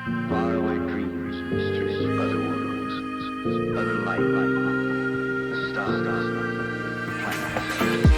Faraway dreams, mysteries, other worlds, other light, the stars, the planets.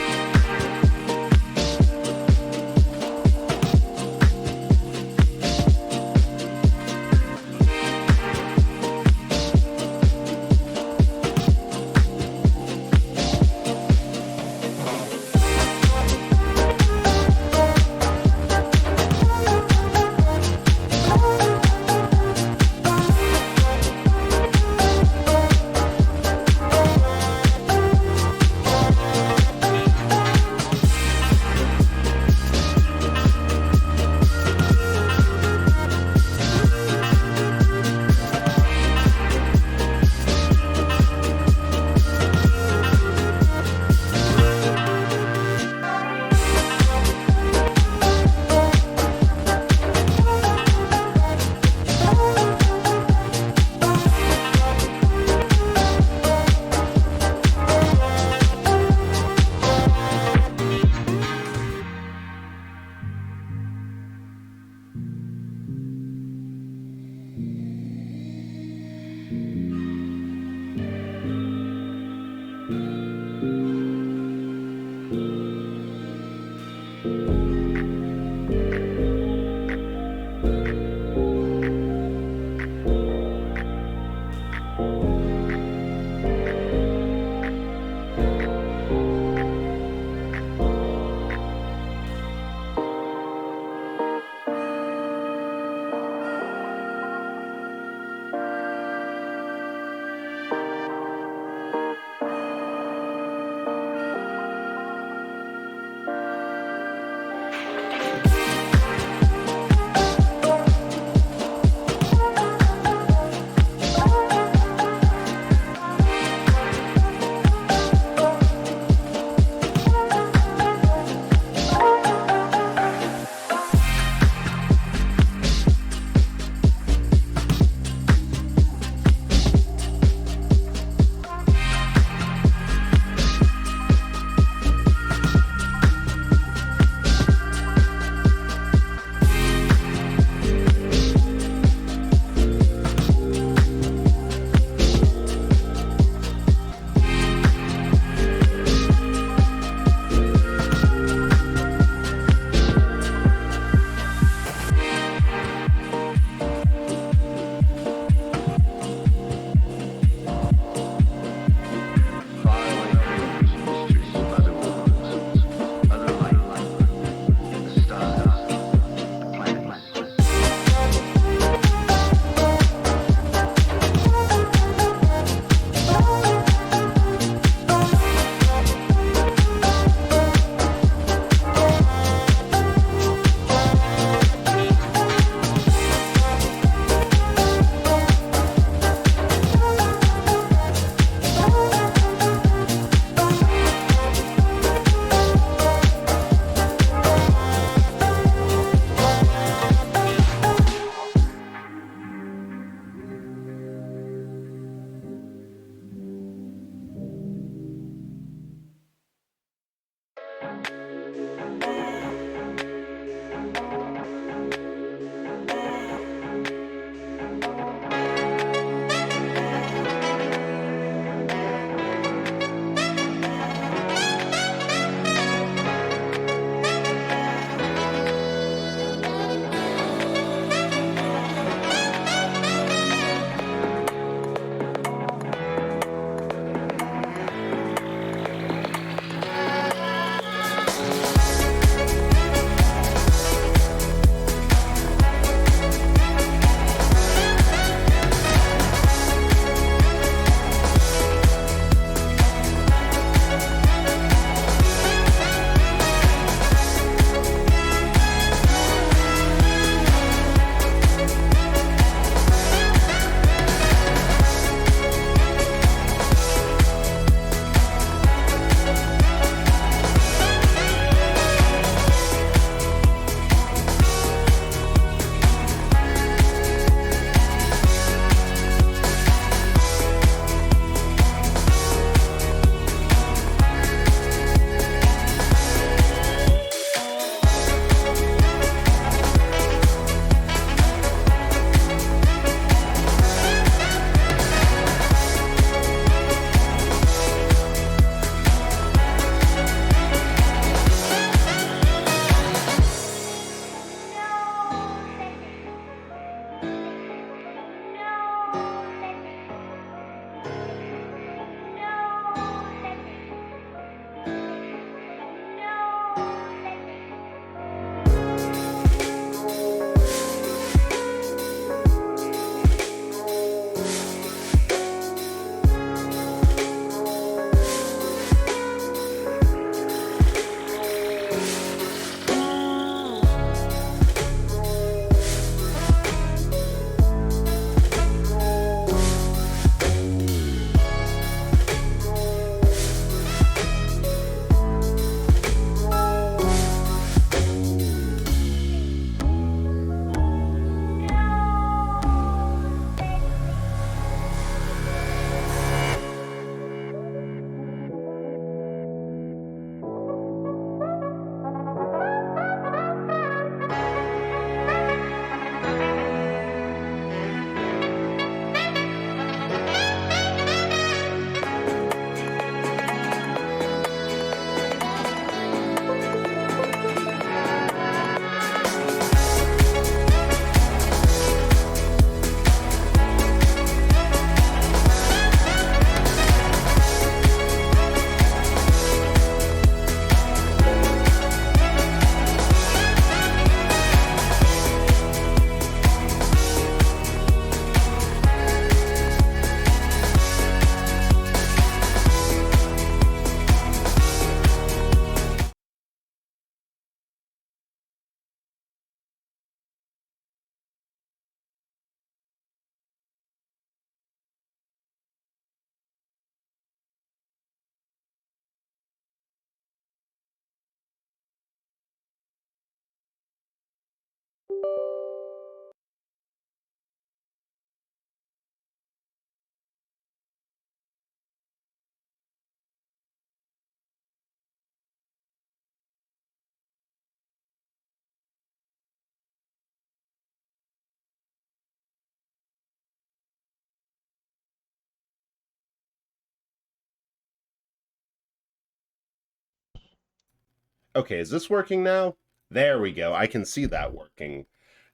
Okay, is this working now? There we go. I can see that working.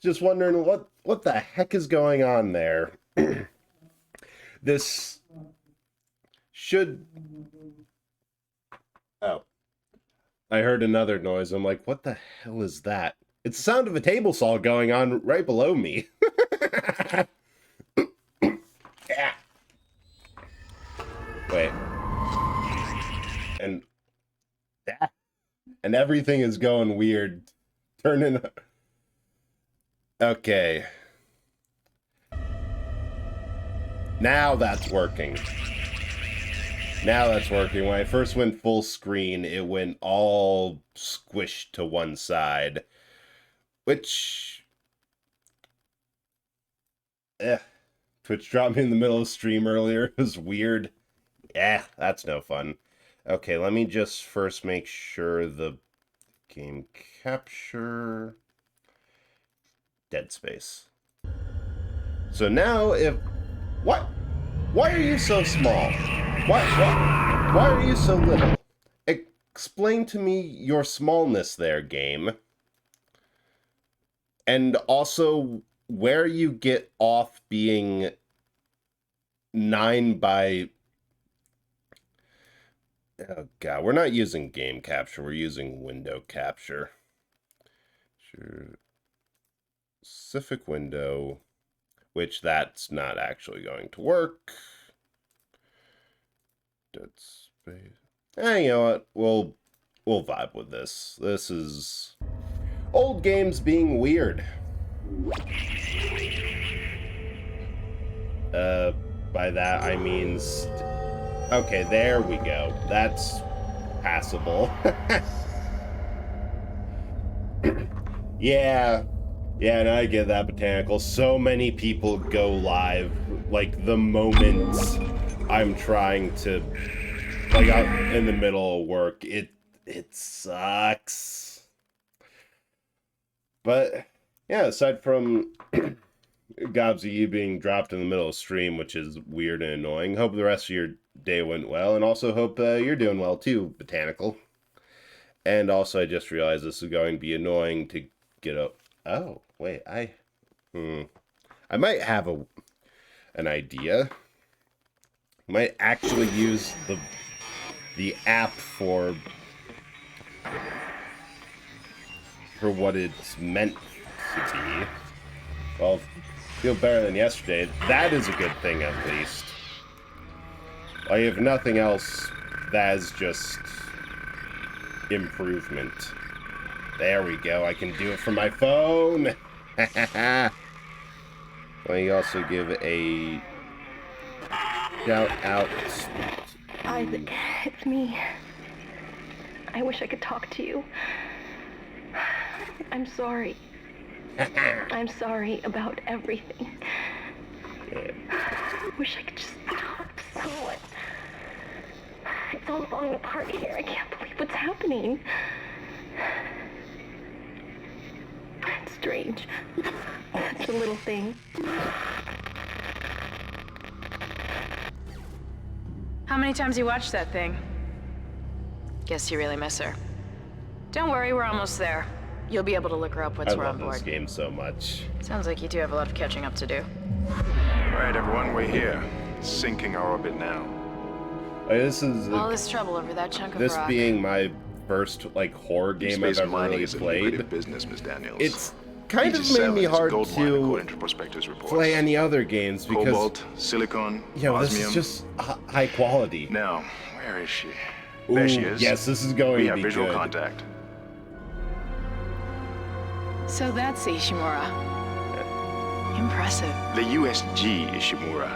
Just wondering what the heck is going on there. This should... Oh. I heard another noise. I'm like, what the hell is that? It's the sound of a table saw going on right below me. Yeah. Wait. And everything is going weird. Turning... Okay. Now that's working. Now that's working. When I first went full screen, it went all squished to one side. Which... Twitch dropped me in the middle of stream earlier. It was weird. Yeah, that's no fun. Okay, let me just first make sure the game capture... Dead Space. So now if... What? Why are you so small? Why are you so little? Explain to me your smallness there, game. And also, where you get off being 9 by... Oh god, we're not using game capture, we're using window capture. Sure. Specific window, which that's not actually going to work. Dead Space. You know what? We'll vibe with this. This is old games being weird. By that I mean okay, there we go. That's passable. Yeah. Yeah, and I get that, Botanical. So many people go live, like, the moment I'm trying to, like, I'm in the middle of work. It sucks. But, yeah, aside from Gobsy, you being dropped in the middle of stream, which is weird and annoying, hope the rest of your day went well, and also hope you're doing well, too, Botanical. And also, I just realized this is going to be annoying to get up. Oh, wait, I might have an idea. I might actually use the app for what it's meant to be. Well, feel better than yesterday. That is a good thing, at least. Like, if nothing else, that is just improvement. There we go. I can do it from my phone. Let me also give a shout out. Isaac, it's me. I wish I could talk to you. I'm sorry. I'm sorry about everything. I wish I could just talk to someone. It's all falling apart here. I can't believe what's happening. It's strange. Such a little thing. How many times you watched that thing? Guess you really miss her. Don't worry, we're almost there. You'll be able to look her up once we're on I love board. this game so much. Sounds like you do have a lot of catching up to do. All right, everyone, we're here. Sinking our orbit now. This is All this trouble over that chunk of this rock. being my first like horror game I've Space ever mining really is a lucrative played. business, Ms. Daniels. It's kind of Aegis made me 7 is hard gold mine, to according to prospectors' reports. play any other games because Cobalt, silicon, this osmium. is just high quality. Now, where is she? There she is. Yes, this is going We to have be visual good. contact. So that's Ishimura. Impressive. The USG Ishimura.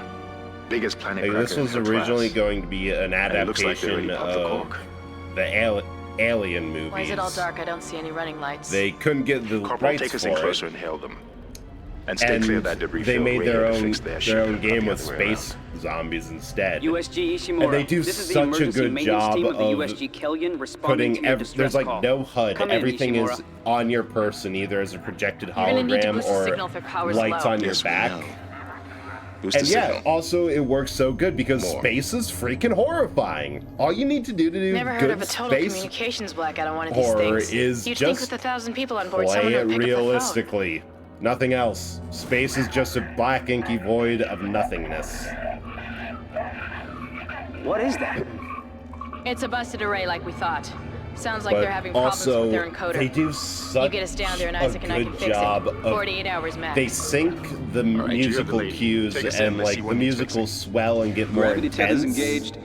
Biggest planet Like, cracker this was in her originally class. going to be an And it looks like they adaptation already popped the of cork. the Alien movies. Why is it all dark? I don't see any running lights. They couldn't get the Corporal, rights take us for in it. closer and hail them. And stay And clear of that debris they field. made We're their here to own fix their ship, game not with the other way space zombies instead. USG Ishimura. And they do this is the such a emergency good maintenance job team of the of USG Kellion responding putting to your distress there's like call. no HUD. Come in, Everything Ishimura. is on your person, either as a projected You're gonna need to hologram boost the or signal if their power's lights low. on your Yes, we back. know. Who's the And yeah, signal? also it works so good because More. space is freaking horrifying. All you need to do to do Never heard good of a total space communications blackout on one of these horror things. is You'd think just with 1,000 people on board, someone play it would pick up the phone. realistically. Nothing else. Space is just a black inky void of nothingness. What is that? It's a busted array like we thought. Sounds like But they're having problems also, with their encoder. they do You such get us down there and a Isaac and I can good fix job it. of 48 hours max. they sync the right, you heard the musical lady. cues Take us in, and let's see like what the needs musical fixing. swell and get more Gravity tethers intense engaged.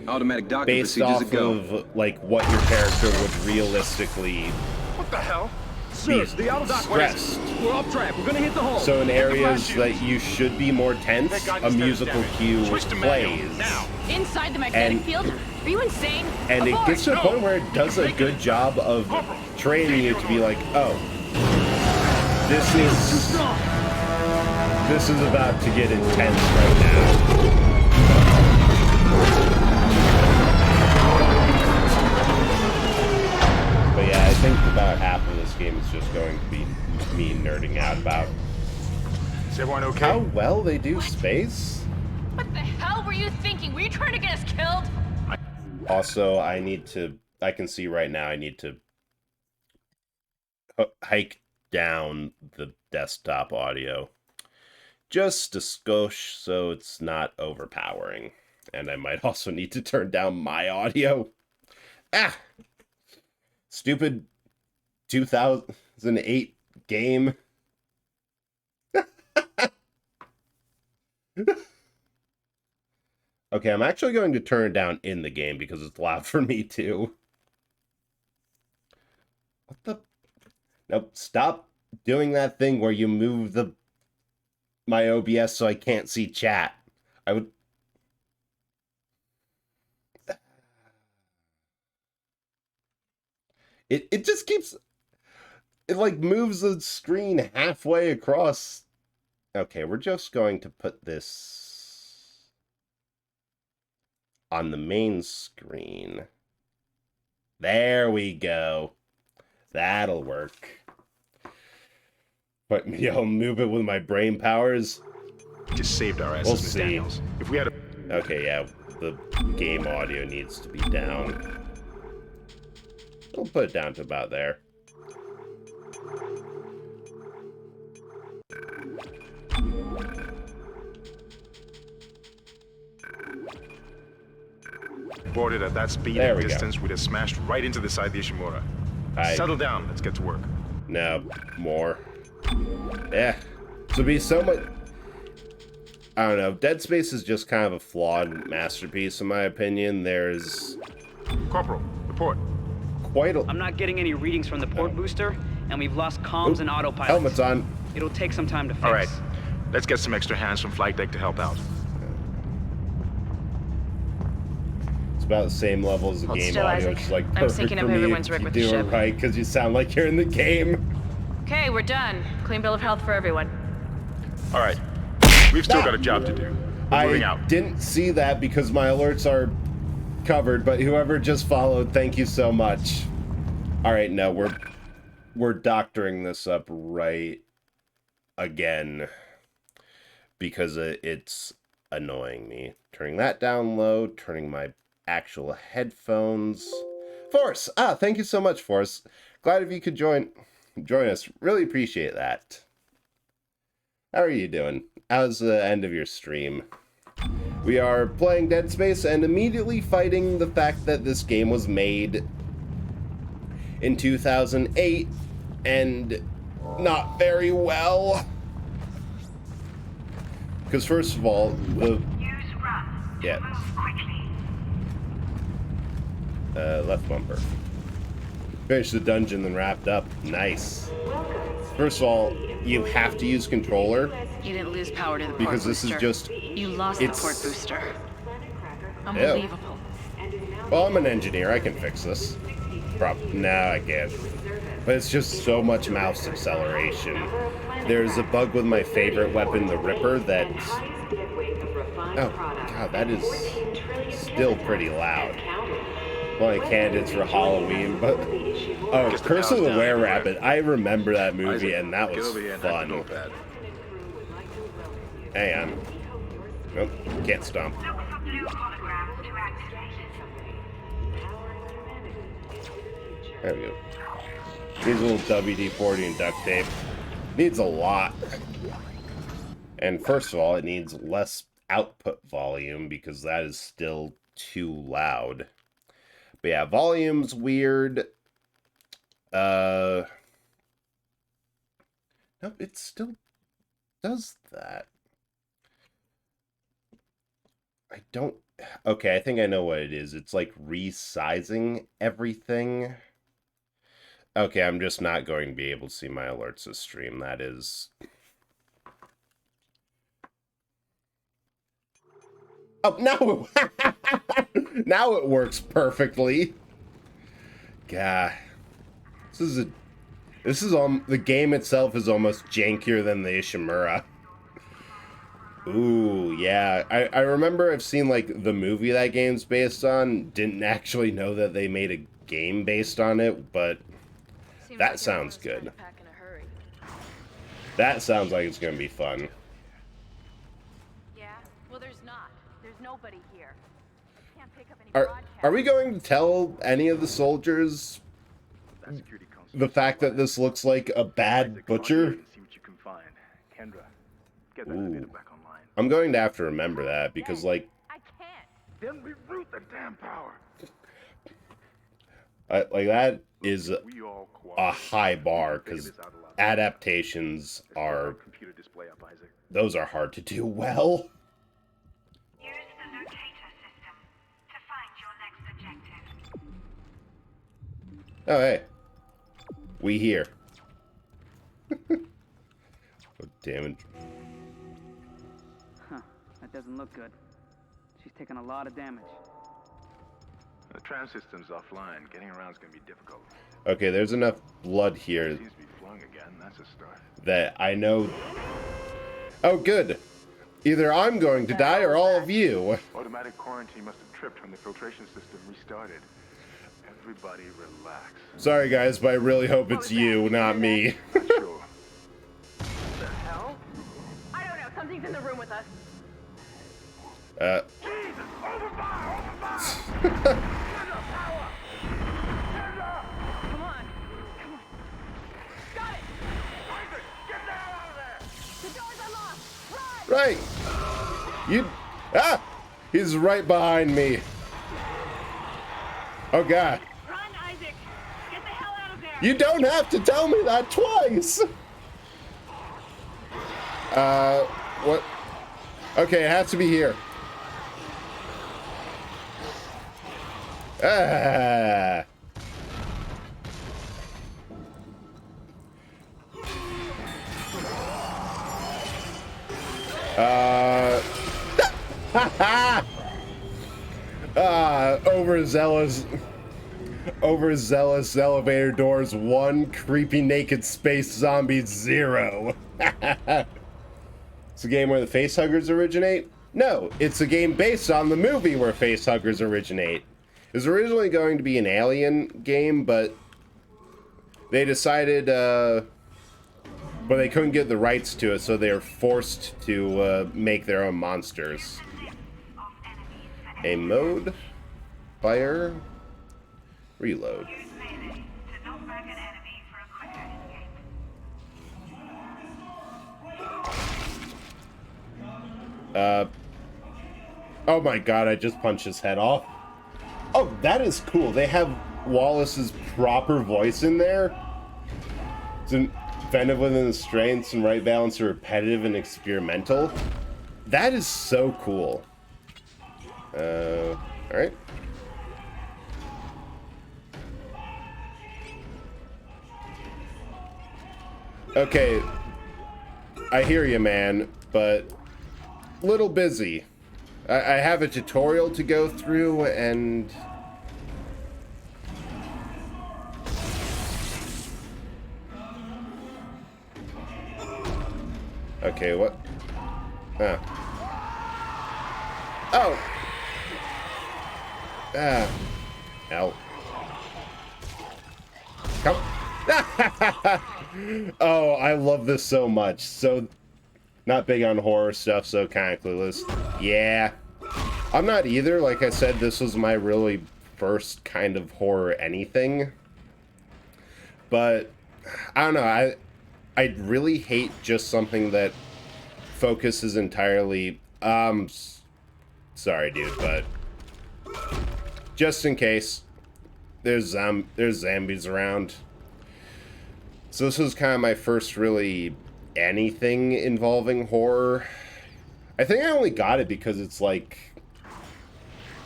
Automatic docking based procedures off a go. of like what your character would realistically What the hell? be the auto dock. stressed. We're off track. We're gonna hit the hole. So in areas flash that you should be more tense, That guy a just musical damage. cue Switch to manual, plays. now. Inside the magnetic And- field? Are you insane? And it Abort! gets to a No. point where it does a good job of training you to be like, oh, this is about to get intense right now. But yeah, I think about half of this game is just going to be me nerding out about Is everyone okay? how well they do space. What the hell were you thinking? Were you trying to get us killed? Also, I can see right now I need to hike down the desktop audio just a skosh so it's not overpowering. And I might also need to turn down my audio. Ah! Stupid 2008 game. Okay, I'm actually going to turn it down in the game because it's loud for me too. What the? Nope, stop doing that thing where you move my OBS so I can't see chat. I would... It just keeps... It like moves the screen halfway across. Okay, we're just going to put this on the main screen. There we go. That'll work. But I'll move it with my brain powers. Just saved our asses, We'll Miss see. Daniels. If we had a... Okay, yeah, the game audio needs to be down. We'll put it down to about there. boarded at that speed There and we go. distance, we'd have smashed right into the side of the Ishimura. Settle down. Let's get to work. No, more. Yeah. So be so much... I don't know. Dead Space is just kind of a flawed masterpiece, in my opinion. There's Corporal, report. quite a... I'm not getting any readings from the port booster, and we've lost comms and autopilot. Helmet's on. It'll take some time to fix. All right. Let's get some extra hands from flight deck to help out. It's about the same level as the Hold game still, audio. Isaac. It's like I'm perfect syncing for up me everyone's if rig you with the do it ship. right, because you sound like you're in the game. Okay, we're done. Clean bill of health for everyone. All right. We've still got a job to do. We're moving I out. didn't see that because my alerts are covered, but whoever just followed, thank you so much. All right, no, we're doctoring this up right again because it's annoying me. Turning that down low, turning my actual headphones. Force, thank you so much, Force. Glad if you could join us. Really appreciate that. How are you doing? How's the end of your stream? We are playing Dead Space and immediately fighting the fact that this game was made in 2008 and not very well. Because first of all, the... Yeah. Left bumper. Finished the dungeon, then wrapped up. Nice. First of all, you have to use controller. You didn't lose power to the port Because this is booster. just... You lost it's- the port booster. Unbelievable. Well, I'm an engineer. I can fix this. No, I can't. But it's just so much mouse acceleration. There's a bug with my favorite weapon, the Ripper, that... Oh, God, that is still pretty loud. One of the candidates for Halloween, but... Oh, Guess the Curse of the power's down Were-Rabbit. I remember that movie, Isaac, and that get was over here and hack the fun. notepad. Hang on. Nope, can't stomp. There we go. Needs a little WD-40 and duct tape. Needs a lot. And first of all, it needs less output volume because that is still too loud. But yeah, volume's weird. Nope, it still does that. I don't... Okay, I think I know what it is. It's like resizing everything. Okay, I'm just not going to be able to see my alerts this stream. That is... Oh, no! Now it works perfectly. God. This is the game itself is almost jankier than the Ishimura. Ooh, yeah. I remember I've seen, like, the movie that game's based on. Didn't actually know that they made a game based on it, but that sounds good. That sounds like it's gonna be fun. Yeah? Well, there's not. There's nobody here. Can't pick up any Are we going to tell any of the soldiers the fact that this looks like a bad butcher? See what you can find. Kendra, get that elevator back online. I'm going to have to remember that because, like, I can't. Then reroute the damn power. like that is We all a high bar because adaptations are computer display up, Isaac. those are hard to do well. Use the locator system to find your next objective. Oh, hey. We here. Oh, damage. Huh. That doesn't look good. She's taking a lot of damage. The tram system's offline. Getting around's gonna be difficult. Okay, there's enough blood here Seems to be flowing again. That's a start. that I know... Oh, good. Either I'm going to die or all of you. Automatic quarantine must have tripped when the filtration system restarted. Everybody relax. Sorry, guys, but I really hope it's you, not me. Sure. The hell? I don't know. Something's in the room with us. Come on. Come on. Got it. Isaac, get the hell out of there! The doors are locked. Run! Right. You... Ah! He's right behind me. Oh, God. Run, Isaac. Get the hell out of there. You don't have to tell me that twice! What? Okay, it has to be here. Ah! Overzealous elevator doors 1, creepy naked space zombies 0. It's a game where the facehuggers originate? No, it's a game based on the movie where facehuggers originate. It was originally going to be an Alien game, but they decided, but they couldn't get the rights to it, so they were forced to make their own monsters. A mode, fire, reload. Use melee to knock back an enemy for a quicker escape. Oh my god, I just punched his head off. Oh, that is cool. They have Wallace's proper voice in there. It's inventive within the strengths and right balance are repetitive and experimental. That is so cool. Alright. Okay. I hear you, man, but little busy. I have a tutorial to go through and... Okay, what? Ah. Oh! Ah. Ow. Come. Oh, I love this so much. So, Not big on horror stuff, so kind of clueless. Yeah. I'm not either. Like I said, this was my really first kind of horror anything. But, I don't know, I really hate just something that focuses entirely... sorry, dude, but... just in case, there's zombies around. So this was kind of my first really anything involving horror. I think I only got it because it's like...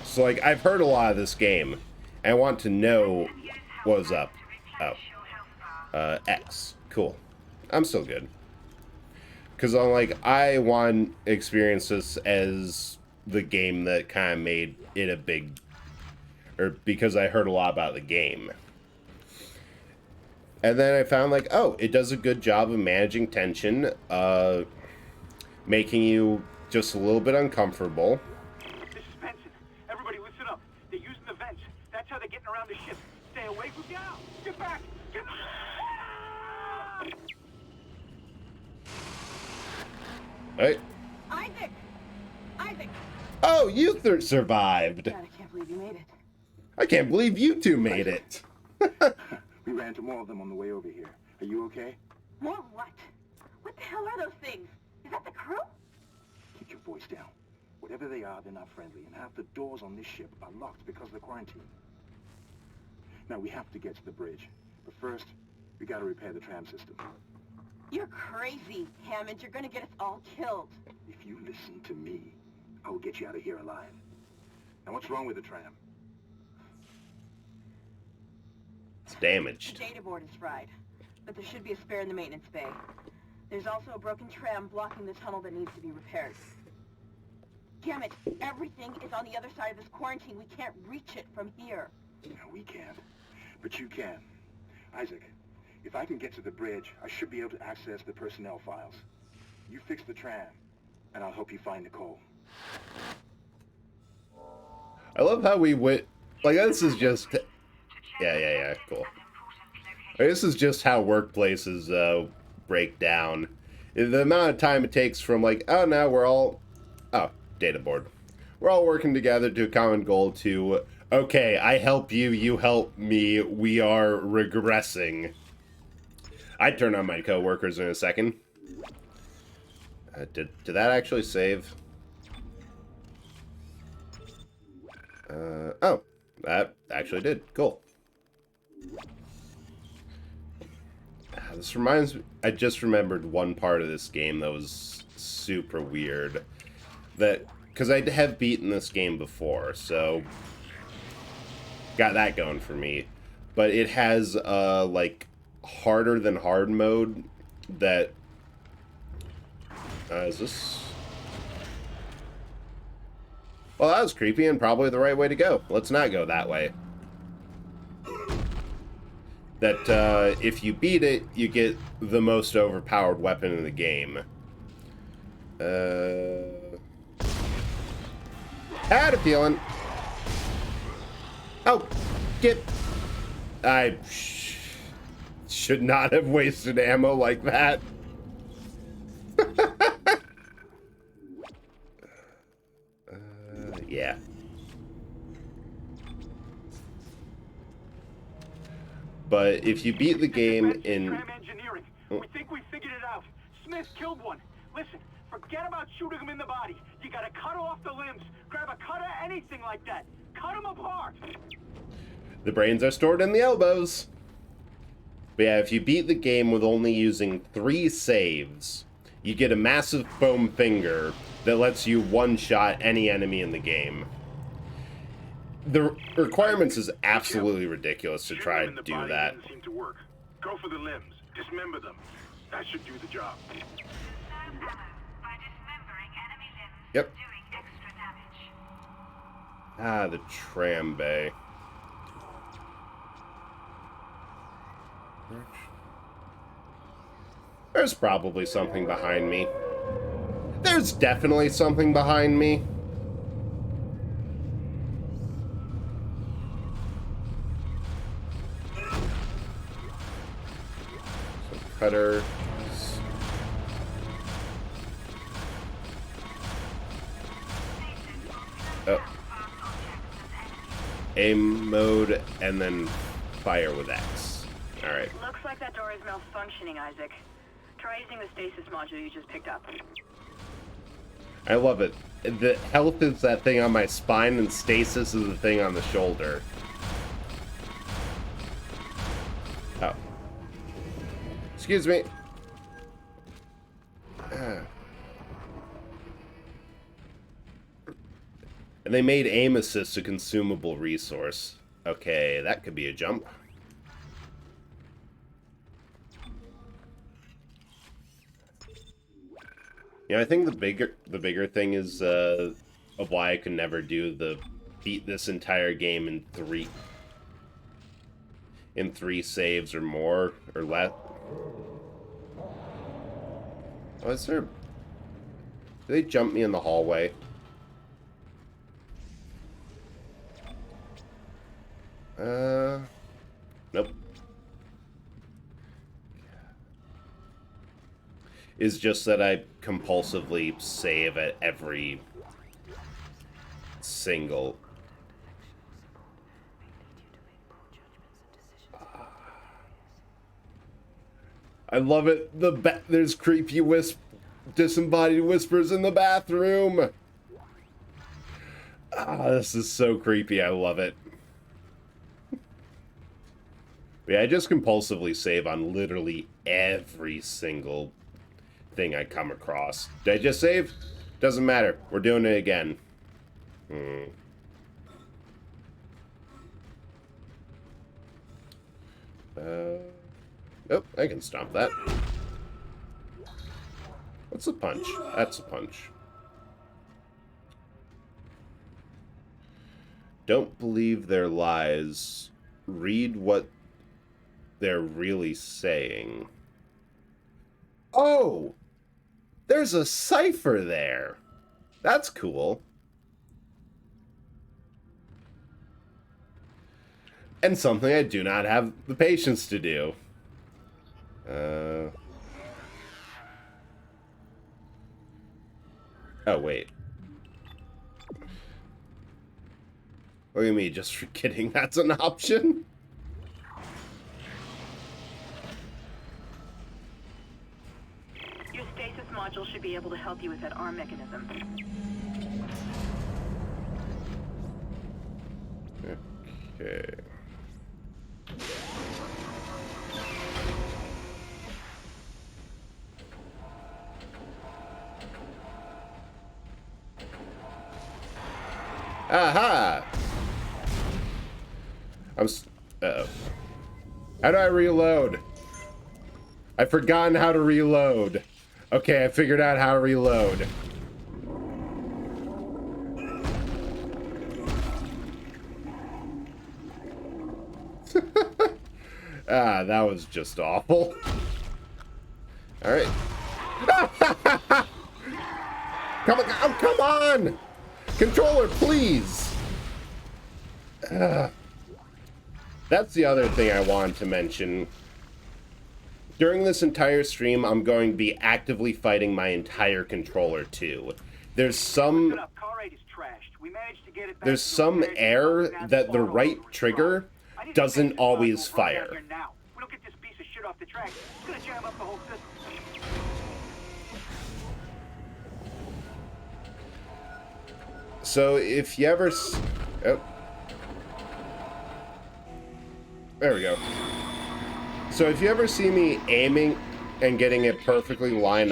so, like, I've heard a lot of this game, and I want to know what was up. Oh. X. Cool. I'm still good. Because I'm like, I want to experience this as the game that kind of made it a big... or because I heard a lot about the game. And then I found, like, oh, it does a good job of managing tension, making you just a little bit uncomfortable. This is Benson. Everybody listen up. They're using the vents. That's how they're getting around the ship. Stay away from now. Get back. Get back. Right? Isaac! Isaac! Oh, you survived! God, I can't believe you made it. I can't believe you two made it! We ran into more of them on the way over here. Are you okay? More what? What the hell are those things? Is that the crew? Keep your voice down. Whatever they are, they're not friendly, and half the doors on this ship are locked because of the quarantine. Now, we have to get to the bridge. But first, we gotta repair the tram system. You're crazy, Hammond. You're gonna get us all killed. If you listen to me, I will get you out of here alive. Now, what's wrong with the tram? It's The damaged. data board is fried, but there should be a spare in the maintenance bay. There's also a broken tram blocking the tunnel that needs to be repaired. Damn it! Everything is on the other side of this quarantine. We can't reach it from here. No, we can't. But you can. Isaac, if I can get to the bridge, I should be able to access the personnel files. You fix the tram, and I'll help you find Nicole. I love how we went... like, this is just... yeah, cool. This is just how workplaces break down. The amount of time it takes from, like, oh, now we're all... oh, data board. We're all working together to a common goal to... okay, I help you, you help me, we are regressing. I'd turn on my coworkers in a second. Did that actually save? Oh, that actually did. Cool. This reminds me... I just remembered one part of this game that was super weird. That... because I have beaten this game before, so... got that going for me. But it has, like, harder than hard mode that... is this... well, that was creepy and probably the right way to go. Let's not go that way. That, if you beat it, you get the most overpowered weapon in the game. Had a feeling. Oh, get... I should not have wasted ammo like that. Yeah. But if you beat the game in... Tram engineering. We think we figured it out. Smith killed one. Listen, forget about shooting him in the body. You gotta cut off the limbs. Grab a cutter, anything like that. Cut him apart. The brains are stored in the elbows. But yeah, if you beat the game with only using 3 saves, you get a massive foam finger that lets you one-shot any enemy in the game. The requirements is absolutely ridiculous to try to do that. Doesn't seem to work. Go for the limbs. Dismember them. That should do the job. Conserve ammo by dismembering enemy limbs Yep. doing extra damage. Ah, the tram bay. There's probably something behind me. There's definitely something behind me. So cutter. Oh. Aim mode and then fire with X. Alright. Looks like that door is malfunctioning, Isaac. Try using the stasis module you just picked up. I love it. The health is that thing on my spine, and stasis is the thing on the shoulder. Oh. Excuse me. And they made aim assist a consumable resource. Okay, that could be a jump. Yeah, I think the bigger thing is of why I could never do the beat this entire game in three saves or more or less. Oh, is there? Did they jump me in the hallway? Nope. Is just that I compulsively save at every single. I love it. There's creepy disembodied whispers in the bathroom. This is so creepy. I love it. Yeah, I just compulsively save on literally every single thing I come across. Did I just save? Doesn't matter. We're doing it again. Oh, I can stomp that. What's a punch? That's a punch. Don't believe their lies. Read what they're really saying. Oh! There's a cipher there. That's cool. And something I do not have the patience to do. Oh, wait. Look at me just forgetting that's an option. Your stasis module should be able to help you with that arm mechanism. Okay. Aha! Uh-oh. How do I reload? I've forgotten how to reload. Okay, I figured out how to reload. That was just awful. Alright. Come on! Controller, please! That's the other thing I wanted to mention. During this entire stream, I'm going to be actively fighting my entire controller, too. There's some error that the right trigger doesn't always fire. We don't get this piece of shit off the track. It's gonna jam up the whole system. So if you ever... Oh. There we go. So if you ever see me aiming and getting it perfectly lined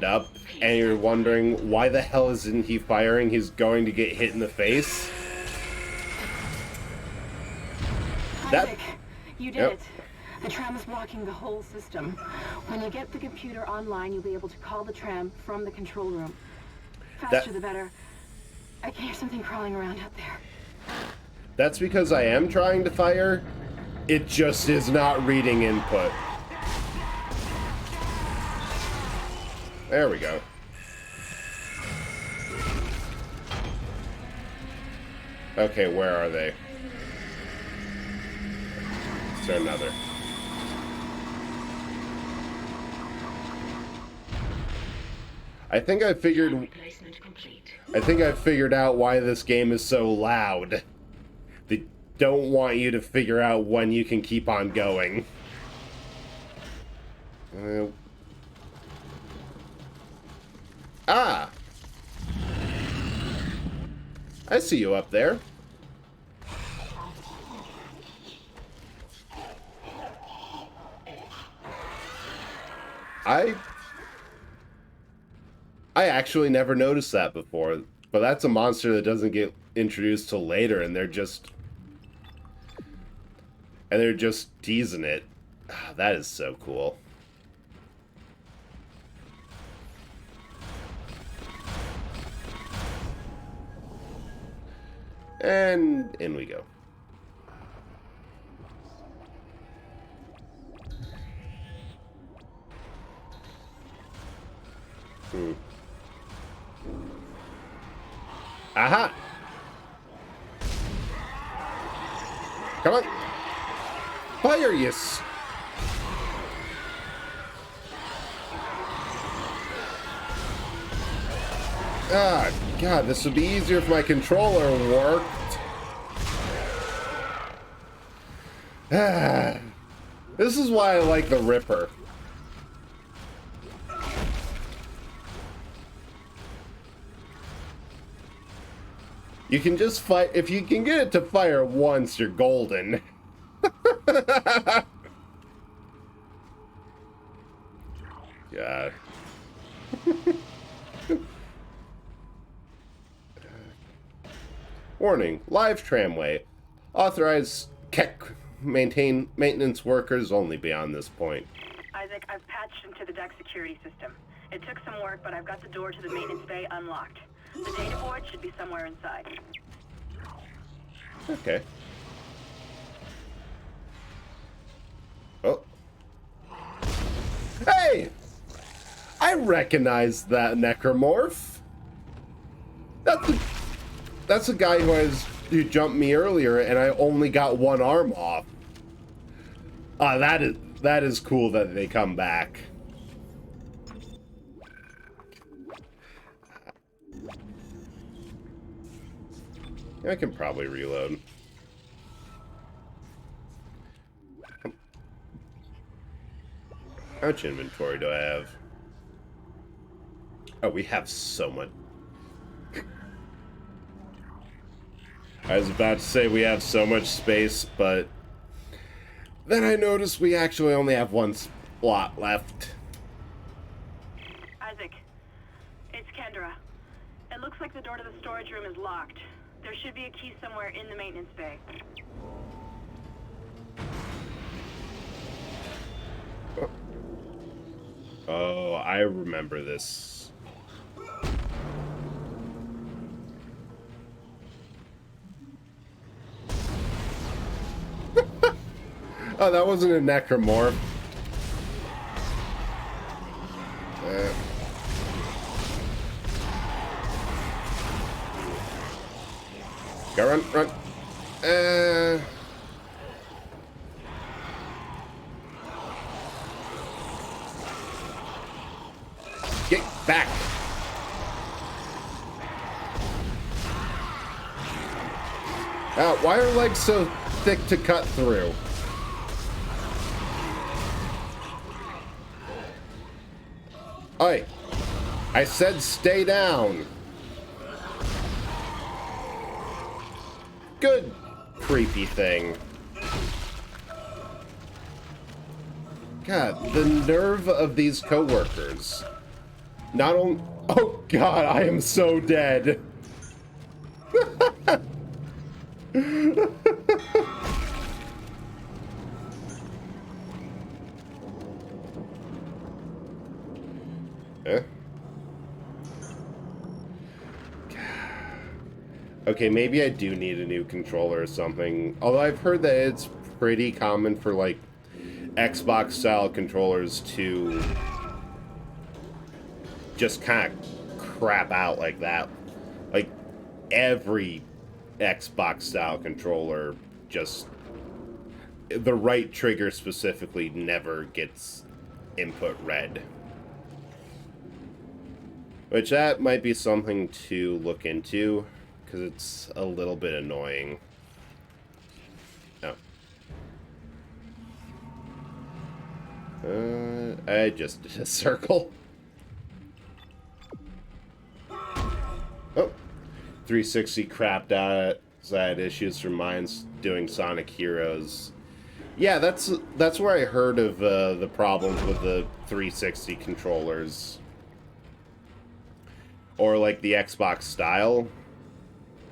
up, and you're wondering why the hell isn't he firing, he's going to get hit in the face. Isaac, you did it. The tram is blocking the whole system. When you get the computer online, you'll be able to call the tram from the control room. Faster the better. I can hear something crawling around out there. That's because I am trying to fire. It just is not reading input. There we go. Okay, where are they? Is there another? I think I figured out why this game is so loud. They don't want you to figure out when you can keep on going. Ah! I see you up there. I actually never noticed that before, but that's a monster that doesn't get introduced till later, and they're just teasing it. Ah, that is so cool. And in we go. Aha! Come on! Fire, yes! Ah, God, this would be easier if my controller worked. Ah, this is why I like the Ripper. You can just fight. If you can get it to fire once, you're golden. God. Warning, live tramway. Authorized maintenance workers only beyond this point. Isaac, I've patched into the deck security system. It took some work, but I've got the door to the maintenance bay unlocked. The data board should be somewhere inside. Okay. Oh. Hey! I recognize that necromorph. That's a guy who jumped me earlier, and I only got one arm off. That is cool that they come back. I can probably reload. How much inventory do I have? Oh, we have so much. I was about to say we have so much space, but then I noticed we actually only have one slot left. Isaac, it's Kendra. It looks like the door to the storage room is locked. There should be a key somewhere in the maintenance bay. Oh, I remember this. Oh, that wasn't a necromorph. Go, run, run. Get back. Why are legs so thick to cut through? Oi, I said stay down. Good creepy thing. God, the nerve of these coworkers. Not only... Oh God, I am so dead. Huh? Okay, maybe I do need a new controller or something. Although I've heard that it's pretty common for, like, Xbox-style controllers to just kind of crap out like that. Like, every Xbox-style controller just... The right trigger specifically never gets input read. Which that might be something to look into, because it's a little bit annoying. Oh. I just did a circle. Oh. 360 crapped out. I had issues from mine doing Sonic Heroes. Yeah, that's where I heard of the problems with the 360 controllers. Or like the Xbox style.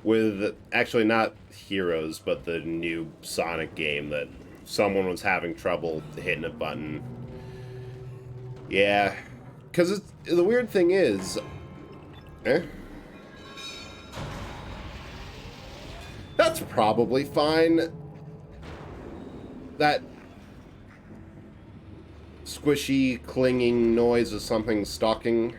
With, actually not Heroes, but the new Sonic game that someone was having trouble hitting a button. Yeah. Because the weird thing is... That's probably fine. That squishy, clinging noise of something stalking.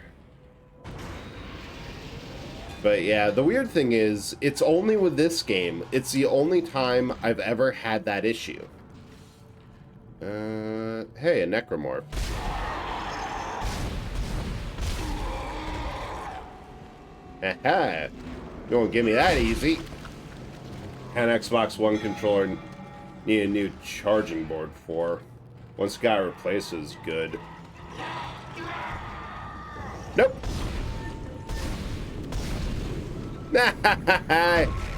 But yeah, the weird thing is, it's only with this game. It's the only time I've ever had that issue. Hey, a necromorph. Haha. You won't give me that easy. An Xbox One controller need a new charging board for. Once it got replaced, is good. Nope.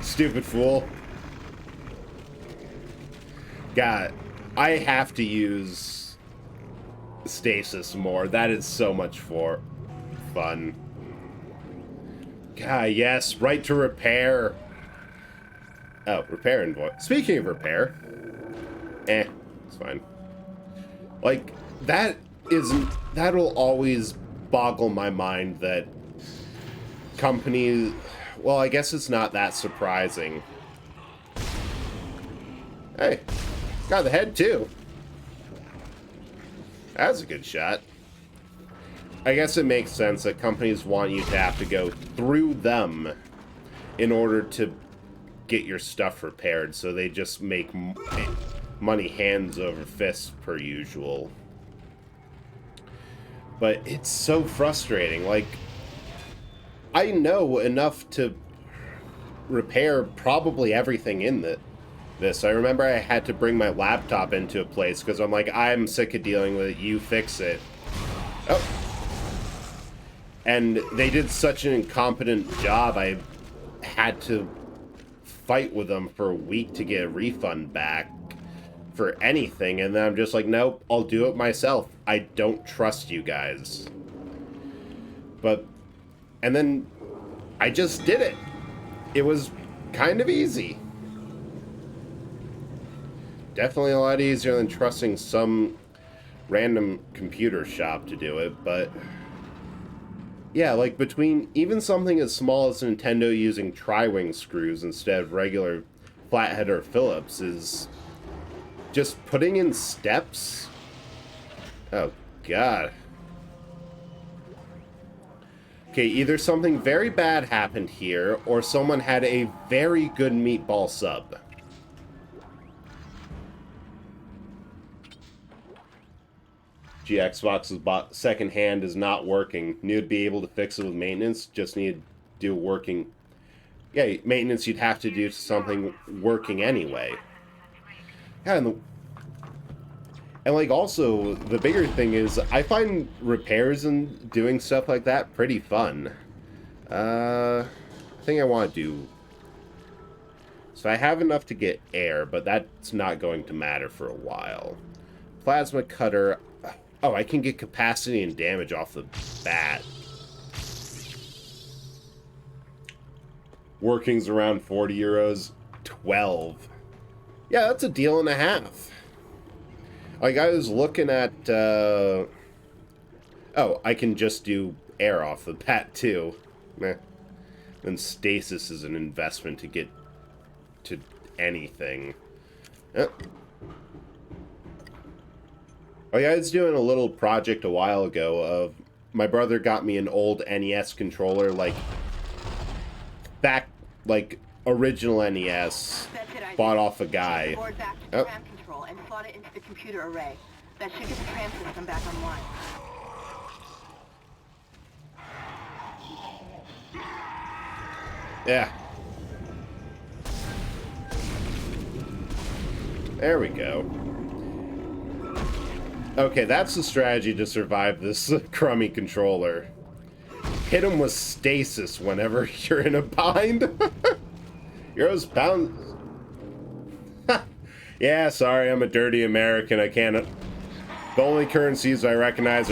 Stupid fool. God, I have to use stasis more. That is so much fun. God, yes, right to repair. Oh, repair invoice. Speaking of repair, it's fine. Like, that'll always boggle my mind that companies, well, I guess it's not that surprising. Hey, got the head too. That's a good shot. I guess it makes sense that companies want you to have to go through them in order to get your stuff repaired, so they just make money hands over fists per usual. But it's so frustrating. Like, I know enough to repair probably everything in this. I remember I had to bring my laptop into a place because I'm like, I'm sick of dealing with it, you fix it. Oh. And they did such an incompetent job, I had to fight with them for a week to get a refund back for anything, and then I'm just like, nope, I'll do it myself. I don't trust you guys. And then I just did it. It was kind of easy. Definitely a lot easier than trusting some random computer shop to do it, but yeah, like between even something as small as Nintendo using tri-wing screws instead of regular flathead or Phillips is just putting in steps. Oh, God. Okay, either something very bad happened here, or someone had a very good meatball sub. Gee, Xbox's second hand is not working. You'd be able to fix it with maintenance, just need to do working. Yeah, maintenance you'd have to do to something working anyway. Yeah, and like also, the bigger thing is, I find repairs and doing stuff like that pretty fun. I think I want to do... So I have enough to get air, but that's not going to matter for a while. Plasma cutter... Oh, I can get capacity and damage off the bat. Workings around 40 euros. 12. Yeah, that's a deal and a half. Like, I was looking at, oh, I can just do air off the bat, too. Meh. And stasis is an investment to get to anything. Oh, yeah, I was doing a little project a while ago of... My brother got me an old NES controller, like... Back, like, original NES. That's it, Isaac. Bought off a Take guy. the board back to tram control and slot it into the computer array. That should get the tram system back online. Yeah. There we go. Okay, that's the strategy to survive this crummy controller. Hit him with stasis whenever you're in a bind. Euros, pounds. Yeah, sorry, I'm a dirty American. I can't. The only currencies I recognize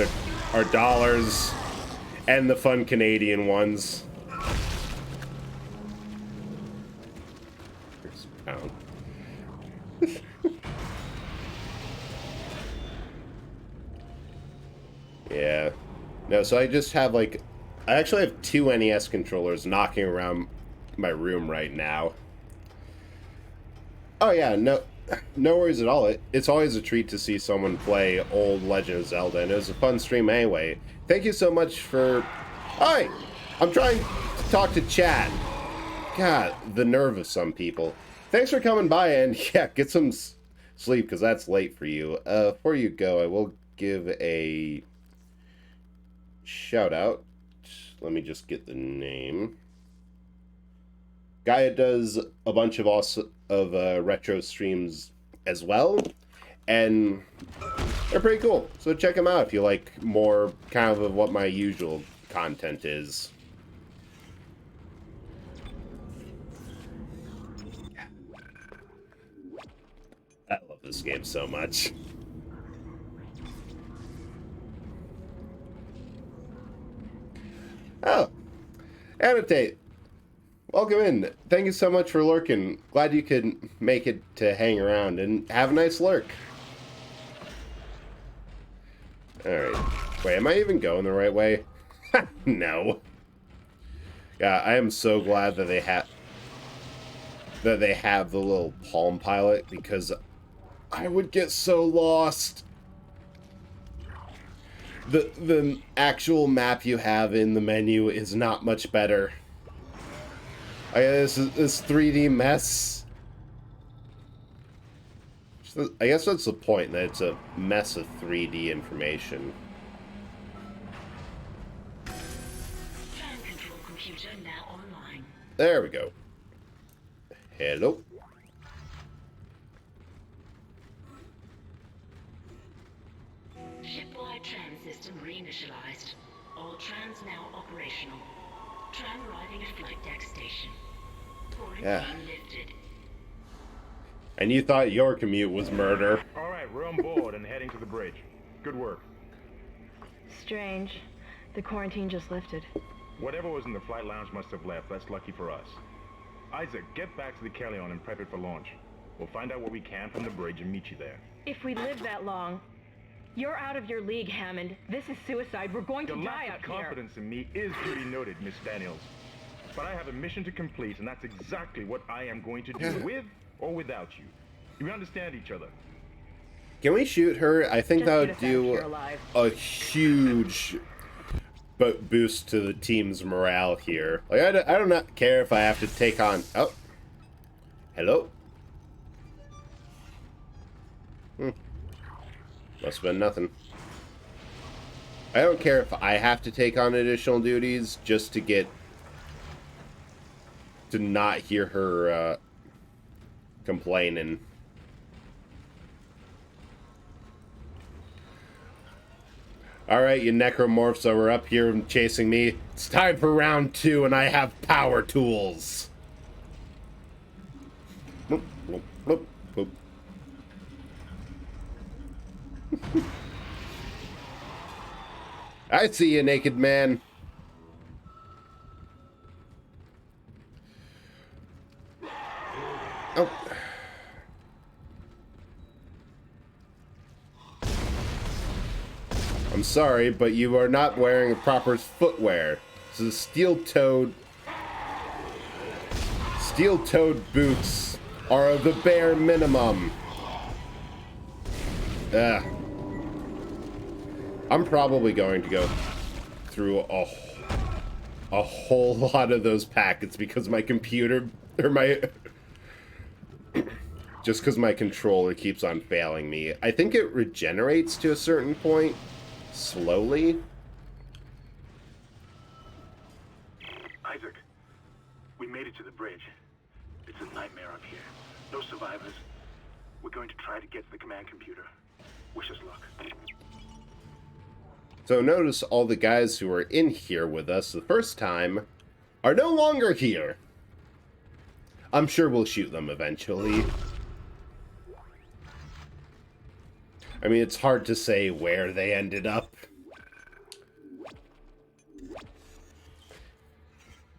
are dollars and the fun Canadian ones. Here's a pound. Yeah. No, so I just have like... I actually have 2 NES controllers knocking around my room right now. Oh yeah, no worries at all. It's always a treat to see someone play old Legend of Zelda, and it was a fun stream anyway. Thank you so much for... Hi! I'm trying to talk to chat. God, the nerve of some people. Thanks for coming by, and yeah, get some sleep, because that's late for you. Before you go, I will give a shout out. Let me just get the name. Gaia does a bunch of retro streams as well, and they're pretty cool. So check them out if you like more kind of what my usual content is. I love this game so much. Oh, Annotate. Welcome in. Thank you so much for lurking. Glad you could make it to hang around, and have a nice lurk. Alright. Wait, am I even going the right way? No. Yeah, I am so glad that they have the little Palm Pilot, because I would get so lost. The actual map you have in the menu is not much better. This 3D mess. I guess that's the point, that it's a mess of 3D information. Tram control computer now online. There we go. Hello. Shipwide tram system reinitialized. All trams now operational. Tram arriving at flight deck station. Yeah. Quarantine lifted. And you thought your commute was murder. All right, we're on board and heading to the bridge. Good work. Strange. The quarantine just lifted. Whatever was in the flight lounge must have left. That's lucky for us. Isaac, get back to the Kellion and prep it for launch. We'll find out what we can from the bridge and meet you there. If we live that long, you're out of your league, Hammond. This is suicide. We're going to Your die lack out of here. confidence in me is duly noted, Miss Daniels. But I have a mission to complete, and that's exactly what I am going to do, with or without you. We understand each other. Can we shoot her? I think Just that get would us out of here do alive. a huge boost to the team's morale here. Like, I do not care if I have to take on... Oh. Hello? Must have been nothing. I don't care if I have to take on additional duties just to get... to not hear her, complaining. Alright, you necromorphs that were up here and chasing me. It's time for round 2, and I have power tools. Bloop, bloop, bloop, bloop. I see you, naked man. Oh. I'm sorry, but you are not wearing proper footwear. This is steel-toed boots are the bare minimum. Ugh. I'm probably going to go through a whole lot of those packets because my computer, or my... just because my controller keeps on failing me. I think it regenerates to a certain point. Slowly. Isaac, we We made it to the bridge. It's a nightmare up here. No survivors. We're going to try to get to the command computer. Wish us luck. So notice all the guys who were in here with us the first time are no longer here. I'm sure we'll shoot them eventually. I mean, it's hard to say where they ended up.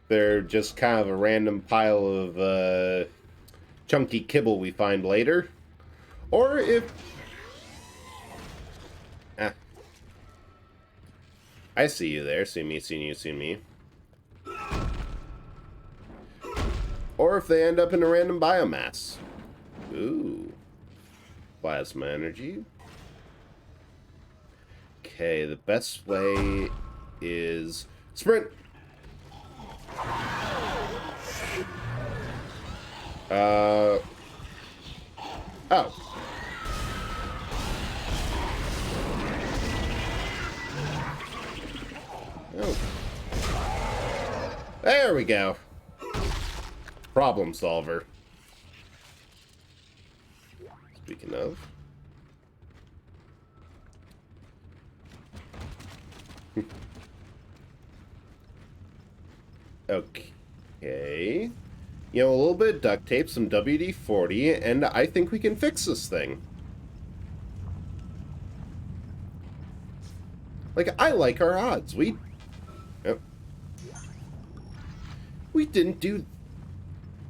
They're just kind of a random pile of chunky kibble we find later. Or if... I see you there. See me, see you, see me. Or if they end up in a random biomass. Ooh. Plasma energy. Okay, the best way is... sprint! Oh. Oh. There we go. Problem solver. Speaking of. Okay. You know, a little bit of duct tape, some WD-40, and I think we can fix this thing. Like, I like our odds. We didn't do...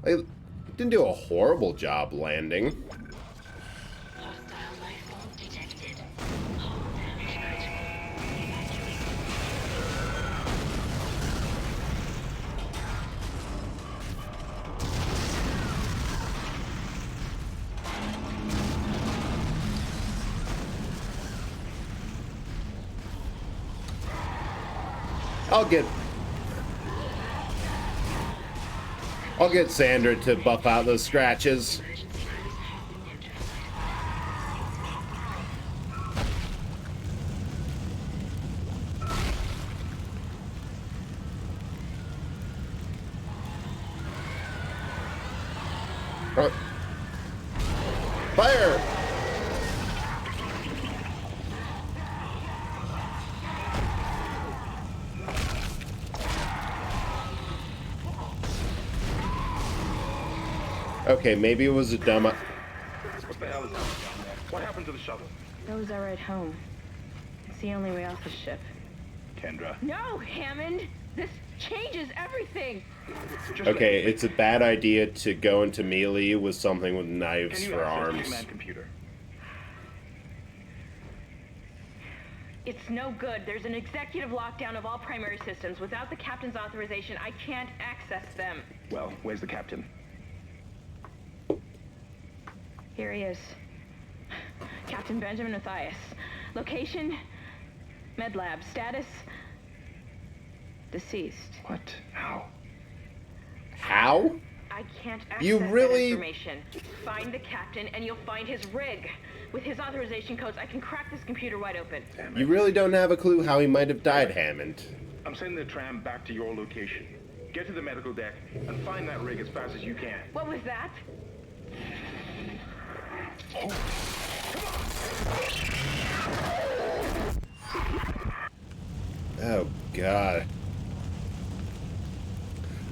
didn't do a horrible job landing. Hostile life form detected. Hull damage critical. I'll get Sandra to buff out those scratches. Emergency crews have been notified. Fire! Okay, maybe it was a dumb... What the hell is happening down there? What happened to the shuttle? Those are at home. It's the only way off the ship. Kendra. No, Hammond! This changes everything! Okay, it's a bad idea to go into melee with something with knives for arms. Command computer? It's no good. There's an executive lockdown of all primary systems. Without the captain's authorization, I can't access them. Well, where's the captain? Here he is. Captain Benjamin Mathias. Location? Med lab. Status? Deceased. What? How? How? I can't access You that really- information. Find the captain and you'll find his rig. With his authorization codes, I can crack this computer wide open. Damn You it. really don't have a clue how he might have died, Hammond. I'm sending the tram back to your location. Get to the medical deck and find that rig as fast as you can. What was that? Oh, God.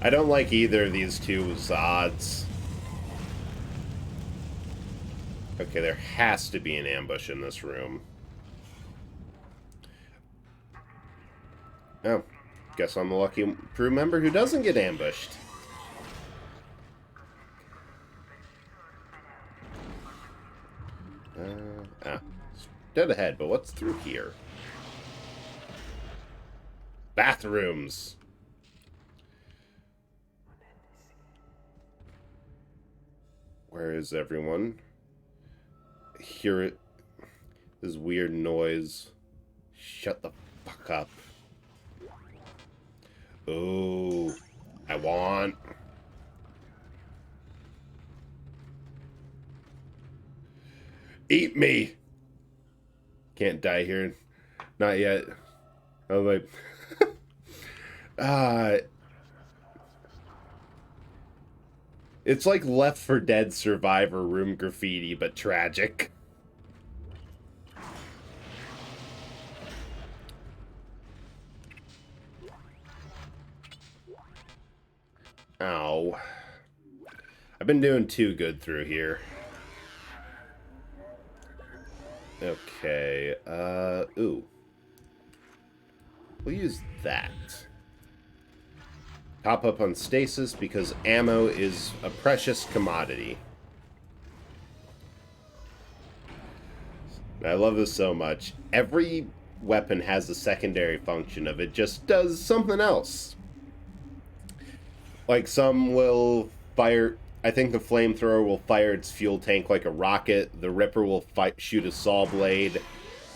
I don't like either of these two Zods. Okay, there has to be an ambush in this room. Oh, guess I'm the lucky crew member who doesn't get ambushed. Dead ahead, but what's through here? Bathrooms. Where is everyone? Hear it. This weird noise. Shut the fuck up. Oh, I want. Eat me. Can't die here. Not yet. I'm like, It's like Left 4 Dead Survivor room graffiti, but tragic. Ow. I've been doing too good through here. Okay, ooh. We'll use that. Top up on stasis because ammo is a precious commodity. I love this so much. Every weapon has a secondary function of it just does something else. Like some will fire, I think the flamethrower will fire its fuel tank like a rocket. The Ripper will shoot a saw blade.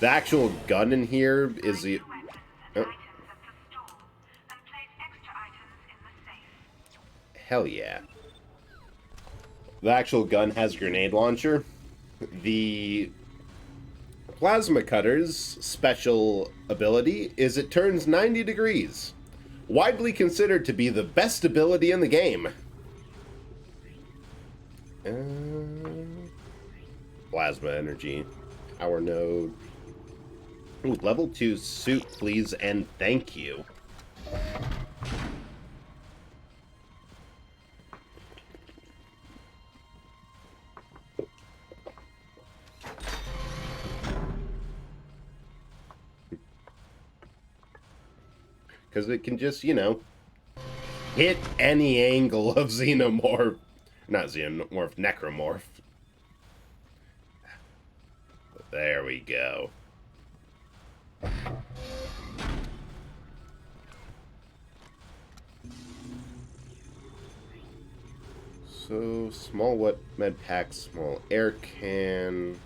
The actual gun in here is the... Oh. Hell yeah. The actual gun has a grenade launcher. The plasma cutter's special ability is it turns 90 degrees. Widely considered to be the best ability in the game. Plasma energy. Power node. Ooh, level 2 suit, please, and thank you. Because it can just, you know, hit any angle of Xenomorph. Not Xenomorph, Necromorph. There we go. So, small wet med pack, small air can.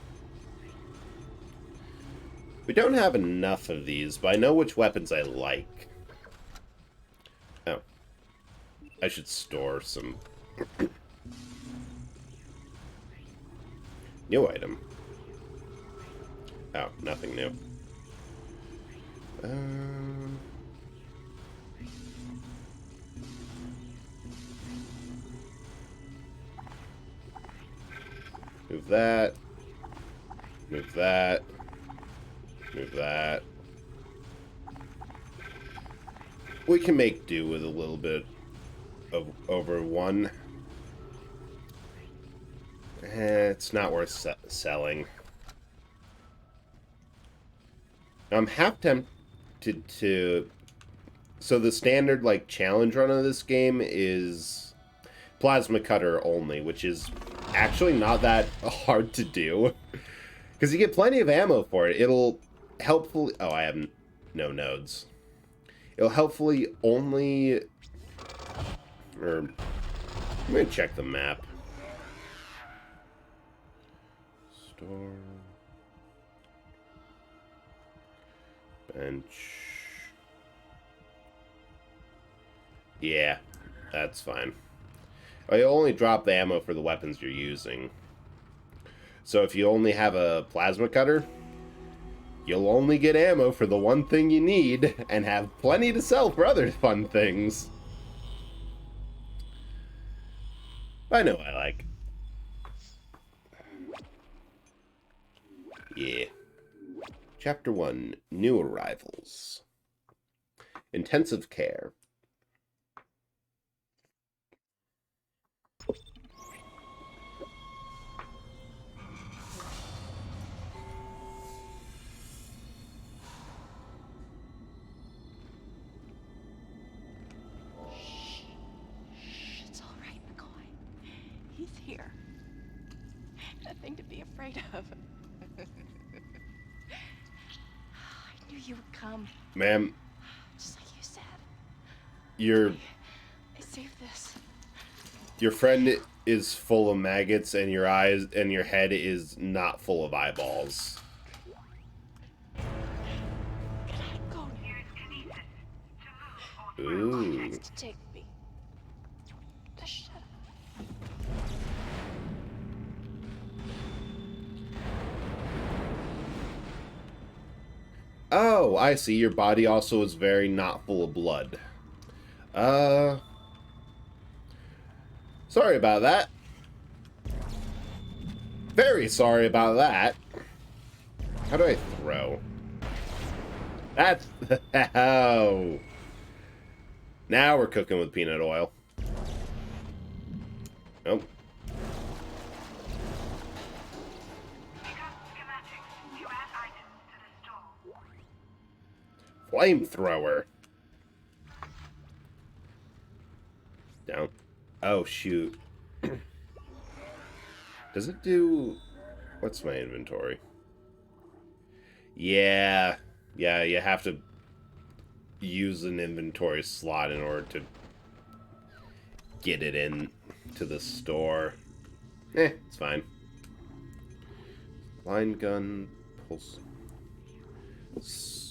We don't have enough of these, but I know which weapons I like. Oh. I should store some. New item. Oh, nothing new. Move that. Move that. Move that. We can make do with a little bit of over one. It's not worth selling. I'm half tempted to... So the standard, like, challenge run of this game is plasma cutter only, which is actually not that hard to do. Because you get plenty of ammo for it. It'll helpfully... Oh, I have no nodes. It'll helpfully only... Or... I'm going to check the map. Store... Bench... Yeah, that's fine. Oh, you'll only drop the ammo for the weapons you're using. So if you only have a plasma cutter, you'll only get ammo for the one thing you need, and have plenty to sell for other fun things. I know I like. Yeah. Chapter 1, New Arrivals. Intensive Care. It's all right, McCoy. He's here. Nothing to be afraid of. I knew you would come. Ma'am. Just like you said. I saved this. Your friend is full of maggots, and your eyes and your head is not full of eyeballs. Can I go now? Ooh. Has to take me. Just shut up. Oh, I see. Your body also is very not full of blood. Sorry about that. Very sorry about that. How do I throw? That's... Oh. Now we're cooking with peanut oil. Nope. Flamethrower. Down. Oh, shoot. Does it do... What's my inventory? Yeah. Yeah, you have to use an inventory slot in order to get it in to the store. It's fine. Line gun, pulse...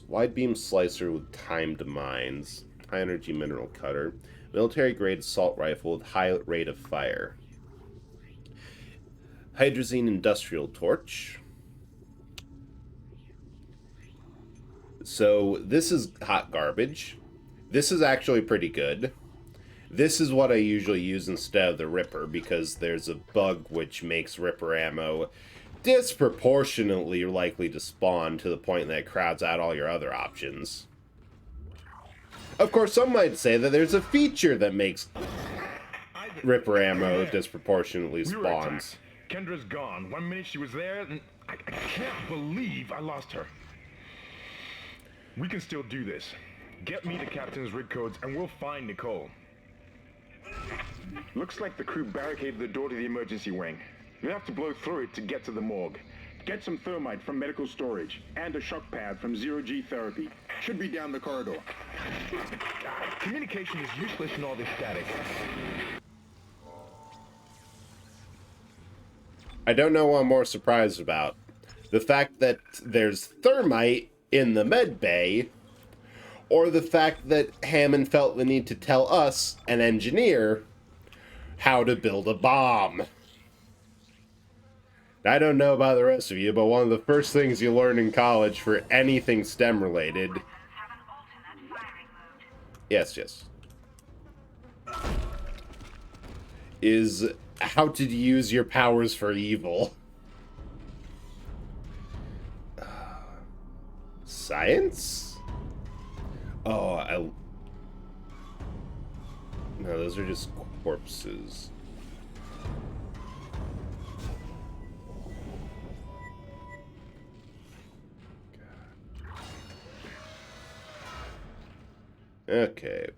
Wide beam slicer with timed mines. High energy mineral cutter. Military grade assault rifle with high rate of fire. Hydrazine industrial torch. So this is hot garbage. This is actually pretty good. This is what I usually use instead of the Ripper, because there's a bug which makes Ripper ammo disproportionately likely to spawn to the point that it crowds out all your other options. Of course, some might say that there's a feature that makes Ripper ammo disproportionately spawns. Kendra's gone. 1 minute she was there, and I can't believe I lost her. We can still do this. Get me the captain's rig codes, and we'll find Nicole. Looks like the crew barricaded the door to the emergency wing. You have to blow through it to get to the morgue. Get some thermite from medical storage, and a shock pad from zero-G therapy. Should be down the corridor. Communication is useless in all this static. I don't know what I'm more surprised about. The fact that there's thermite in the med bay, or the fact that Hammond felt the need to tell us, an engineer, how to build a bomb. I don't know about the rest of you, but one of the first things you learn in college for anything STEM related... Yes, is how to use your powers for evil. Science? Oh, no, those are just corpses. Okay.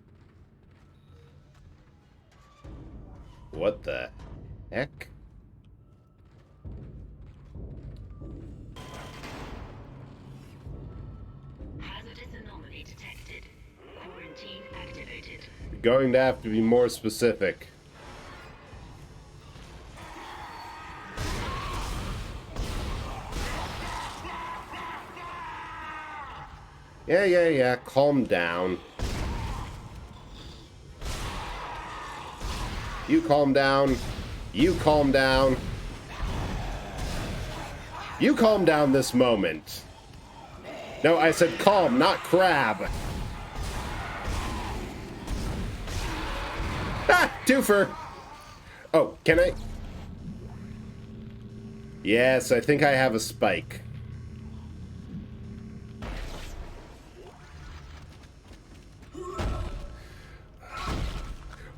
What the heck? Hazardous anomaly detected. Quarantine activated. You're going to have to be more specific. Yeah. Calm down. You calm down. You calm down. You calm down this moment. No, I said calm, not crab. Ah, twofer. Oh, can I? Yes, I think I have a spike.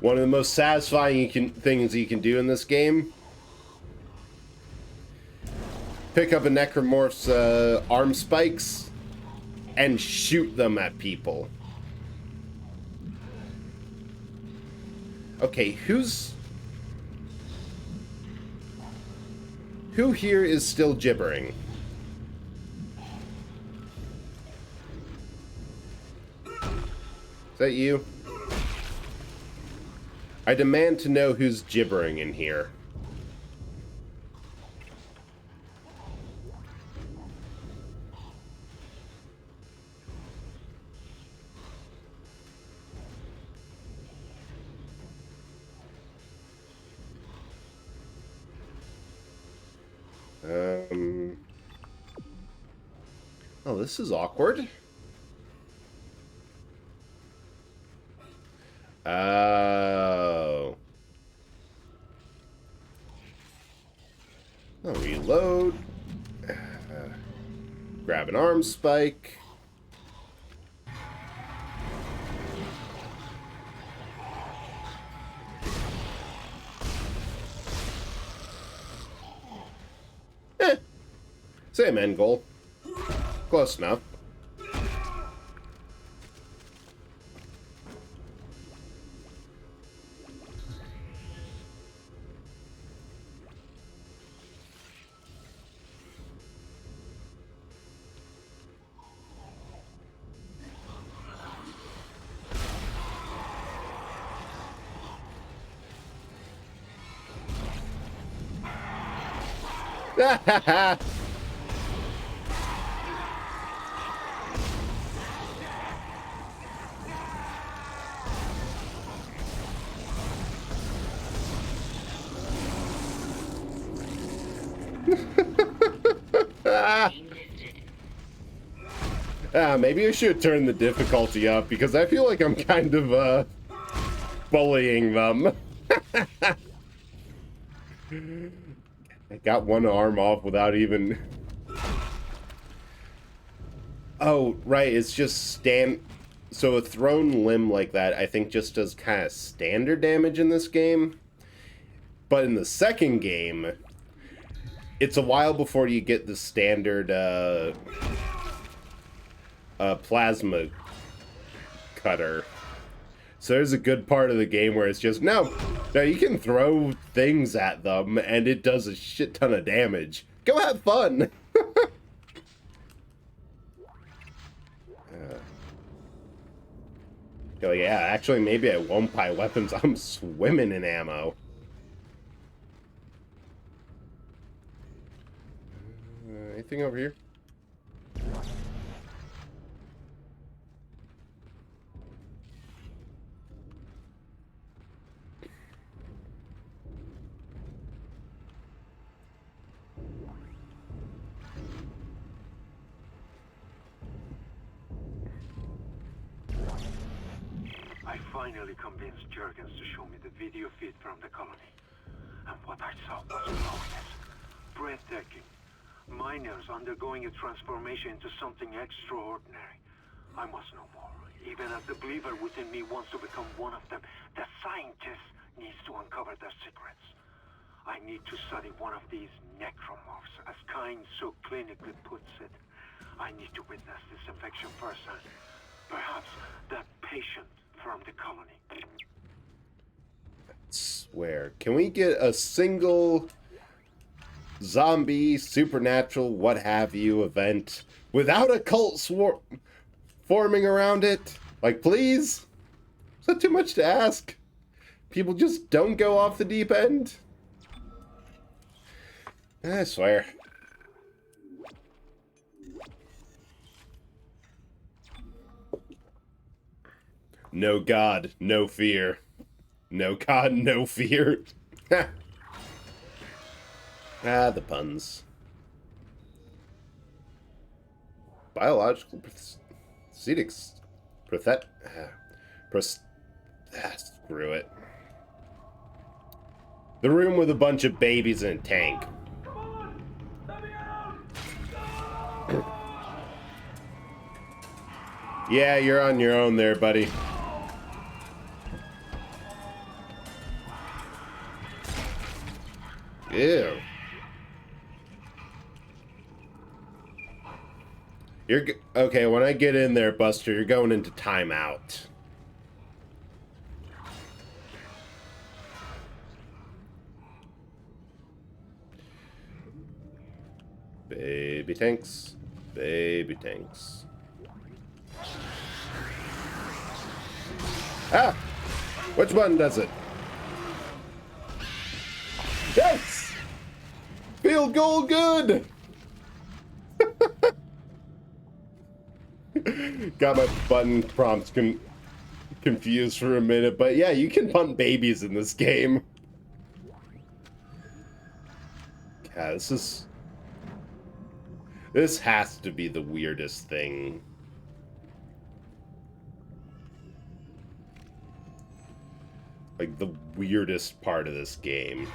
One of the most satisfying things you can do in this game. Pick up a Necromorph's arm spikes and shoot them at people. Okay, who here is still gibbering? Is that you? I demand to know who's gibbering in here. Oh, this is awkward. Oh. grab an arm spike. Same end goal. Close enough. Maybe I should turn the difficulty up because I feel like I'm kind of bullying them. I got one arm off without even... Oh, right, it's just So a thrown limb like that, I think, just does kind of standard damage in this game. But in the second game, it's a while before you get the standard plasma cutter. So there's a good part of the game where it's just, no, you can throw things at them and it does a shit ton of damage. Go have fun! Yeah, actually, maybe I won't buy weapons. I'm swimming in ammo. Anything over here? I finally convinced Jurgens to show me the video feed from the colony. And what I saw was glorious. Breathtaking. Miners undergoing a transformation into something extraordinary. I must know more. Even as the believer within me wants to become one of them, the scientist needs to uncover their secrets. I need to study one of these necromorphs, as Kyne so clinically puts it. I need to witness this infection firsthand. Perhaps that patient from the colony. I swear. Can we get a single zombie, supernatural, what have you event without a cult forming around it? Like, please? Is that too much to ask? People just don't go off the deep end? I swear. No God, no fear. No God, no fear. The puns. Biological prosthetics. Screw it. The room with a bunch of babies in a tank. Yeah, you're on your own there, buddy. Ew. Okay, when I get in there, Buster, you're going into timeout. Baby tanks. Baby tanks. Ah! Which one does it? Yes! Field goal good! Got my button prompts confused for a minute, but yeah, you can punt babies in this game. Yeah, this has to be the weirdest thing. Like, the weirdest part of this game.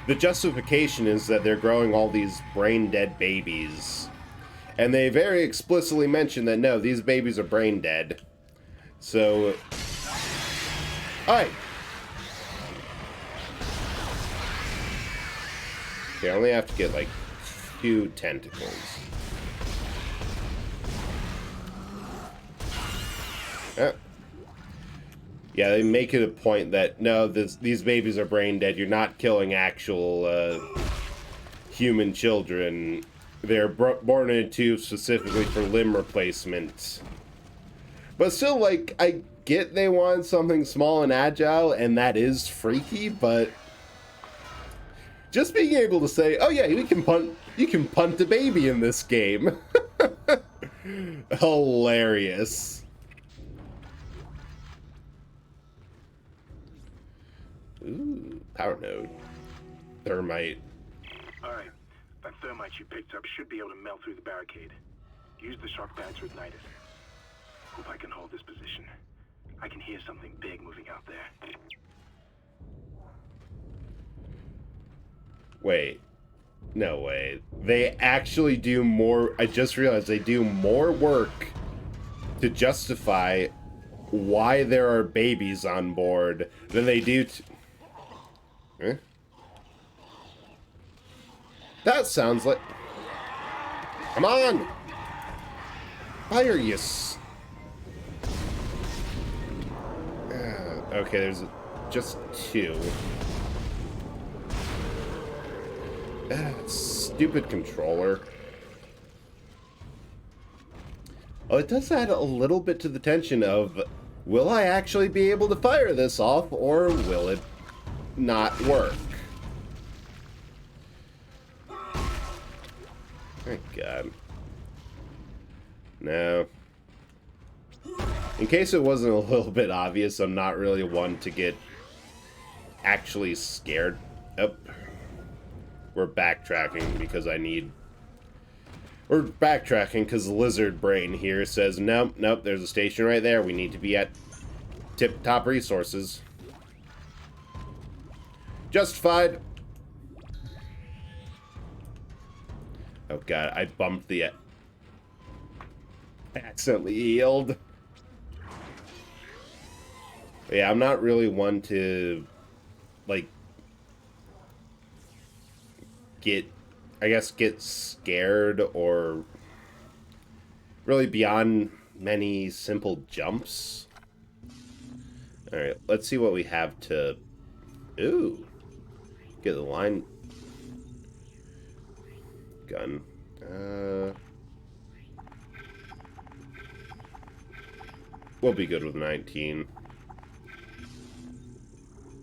The justification is that they're growing all these brain-dead babies And they very explicitly mention that, no, these babies are brain dead. So... Alright. Okay, I only have to get, like, 2 tentacles. Yeah, they make it a point that, no, these babies are brain dead. You're not killing actual human children. They're born in a tube specifically for limb replacement. But still, like, I get they want something small and agile, and that is freaky, but just being able to say, oh yeah, you can punt a baby in this game. Hilarious. Ooh, power node. Thermite. Alright, that thermite you picked up should be able to melt through the barricade. Use the shock pad to ignite it. Hope I can hold this position. I can hear something big moving out there. Wait. No way. They actually do more... I just realized they do more work to justify why there are babies on board than they do to... Eh? That sounds like... Come on! Fire, you okay, there's just 2. Stupid controller. Oh, it does add a little bit to the tension of, will I actually be able to fire this off, or will it not work? Thank God. No. In case it wasn't a little bit obvious, I'm not really one to get actually scared. Oh. We're backtracking because I need... We're backtracking because the lizard brain here says, nope, nope, there's a station right there. We need to be at tip-top resources. Justified. Oh God, I bumped the... accidentally healed. But yeah, I'm not really one to, like, get scared or really beyond many simple jumps. Alright, let's see what we have to... Ooh. Get the line... Gun. We'll be good with 19.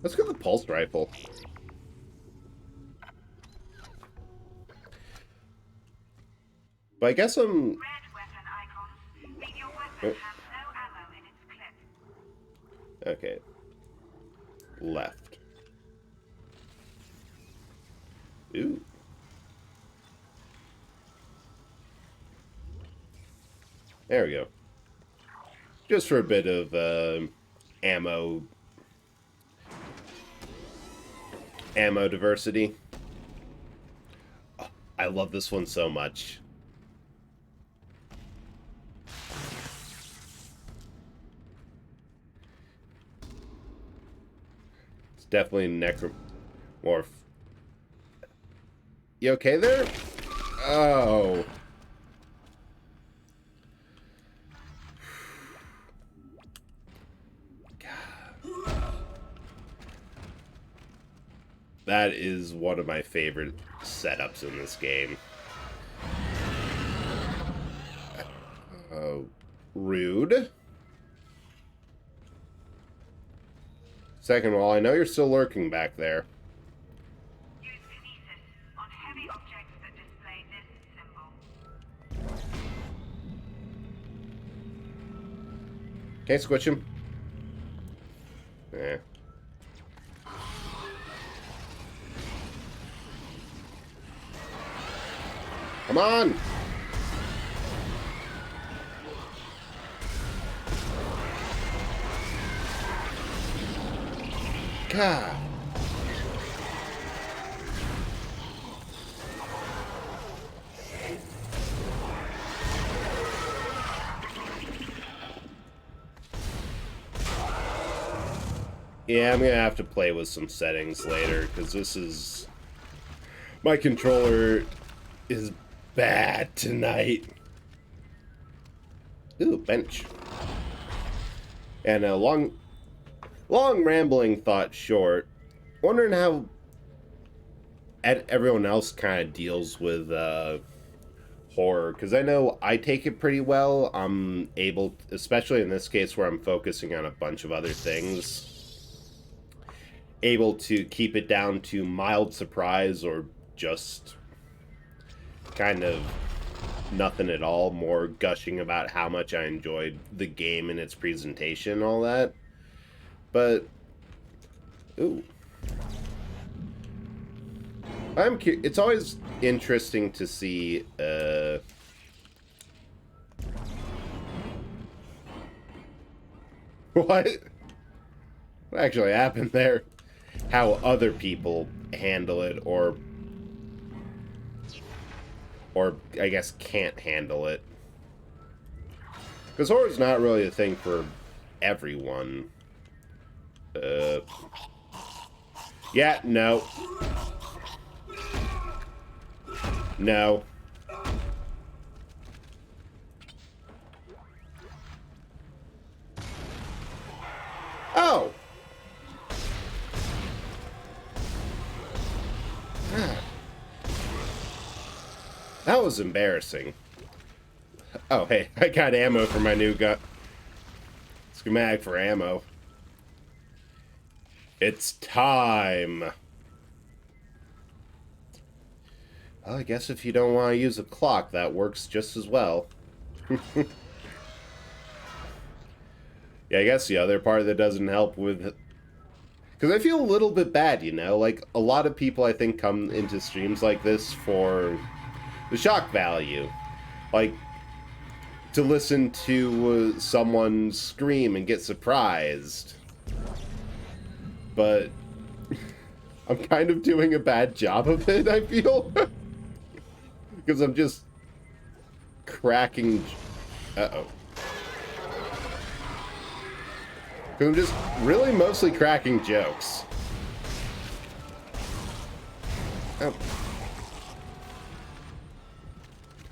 Let's go with the pulse rifle. But I guess I'm... Red weapon icon. Read your weapon has no ammo in its clip. Okay. Left. Ooh. There we go. Just for a bit of ammo diversity. Oh, I love this one so much. It's definitely necromorph. You okay there? Oh. That is one of my favorite setups in this game. Rude. Second of all, I know you're still lurking back there. Use kinesis on heavy objects that display this symbol. Can't squitch him. Eh. Come on! God. Yeah, I'm gonna have to play with some settings later, because this is... My controller is bad tonight. Ooh, bench. And a long rambling thought short. Wondering how everyone else kind of deals with horror, because I know I take it pretty well. I'm able, especially in this case where I'm focusing on a bunch of other things, able to keep it down to mild surprise or just kind of nothing at all, more gushing about how much I enjoyed the game and its presentation and all that. But, ooh. It's always interesting to see, what actually happened there? How other people handle it, or I guess can't handle it. Because horror's not really a thing for everyone. Yeah, no. No. Oh! That was embarrassing. Oh, hey, I got ammo for my new gun. Schematic for ammo. It's time. Well, I guess if you don't want to use a clock, that works just as well. Yeah, I guess the other part that doesn't help with... Because I feel a little bit bad, you know? Like, a lot of people, I think, come into streams like this for the shock value. Like, to listen to someone scream and get surprised. But I'm kind of doing a bad job of it, I feel. Because I'm just cracking... Uh-oh. Because I'm just really mostly cracking jokes. Oh.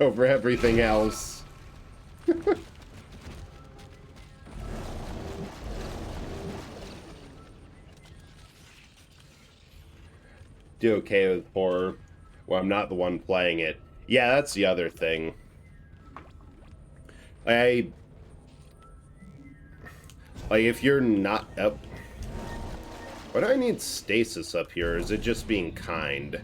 Over everything else. Do okay with horror. Well, I'm not the one playing it. Yeah, that's the other thing. Like, if you're not up... Why do I need stasis up here? Is it just being kind?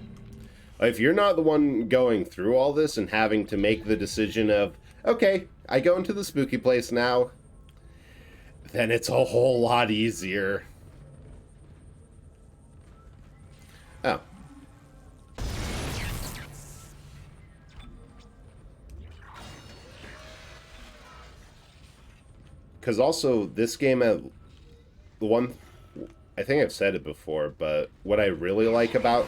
Like, if you're not the one going through all this and having to make the decision of, okay, I go into the spooky place now, then it's a whole lot easier. Oh. Because also, this game, the one, I think I've said it before, but what I really like about...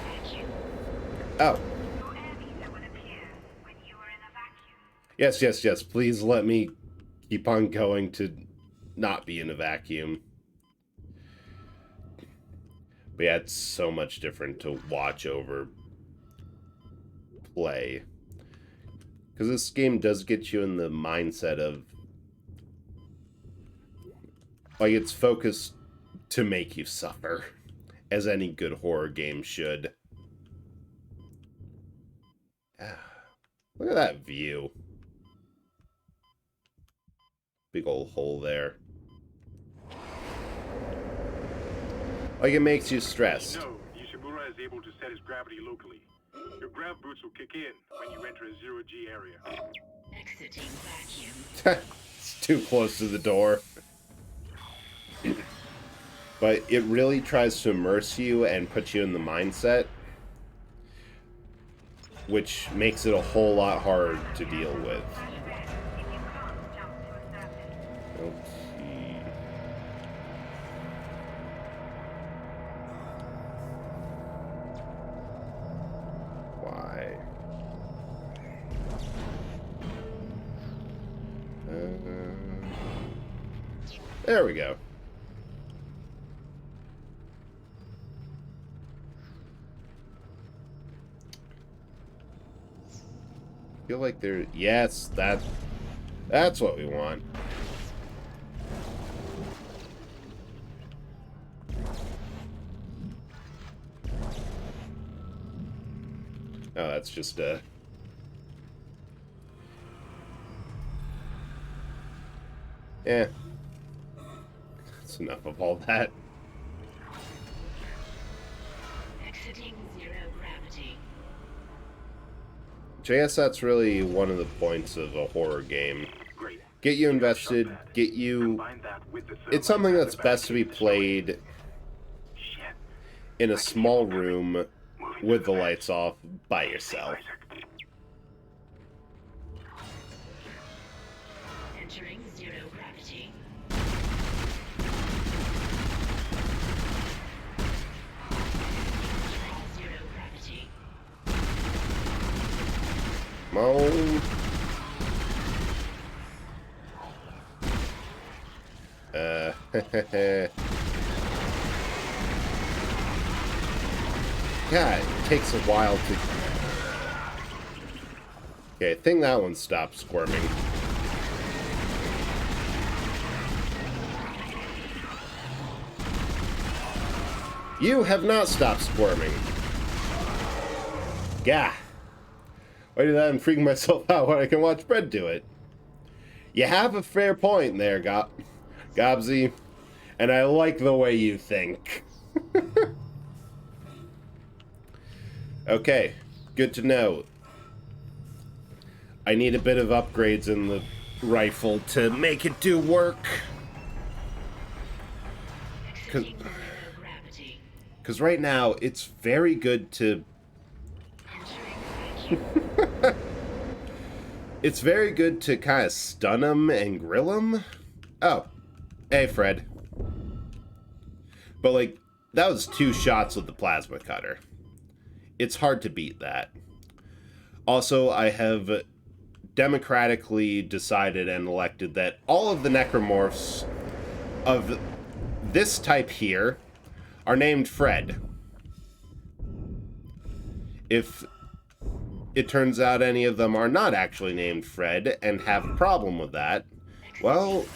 Oh. Yes, yes, yes. Please let me keep on going to not be in a vacuum. But yeah, it's so much different to watch over play. Because this game does get you in the mindset of... Like, it's focused to make you suffer, as any good horror game should. Look at that view. Big old hole there. Like, it makes you stressed. No, Ishimura is able to set his gravity locally. Your grav boots will kick in when you enter a zero-G area. Exiting vacuum. It's too close to the door. But it really tries to immerse you and put you in the mindset, which makes it a whole lot harder to deal with. Let's see. Why? There we go. feel like there... Yes, that's what we want. Oh, that's just a... Yeah. That's enough of all that. Exiting zero gravity. So I guess that's really one of the points of a horror game. Get you invested, get you... It's something that's best to be played in a small room with the lights off by yourself. Entering zero gravity. Zero gravity. Come on. Yeah, it takes a while to... Okay, I think that one stopped squirming. You have not stopped squirming. Gah. Why do that and freak myself out when I can watch Fred do it? You have a fair point there, Gobsy. And I like the way you think. Okay, good to know. I need a bit of upgrades in the rifle to make it do work. Because right now, it's very good to... It's very good to kind of stun them and grill them. Oh, hey, Fred. But, like, that was 2 shots with the plasma cutter. It's hard to beat that. Also, I have democratically decided and elected that all of the necromorphs of this type here are named Fred. If it turns out any of them are not actually named Fred and have a problem with that, well,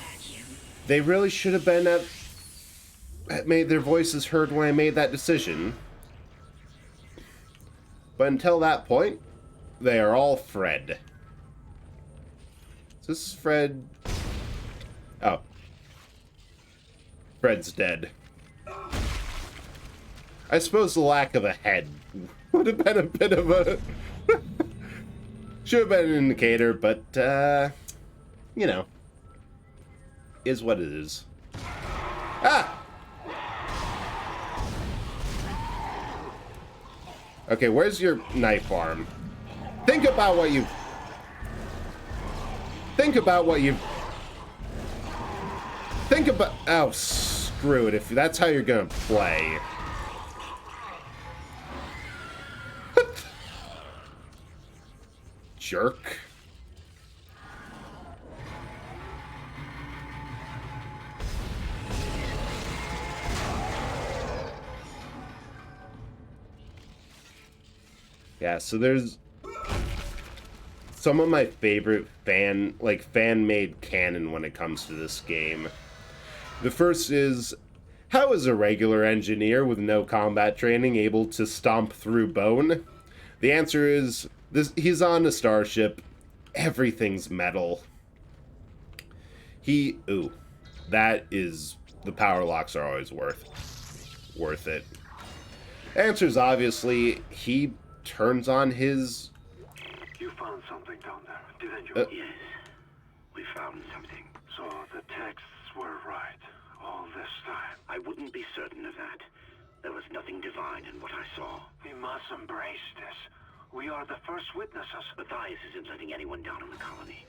they really should have been made their voices heard when I made that decision. But until that point, they are all Fred. Is this Fred? Oh. Fred's dead. I suppose the lack of a head would have been a bit of a... should have been an indicator, but, you know. Is what it is. Ah! Okay, where's your knife arm? Think about what you... Think about what you... Think about... Oh, screw it. If that's how you're gonna play. Jerk. Yeah, so there's some of my favorite fan-made canon when it comes to this game. The first is, how is a regular engineer with no combat training able to stomp through bone? The answer is, he's on a starship, everything's metal. Ooh, that is, the power locks are always worth it. Answer's obviously, he turns on his... You found something down there, didn't you? Yes, we found something. So the texts were right all this time. I wouldn't be certain of that. There was nothing divine in what I saw. We must embrace this. We are the first witnesses. Matthias isn't letting anyone down in the colony.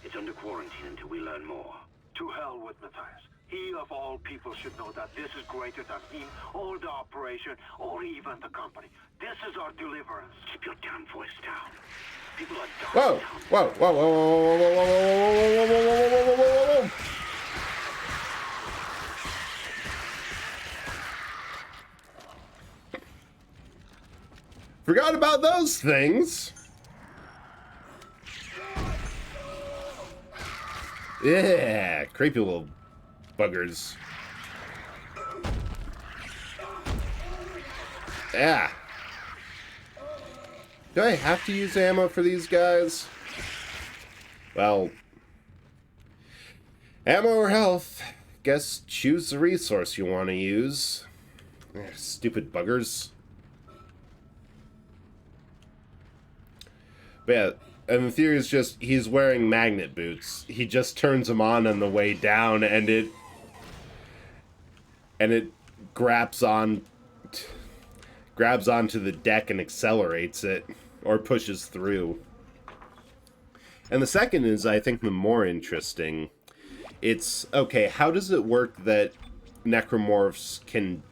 It's under quarantine until we learn more. To hell with Matthias. He, of all people, should know that this is greater than him, or the operation, or even the company. This is our deliverance. Keep your damn voice down. People are Whoa! dying. Whoa! Whoa! Whoa! Whoa! Whoa! Whoa! Whoa! Whoa! Whoa! Whoa! Whoa! Whoa! Forgot about those things. Yeah, creepy little buggers. Yeah. Do I have to use ammo for these guys? Well, ammo or health? Guess choose the resource you want to use. Stupid buggers. But yeah, and the theory is just he's wearing magnet boots. He just turns them on the way down, and it grabs onto the deck and accelerates it, or pushes through. And the second is, I think, the more interesting. It's, okay, how does it work that necromorphs can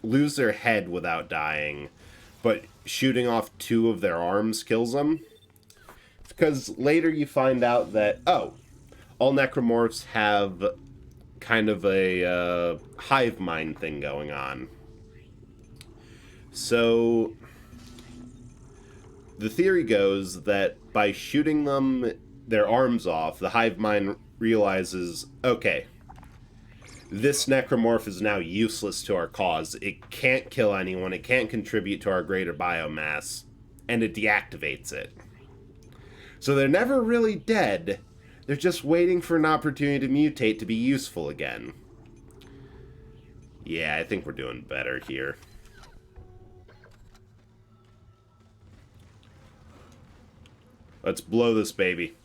lose their head without dying, but shooting off 2 of their arms kills them? Because later you find out that, oh, all necromorphs have kind of a hive mind thing going on. So the theory goes that by shooting them their arms off, the hive mind realizes, okay, this necromorph is now useless to our cause. It can't kill anyone. It can't contribute to our greater biomass. And it deactivates it. So they're never really dead. They're just waiting for an opportunity to mutate to be useful again. Yeah, I think we're doing better here. Let's blow this baby.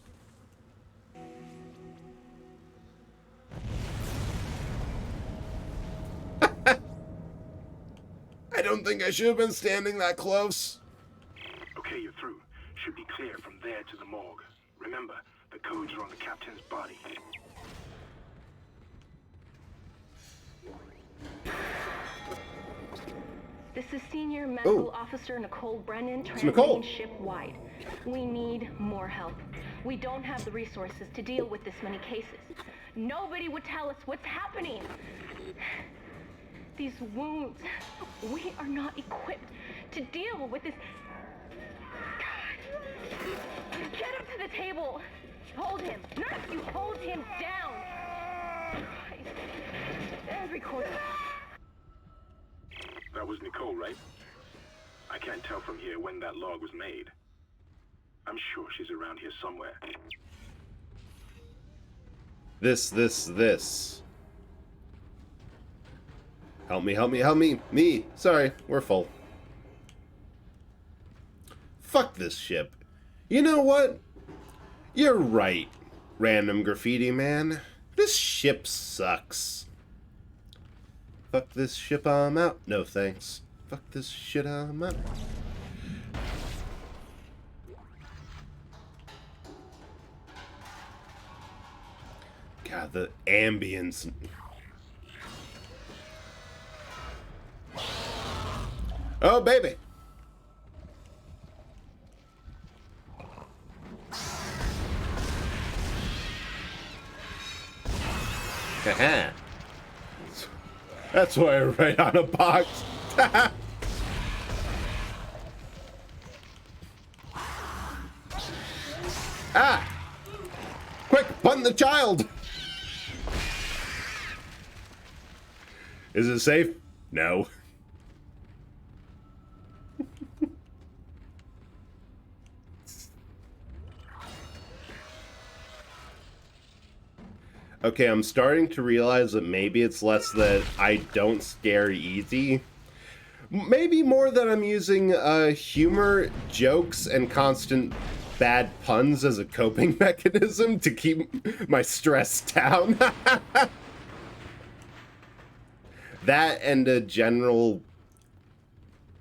I don't think I should have been standing that close. Okay, you're through. Should be clear from there to the morgue. Remember, the codes are on the captain's body. This is Senior Medical Officer Nicole Brennan, Nicole. transmitting ship-wide. We need more help. We don't have the resources to deal with this many cases. Nobody would tell us what's happening. These wounds, we are not equipped to deal with this. God. Get him to the table. Hold him. Nurse, you hold him down. Christ. Every quarter. That was Nicole, right? I can't tell from here when that log was made. I'm sure she's around here somewhere. This. Help me, help me, help me. Me. Sorry, we're full. Fuck this ship. You know what? You're right, random graffiti man. This ship sucks. Fuck this ship, I'm out. No thanks. Fuck this shit, I'm out. God, the ambience. Oh, baby. Haha. That's why I write on a box. Ah! Quick, button the child! Is it safe? No. Okay, I'm starting to realize that maybe it's less that I don't scare easy. Maybe more that I'm using humor, jokes, and constant bad puns as a coping mechanism to keep my stress down. That and a general...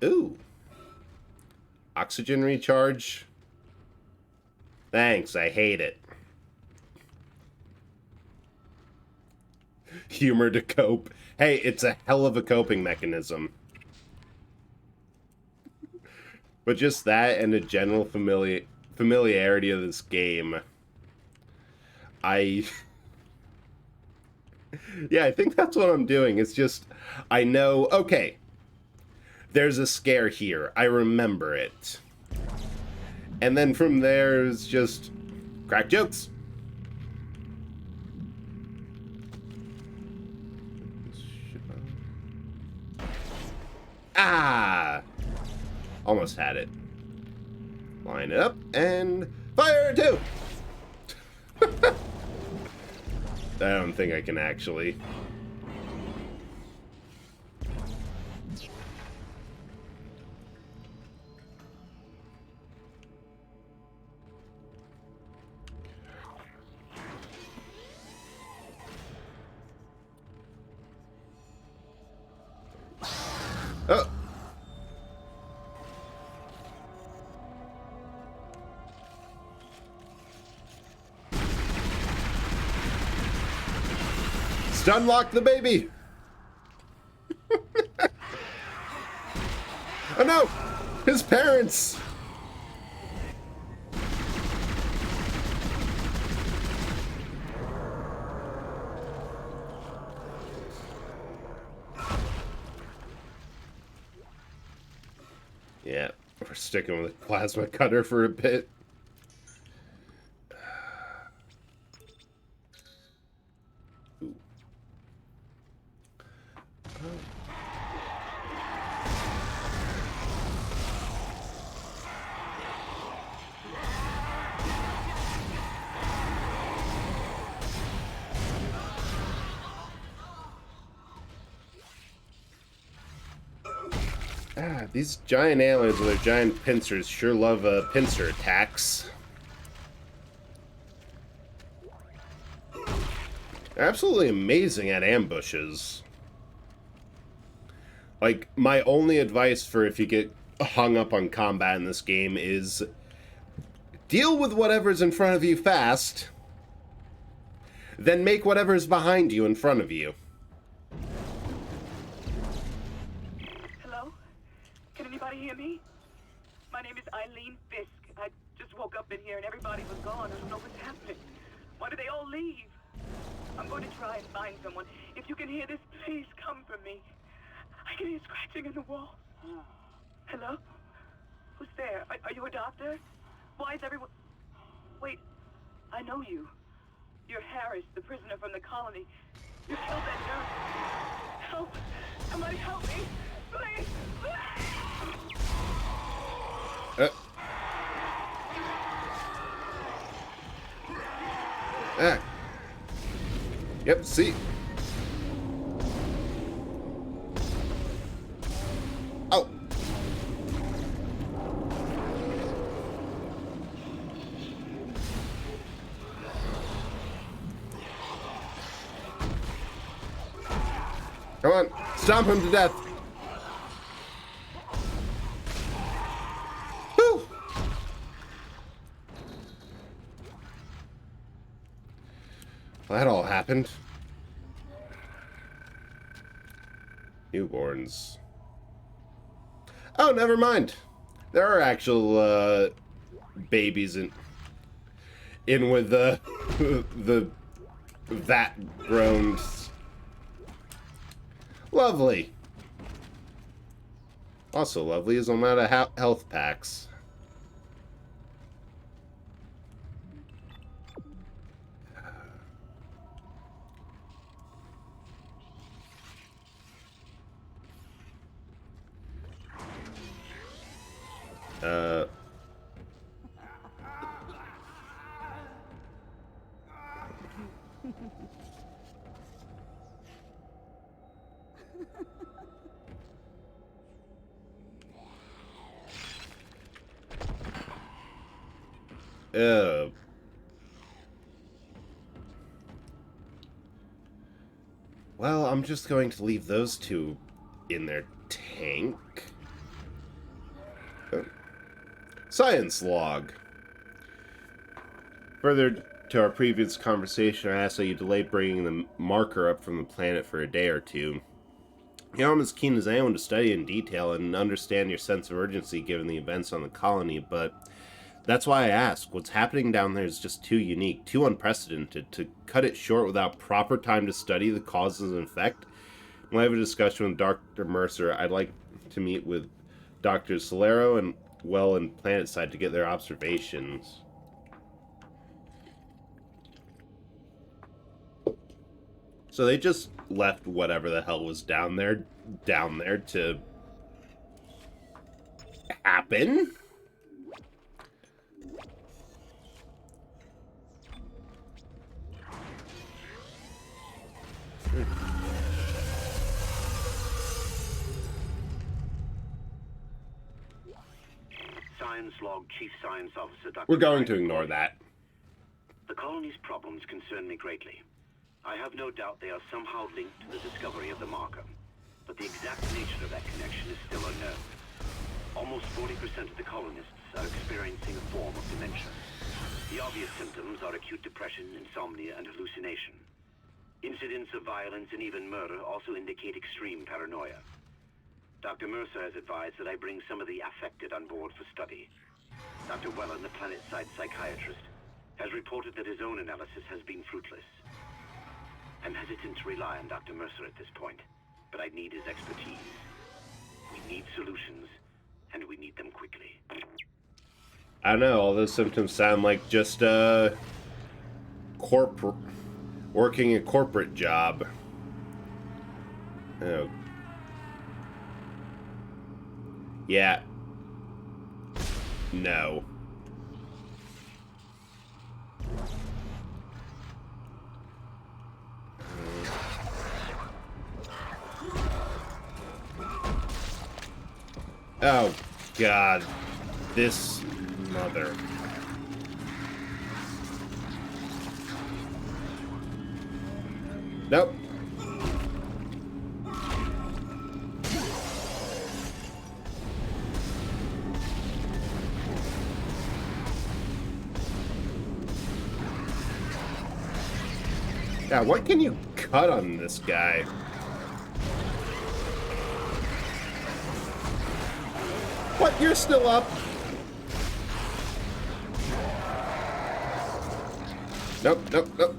Ooh. Oxygen recharge. Thanks, I hate it. Humor to cope. Hey, it's a hell of a coping mechanism. But just that and a general familiarity of this game. Yeah, I think that's what I'm doing. It's just, I know, okay, there's a scare here. I remember it. And then from there, it's just crack jokes. Ah! Almost had it. Line up and fire two! I don't think I can actually. Oh! Stunlock the baby! Oh no! His parents! Yeah, we're sticking with the plasma cutter for a bit. Ooh. These giant aliens with their giant pincers sure love pincer attacks. They're absolutely amazing at ambushes. Like, my only advice for if you get hung up on combat in this game is deal with whatever's in front of you fast, then make whatever's behind you in front of you. Can anybody hear me? My name is Eileen Fisk. I just woke up in here and everybody was gone. I don't know what's happening. Why did they all leave? I'm going to try and find someone. If you can hear this, please come for me. I can hear scratching in the wall. Hello? Who's there? Are you a doctor? Why is everyone... Wait, I know you. You're Harris, the prisoner from the colony. You killed that nurse. Help! Somebody help me! Please! Yep, see. Oh. Come on, stomp him to death. Woo! Well, that all happened. Newborns. Oh, never mind. There are actual babies in with the the vat grown. Lovely. Also lovely is I'm out of health packs. Well, I'm just going to leave those two in their tank. Oh. Science log. Further to our previous conversation, I asked that you delay bringing the marker up from the planet for a day or two. You know, I'm as keen as anyone to study in detail and understand your sense of urgency given the events on the colony, but that's why I ask. What's happening down there is just too unique, too unprecedented to cut it short without proper time to study the causes and effect. When I have a discussion with Dr. Mercer, I'd like to meet with Dr. Solero and Well and Planetside to get their observations. So they just left whatever the hell was down there to happen. Science Log Chief Science Officer Dr. We're going to ignore that. The colony's problems concern me greatly. I have no doubt they are somehow linked to the discovery of the marker, but the exact nature of that connection is still unknown. Almost 40% of the colonists are experiencing a form of dementia. The obvious symptoms are acute depression, insomnia, and hallucination. Incidents of violence and even murder also indicate extreme paranoia. Dr. Mercer has advised that I bring some of the affected on board for study. Dr. Wellen, the planet-side psychiatrist, has reported that his own analysis has been fruitless. I'm hesitant to rely on Dr. Mercer at this point, but I need his expertise. We need solutions, and we need them quickly. I don't know, all those symptoms sound like just working a corporate job. Oh. Yeah. No. Oh, God. This mother. Nope. Yeah, what can you cut on this guy? What? You're still up? Nope, nope, nope.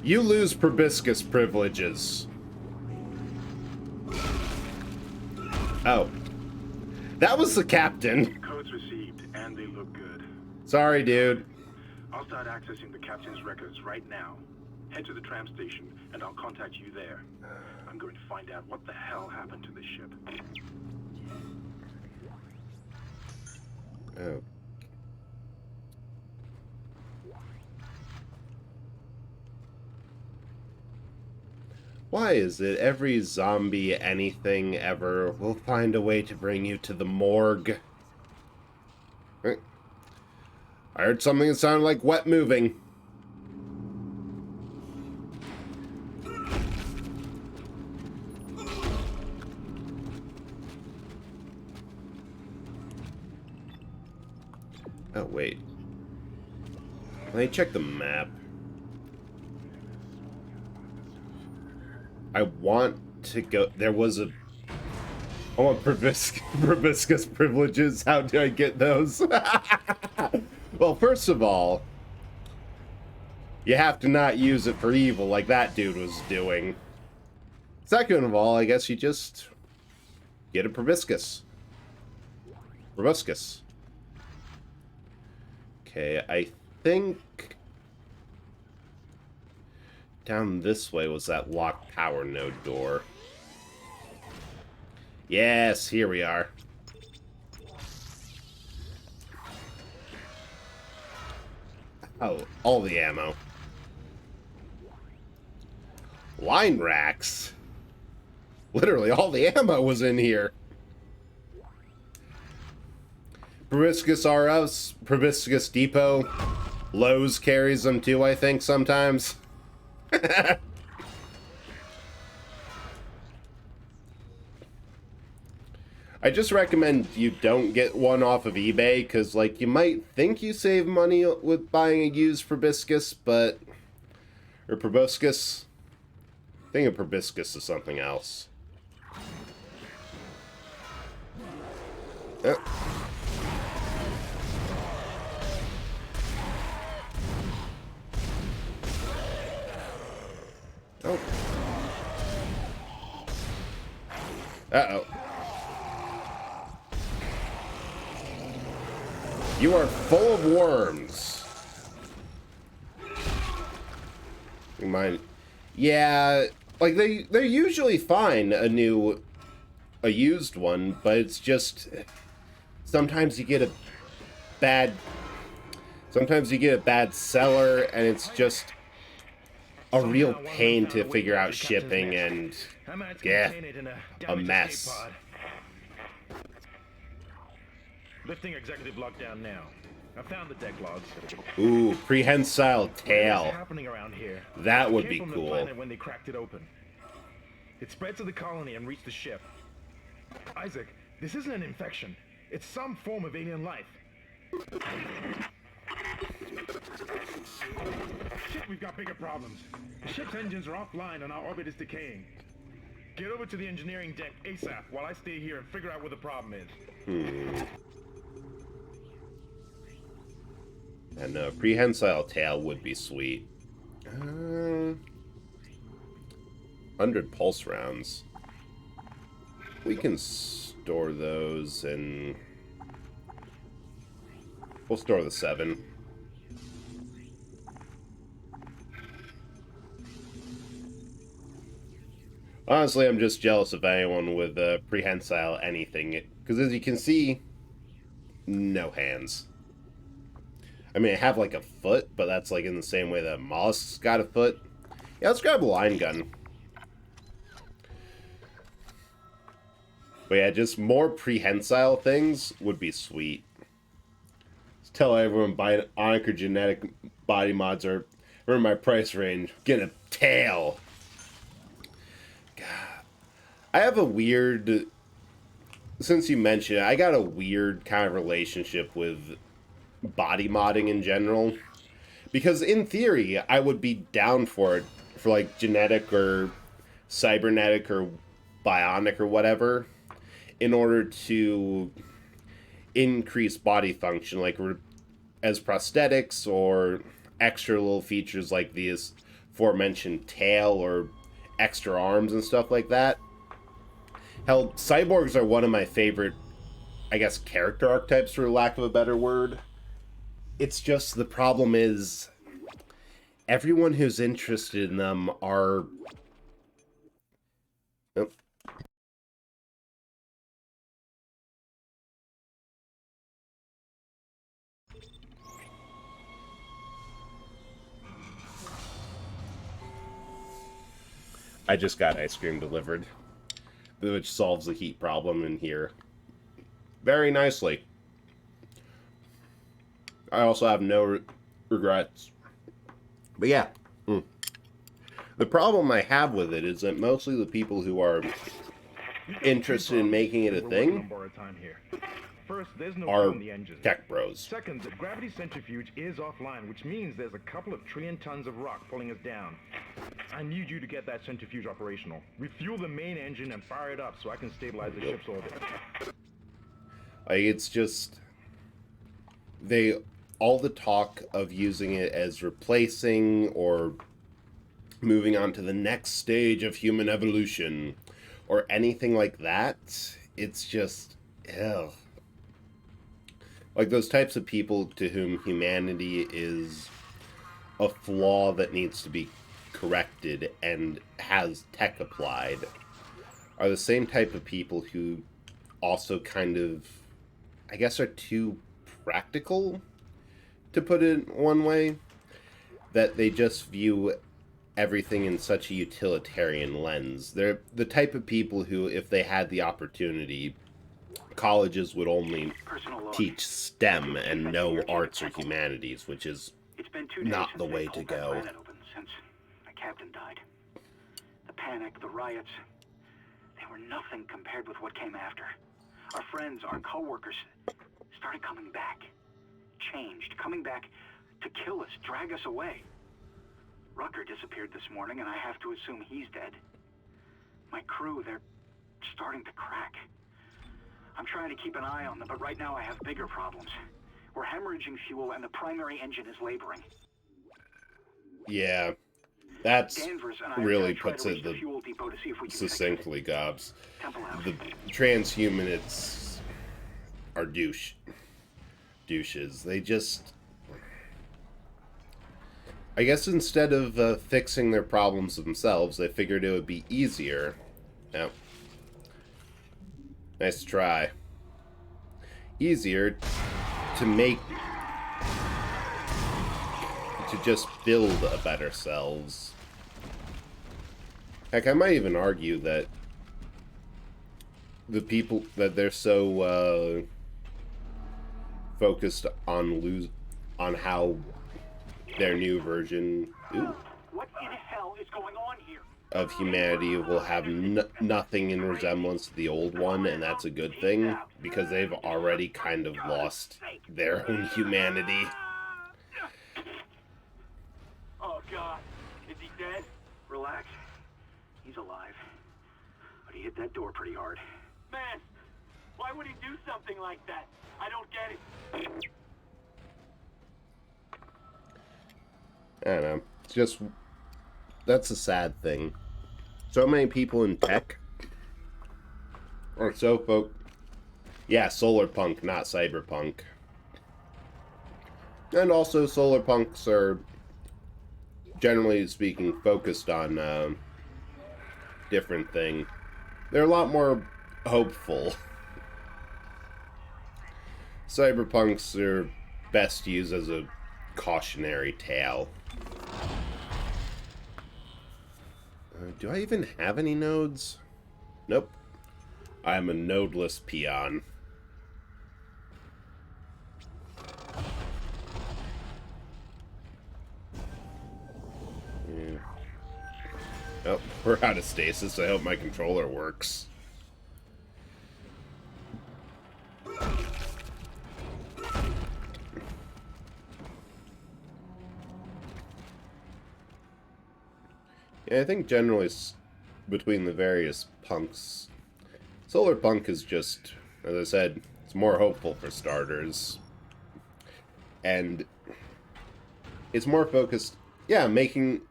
You lose proboscis privileges. Oh. That was the captain. Codes received, and they look good. Sorry, dude. I'll start accessing the captain's records right now. Head to the tram station, and I'll contact you there. I'm going to find out what the hell happened to this ship. Oh. Why is it every zombie anything ever will find a way to bring you to the morgue? I heard something that sounded like wet moving. Oh, wait. Let me check the map. I want to go... There was a... I want proboscis privileges. How do I get those? Well, first of all, you have to not use it for evil like that dude was doing. Second of all, I guess you just get a proboscis. Proboscis. Okay, I think down this way was that locked power node door. Yes, here we are. Oh, all the ammo. Line racks. Literally, all the ammo was in here. Proboscis R Us, Proboscis Depot. Lowe's carries them too, I think, sometimes. I just recommend you don't get one off of eBay, because, like, you might think you save money with buying a used proboscis, but... Or proboscis. I think a proboscis is something else. Oh. Oh. Uh-oh. You are full of worms. You mind? Yeah, like, they're usually fine, a used one, but it's just, sometimes you get a bad seller, and it's just a real pain to figure out shipping, and yeah, a mess. Lifting executive lockdown now. I found the deck logs. Ooh, prehensile tail. What's happening around here? That would It be came from cool. the planet when they cracked it open. It spread to the colony and reached the ship. Isaac, this isn't an infection. It's some form of alien life. Shit, we've got bigger problems. The ship's engines are offline and our orbit is decaying. Get over to the engineering deck ASAP while I stay here and figure out what the problem is. And a prehensile tail would be sweet. 100 pulse rounds. We can store those, and we'll store the 7. Honestly, I'm just jealous of anyone with prehensile anything, because as you can see, no hands. I mean, I have like a foot, but that's like in the same way that mollusk's got a foot. Yeah, let's grab a line gun. But yeah, just more prehensile things would be sweet. Let's tell everyone bionic or genetic body mods are in my price range. Get a tail. God. I have a weird... Since you mentioned it, I got a weird kind of relationship with body modding in general, because in theory I would be down for it, for like genetic or cybernetic or bionic or whatever, in order to increase body function, like as prosthetics or extra little features like these aforementioned tail or extra arms and stuff like that. Hell, cyborgs are one of my favorite, I guess, character archetypes, for lack of a better word. It's just the problem is everyone who's interested in them are... Oh. I just got ice cream delivered, which solves the heat problem in here very nicely. I also have no regrets. But yeah. The problem I have with it is that mostly the people who are interested in making it a thing First, there's no are fuel in the engine. tech bros. Second, the gravity centrifuge is offline, which means there's a couple of trillion tons of rock pulling us down. I need you to get that centrifuge operational. Refuel the main engine and fire it up so I can stabilize the ship's orbit. Like, it's just... all the talk of using it as replacing or moving on to the next stage of human evolution or anything like that, it's just, ugh. Like those types of people to whom humanity is a flaw that needs to be corrected and has tech applied are the same type of people who also kind of, I guess, are too practical, to put it one way, that they just view everything in such a utilitarian lens. They're the type of people who, if they had the opportunity, colleges would only teach STEM and no arts or humanities, which is not the way to go. Since my captain died. The panic, the riots, they were nothing compared with what came after. Our friends, our co-workers started coming back. Changed, coming back to kill us, drag us away. Rucker disappeared this morning, and I have to assume he's dead. My crew, they're starting to crack. I'm trying to keep an eye on them, but right now I have bigger problems. We're hemorrhaging fuel, and the primary engine is laboring. Yeah, that's Danvers and I really tried puts to it reach the fuel depot to see if we can succinctly, Gobs. Temple House. The transhumanists are douches. They just... I guess instead of fixing their problems themselves, they figured it would be easier. Now, nice try. Easier to just build a better selves. Heck, I might even argue that the people that they're so focused on how their new version What in hell is going on here? of humanity will have nothing in resemblance to the old one, and that's a good thing because they've already kind of lost their own humanity. Oh, God. Is he dead? Relax. He's alive. But he hit that door pretty hard. Man, why would he do something like that? I don't get it. I don't know. It's just... That's a sad thing. So many people in tech are so yeah, Solarpunk, not Cyberpunk. And also, Solarpunks are, generally speaking, focused on different thing. They're a lot more hopeful. Cyberpunks are best used as a cautionary tale. Do I even have any nodes? Nope. I'm a nodeless peon. Yeah. Oh, we're out of stasis. I hope my controller works. Yeah, I think generally between the various punks, Solarpunk is just, as I said, it's more hopeful for starters. And it's more focused, yeah, making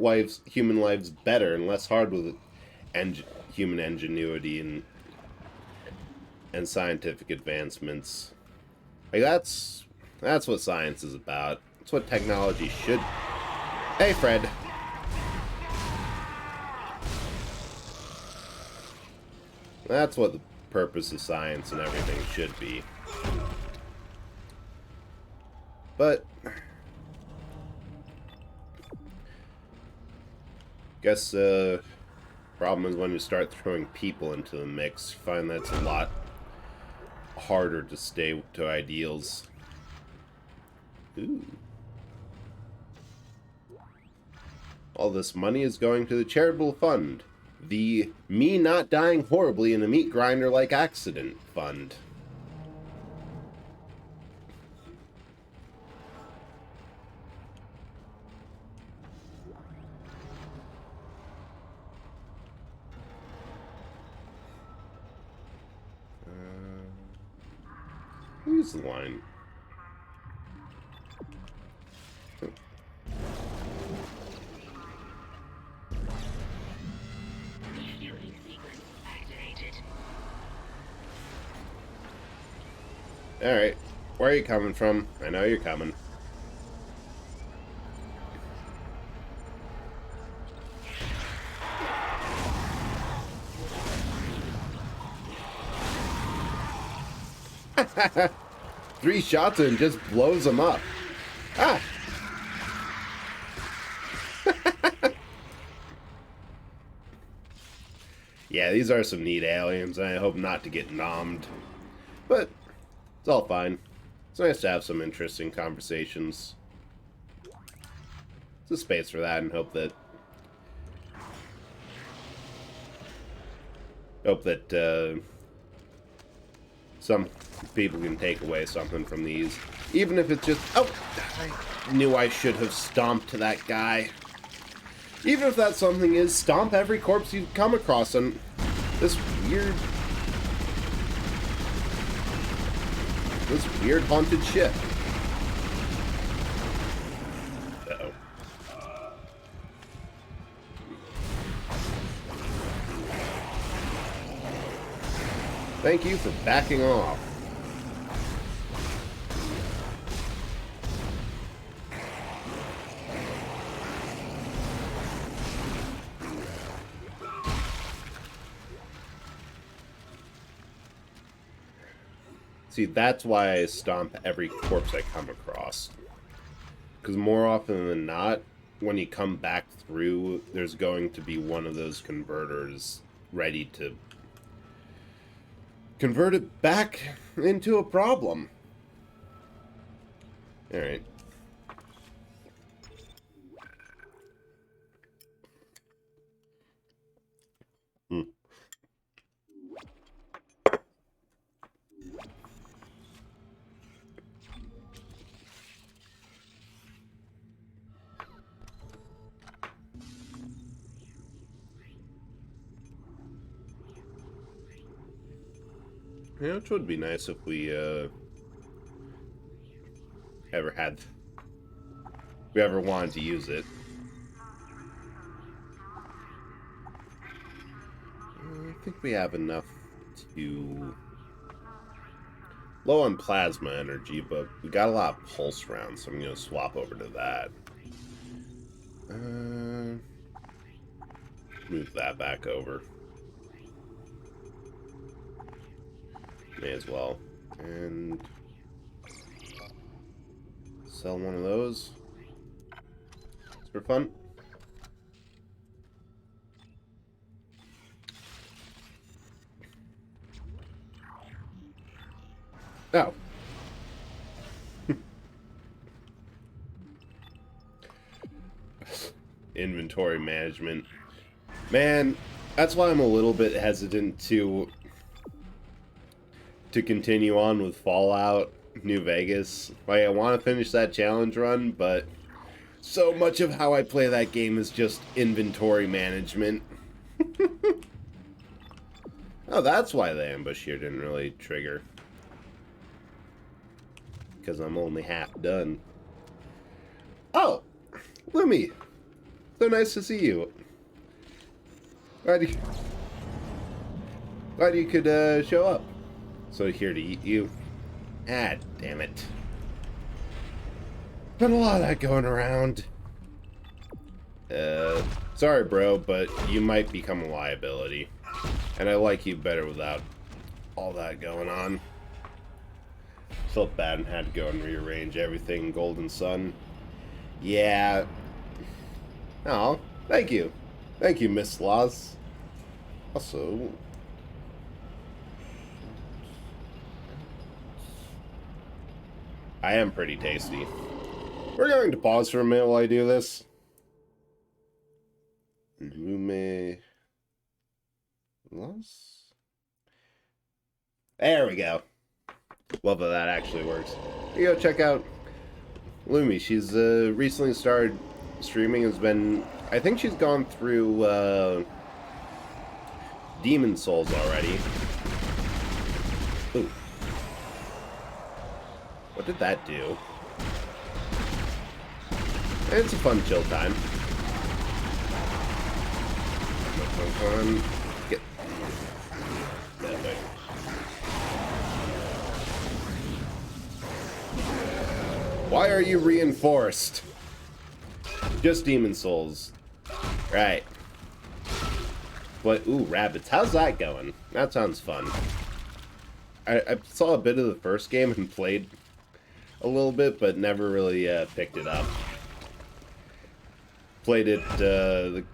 human lives better and less hard with human ingenuity and scientific advancements. Like that's what science is about. That's what technology should. Hey, Fred. That's what the purpose of science and everything should be. But guess problem is when you start throwing people into the mix, you find that's a lot harder to stay to ideals. Ooh. All this money is going to the charitable fund. The Me Not Dying Horribly in a Meat Grinder-like Accident Fund. Who's the line? Alright, where are you coming from? I know you're coming. Three shots and just blows them up. Ah! Yeah, these are some neat aliens, and I hope not to get nommed. But it's all fine. It's nice to have some interesting conversations. There's a space for that, and hope that some people can take away something from these. Even if it's just, oh, I knew I should have stomped that guy. Even if that something is, stomp every corpse you come across on this weird haunted ship. Uh-oh. Thank you for backing off. See, that's why I stomp every corpse I come across. Because more often than not, when you come back through, there's going to be one of those converters ready to convert it back into a problem. Alright. Yeah, which would be nice if we ever wanted to use it. I think we have enough to... Low on plasma energy, but we got a lot of pulse rounds, so I'm going to swap over to that. Move that back over. May as well. And sell one of those. It's for fun. Oh. Inventory management. Man, that's why I'm a little bit hesitant to continue on with Fallout New Vegas. Like, I want to finish that challenge run, but so much of how I play that game is just inventory management. Oh, that's why the ambush here didn't really trigger. Because I'm only half done. Oh! Lumi! So nice to see you. Glad you could show up. So here to eat you. Ah, damn it. Been a lot of that going around. Sorry bro, but you might become a liability. And I like you better without all that going on. Felt bad and had to go and rearrange everything Golden Sun. Yeah. Oh, thank you. Thank you, Miss Laws. Also... I am pretty tasty. We're going to pause for a minute while I do this. Lume... Laws? There we go. Love that that actually works. You go check out Lumi. She's recently started streaming. Has been, I think she's gone through Demon Souls already. Ooh. What did that do? It's a fun chill time. Get that way. Why are you reinforced? Just Demon Souls. Right. But, ooh, rabbits. How's that going? That sounds fun. I saw a bit of the first game and played a little bit, but never really picked it up. Played it, the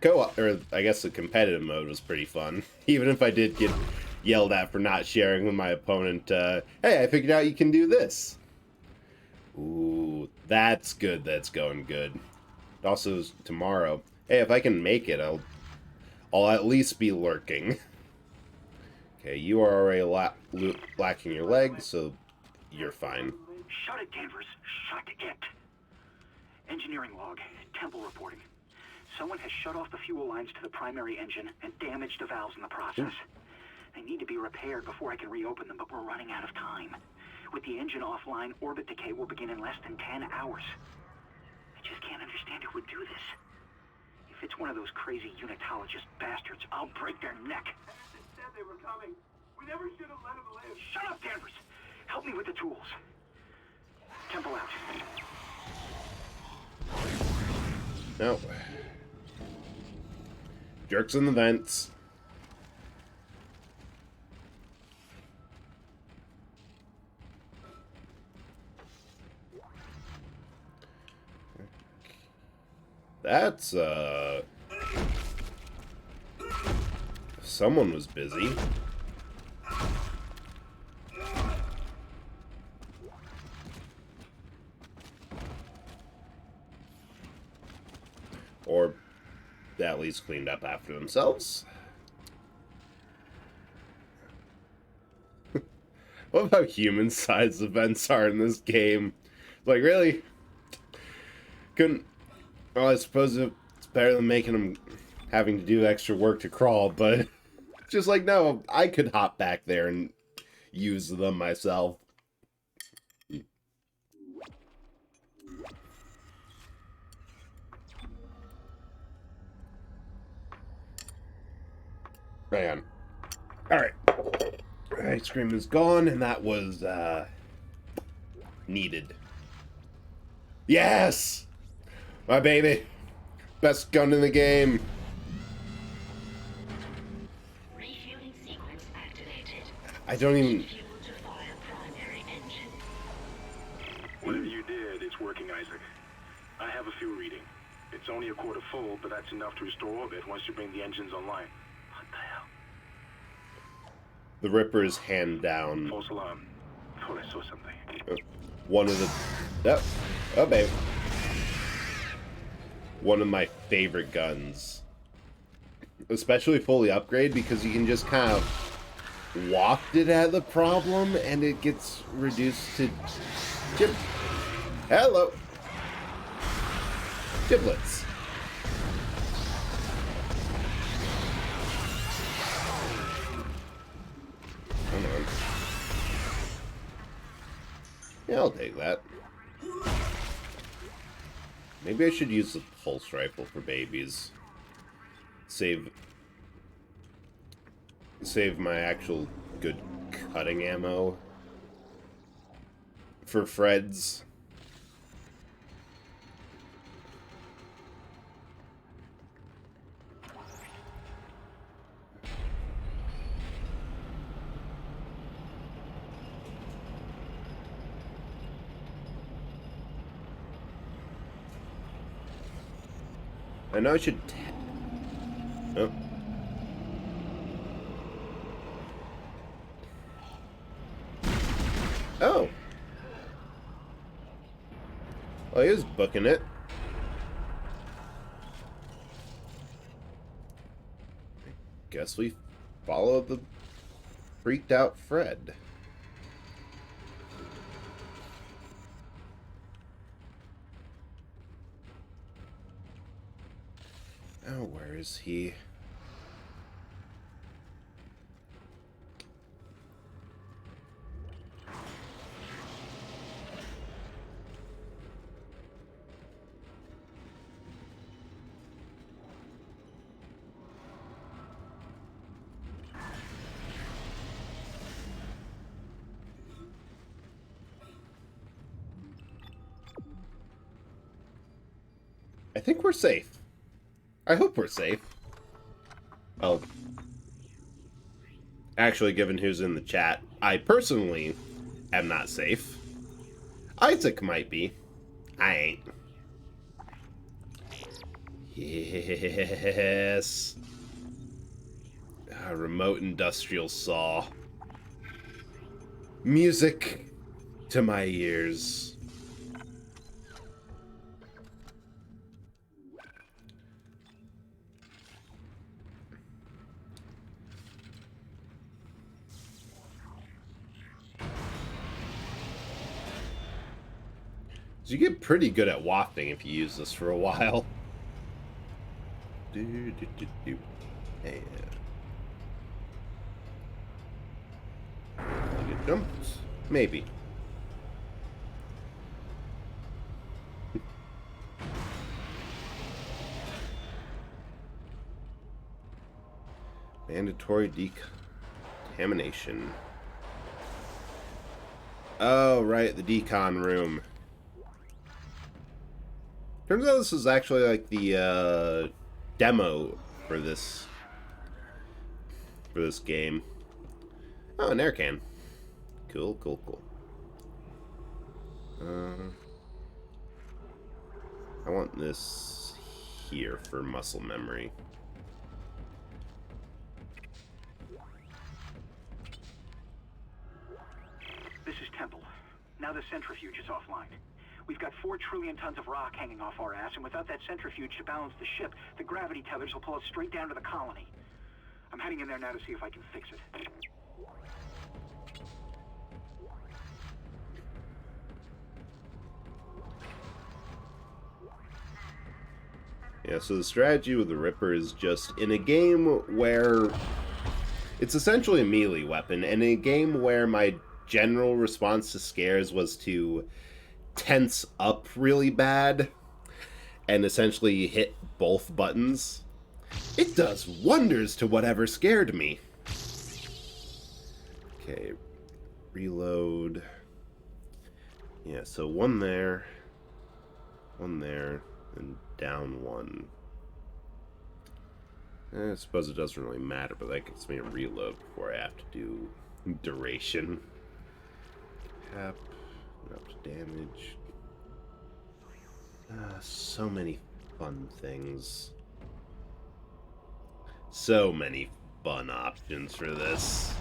co-op, or I guess the competitive mode was pretty fun. Even if I did get yelled at for not sharing with my opponent, hey, I figured out you can do this. Ooh, that's good. That's going good. Also, tomorrow, hey, if I can make it, I'll at least be lurking. Okay, you are already lacking your leg, so you're fine. Shut it, Danvers. Shut it. Engineering log. Temple reporting. Someone has shut off the fuel lines to the primary engine and damaged the valves in the process. They need to be repaired before I can reopen them, but we're running out of time. With the engine offline, orbit decay will begin in less than 10 hours. I just can't understand who would do this. If it's one of those crazy unitologist bastards, I'll break their neck. Said they were coming. We never should have let them live. Shut up, Danvers! Help me with the tools. Temple out. No. Jerks in the vents. That's, someone was busy. Or at least cleaned up after themselves. What about human-sized events are in this game? Like, really? Couldn't... Well, I suppose it's better than making them having to do extra work to crawl, but... Just like, no, I could hop back there and use them myself. Man. Alright. Ice cream is gone, and that was, needed. Yes! My baby. Best gun in the game. Refueling sequence activated. I don't even... Fuel to fire primary engine. Whatever you did, it's working, Isaac. I have a fuel reading. It's only a quarter full, but that's enough to restore orbit once you bring the engines online. What the hell? The Ripper's hand down. False alarm. Thought I saw something. One of the... Oh, oh babe. One of my favorite guns. Especially fully upgrade, because you can just kind of waft it at the problem, and it gets reduced to... Hello! Giblets. Come on. Yeah, I'll take that. Maybe I should use the pulse rifle for babies. Save my actual good cutting ammo for Freds. I know I should... Oh. Oh. Well, he was booking it. Guess we follow the freaked out Fred. Oh, where is he? I think we're safe. I hope we're safe. Well, actually, given who's in the chat, I personally am not safe. Isaac might be. I ain't. Yes. A remote industrial saw. Music to my ears. You get pretty good at wafting if you use this for a while. Hey. Get jumped? Maybe. Mandatory decontamination. Oh, right, the decon room. Turns out this is actually like the demo for this game. Oh, an air can. Cool, cool, cool. I want this here for muscle memory. This is Temple. Now the centrifuge is offline. We've got 4 trillion tons of rock hanging off our ass, and without that centrifuge to balance the ship, the gravity tethers will pull us straight down to the colony. I'm heading in there now to see if I can fix it. Yeah, so the strategy with the Ripper is just, in a game where it's essentially a melee weapon, and in a game where my general response to scares was to tense up really bad and essentially hit both buttons, it does wonders to whatever scared me. Okay, reload. Yeah, so one there, and down one. I suppose it doesn't really matter, but that gets me a reload before I have to do duration. Cap, up to damage. So many fun things. So many fun options for this.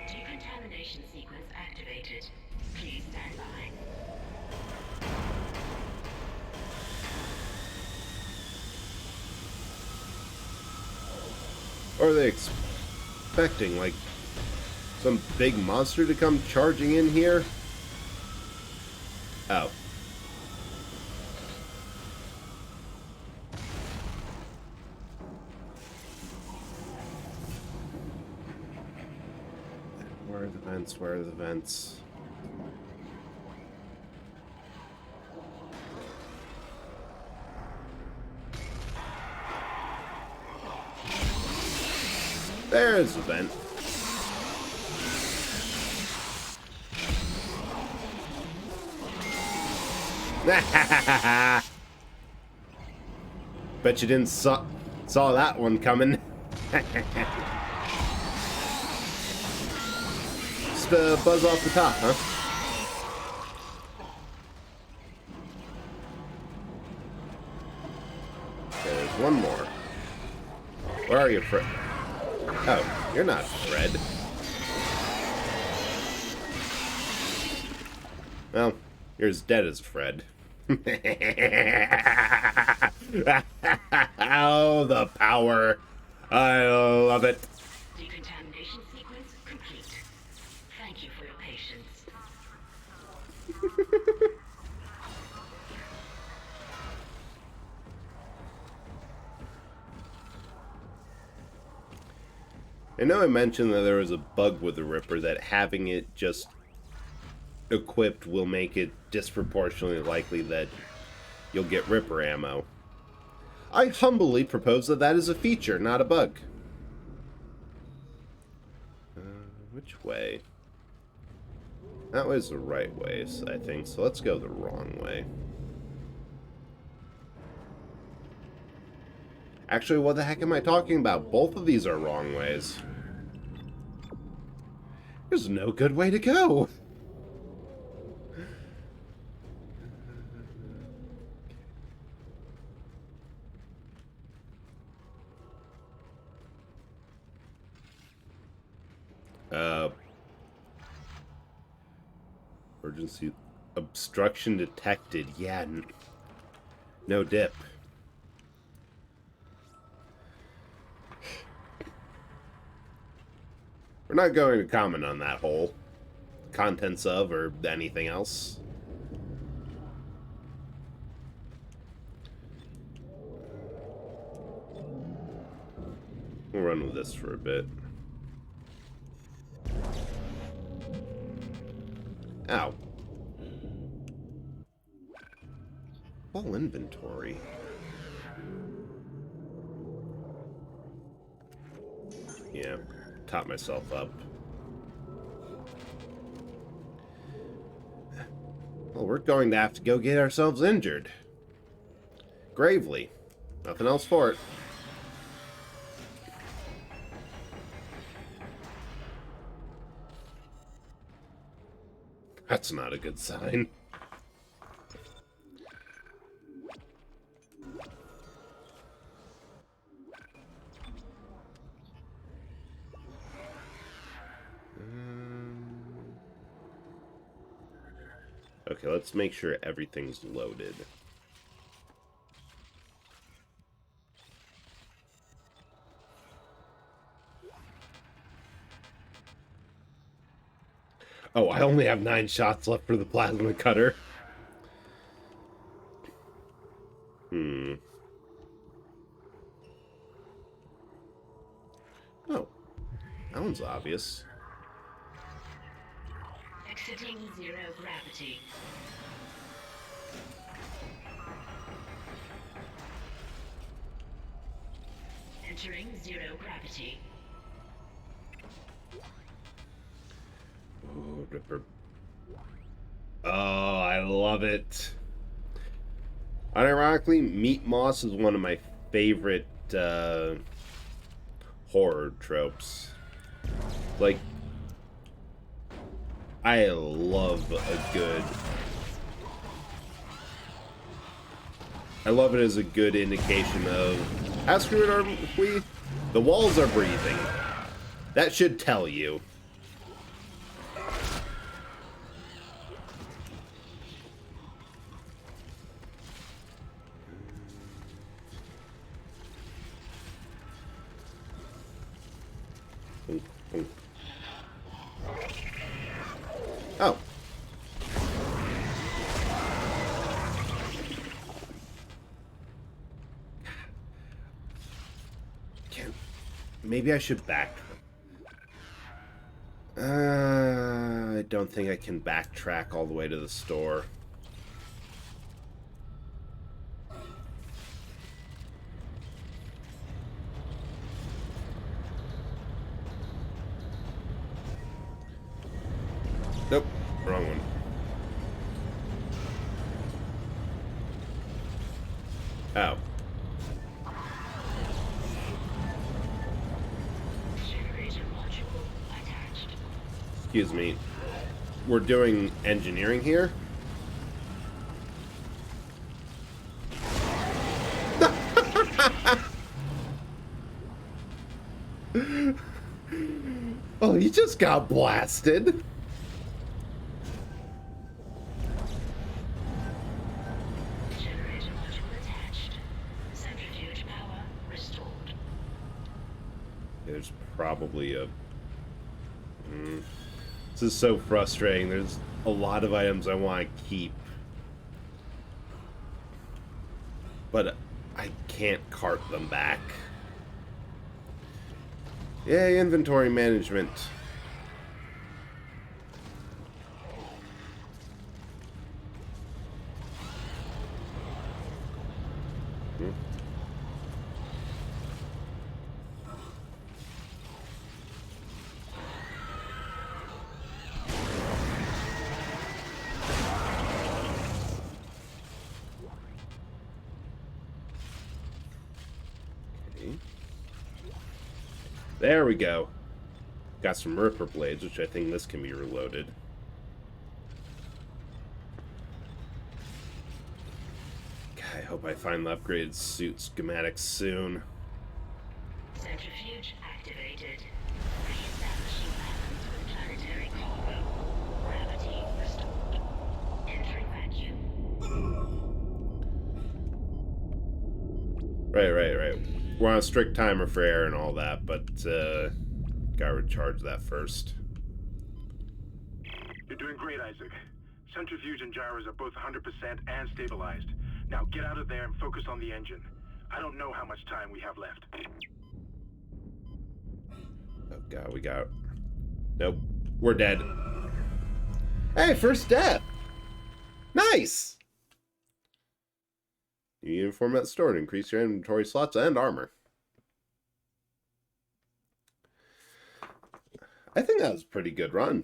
Decontamination sequence activated. Please stand by. Or are they expecting, like, some big monster to come charging in here? Oh. Where are the vents? Where are the vents? There's a vent. Bet you didn't saw that one coming. Just buzz off the top, huh? There's one more. Where are you, Fred? Oh, you're not Fred. Well, you're as dead as Fred. Oh, the power. I love it. Decontamination sequence complete. Thank you for your patience. I know I mentioned that there was a bug with the Ripper, that having it just equipped will make it disproportionately likely that you'll get Ripper ammo. I humbly propose that that is a feature, not a bug. Which way? That way's the right way, I think, so let's go the wrong way. Actually, what the heck am I talking about? Both of these are wrong ways. There's no good way to go. Emergency obstruction detected. Yeah, no dip. We're not going to comment on that hole. Contents of, or anything else. We'll run with this for a bit. Ow. Full inventory. Yeah, top myself up. Well, we're going to have to go get ourselves injured. Gravely. Nothing else for it. That's not a good sign. Okay, let's make sure everything's loaded. Oh, I only have 9 shots left for the plasma cutter. Oh, that one's obvious. Exiting zero gravity. Entering zero gravity. Oh, Ripper. Oh, I love it. Unironically, meat moss is one of my favorite horror tropes. Like, I love a good... I love it as a good indication of how screwed are we? The walls are breathing. That should tell you. Oh. Maybe I should back. I don't think I can backtrack all the way to the store. Nope, wrong one. Oh. Excuse me. We're doing engineering here? Oh, you just got blasted. Generator module attached. Centrifuge power restored. There's probably a... This is so frustrating. There's a lot of items I want to keep. But I can't cart them back. Yay, inventory management. There we go. Got some Ripper blades, which I think this can be reloaded. God, I hope I find the upgraded suit schematics soon. Centrifuge activated. Reestablishing balance with planetary cargo. Gravity restored. Entering vacuum. Right. We're on a strict timer for air and all that, but gotta recharge that first. You're doing great, Isaac. Centrifuge and gyros are both 100% and stabilized. Now get out of there and focus on the engine. I don't know how much time we have left. Oh god, we got... Nope. We're dead. Hey, first death! Nice! You uniform at the store to increase your inventory slots and armor. I think that was a pretty good run.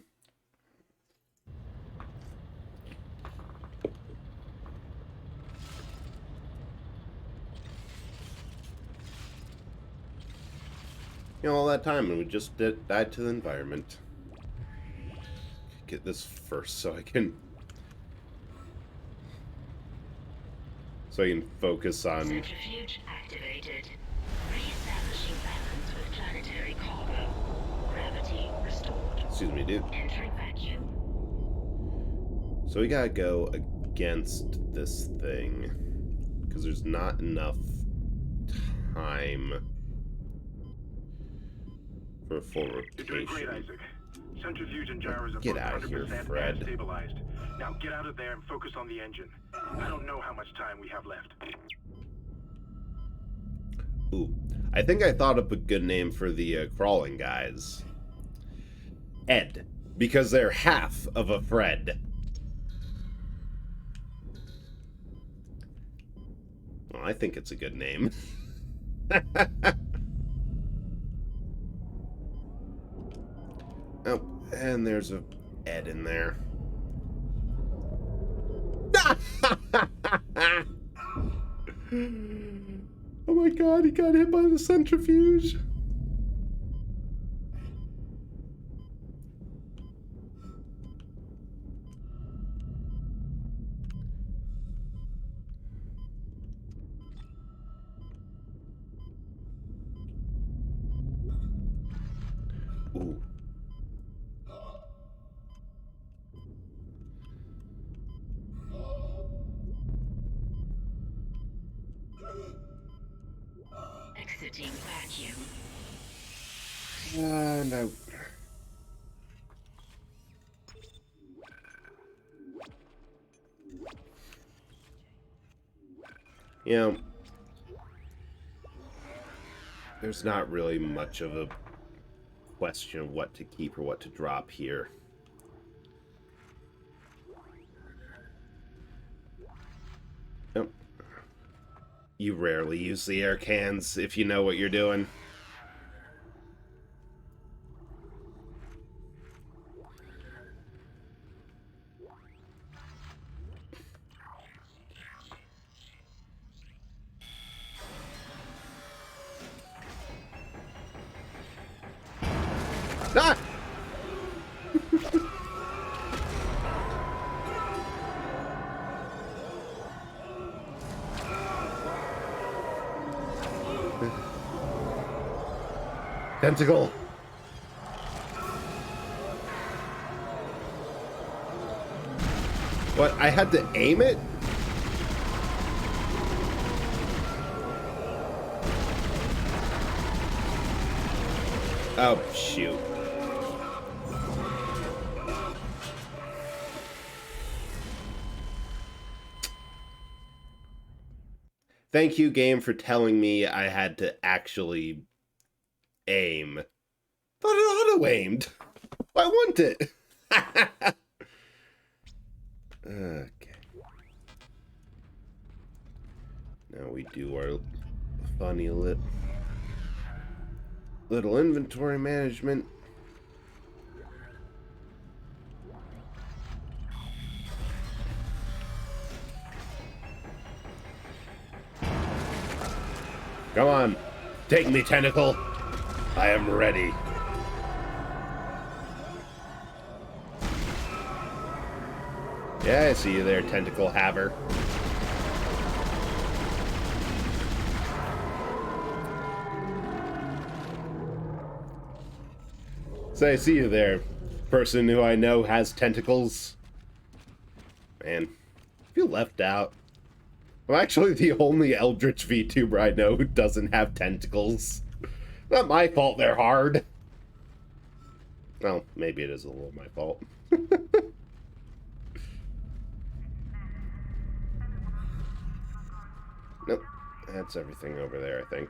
You know, all that time and we just died to the environment. get this first so I can focus on... Centrifuge activated. Reestablishing balance with planetary cargo. Gravity restored. Excuse me, dude. Entering vacuum. So we gotta go against this thing. Because there's not enough time for a full rotation. You're doing great, Isaac. Centrifuge and gyros are Get both out of here, 100% Fred. stabilized. Now get out of there and focus on the engine. I don't know how much time we have left. Ooh, I think I thought up a good name for the crawling guys. Ed, because they're half of a Fred. Well, I think it's a good name. Oh, and there's a Ed in there. Oh my god, he got hit by the centrifuge. Ooh. Exiting vacuum. No. You know, there's not really much of a question of what to keep or what to drop here. Nope. You rarely use the air cans if you know what you're doing. Ah! Tentacle. What? I had to aim it? Oh, shoot. Thank you, game, for telling me I had to actually aim. Thought it auto-aimed. Why wouldn't it? Okay. Now we do our funny little inventory management. Come on, take me, Tentacle. I am ready. Yeah, I see you there, Tentacle Haver. So I see you there, person who I know has tentacles. Man, I feel left out. I'm actually the only Eldritch VTuber I know who doesn't have tentacles. Not my fault they're hard. Well, maybe it is a little my fault. Nope, that's everything over there, I think.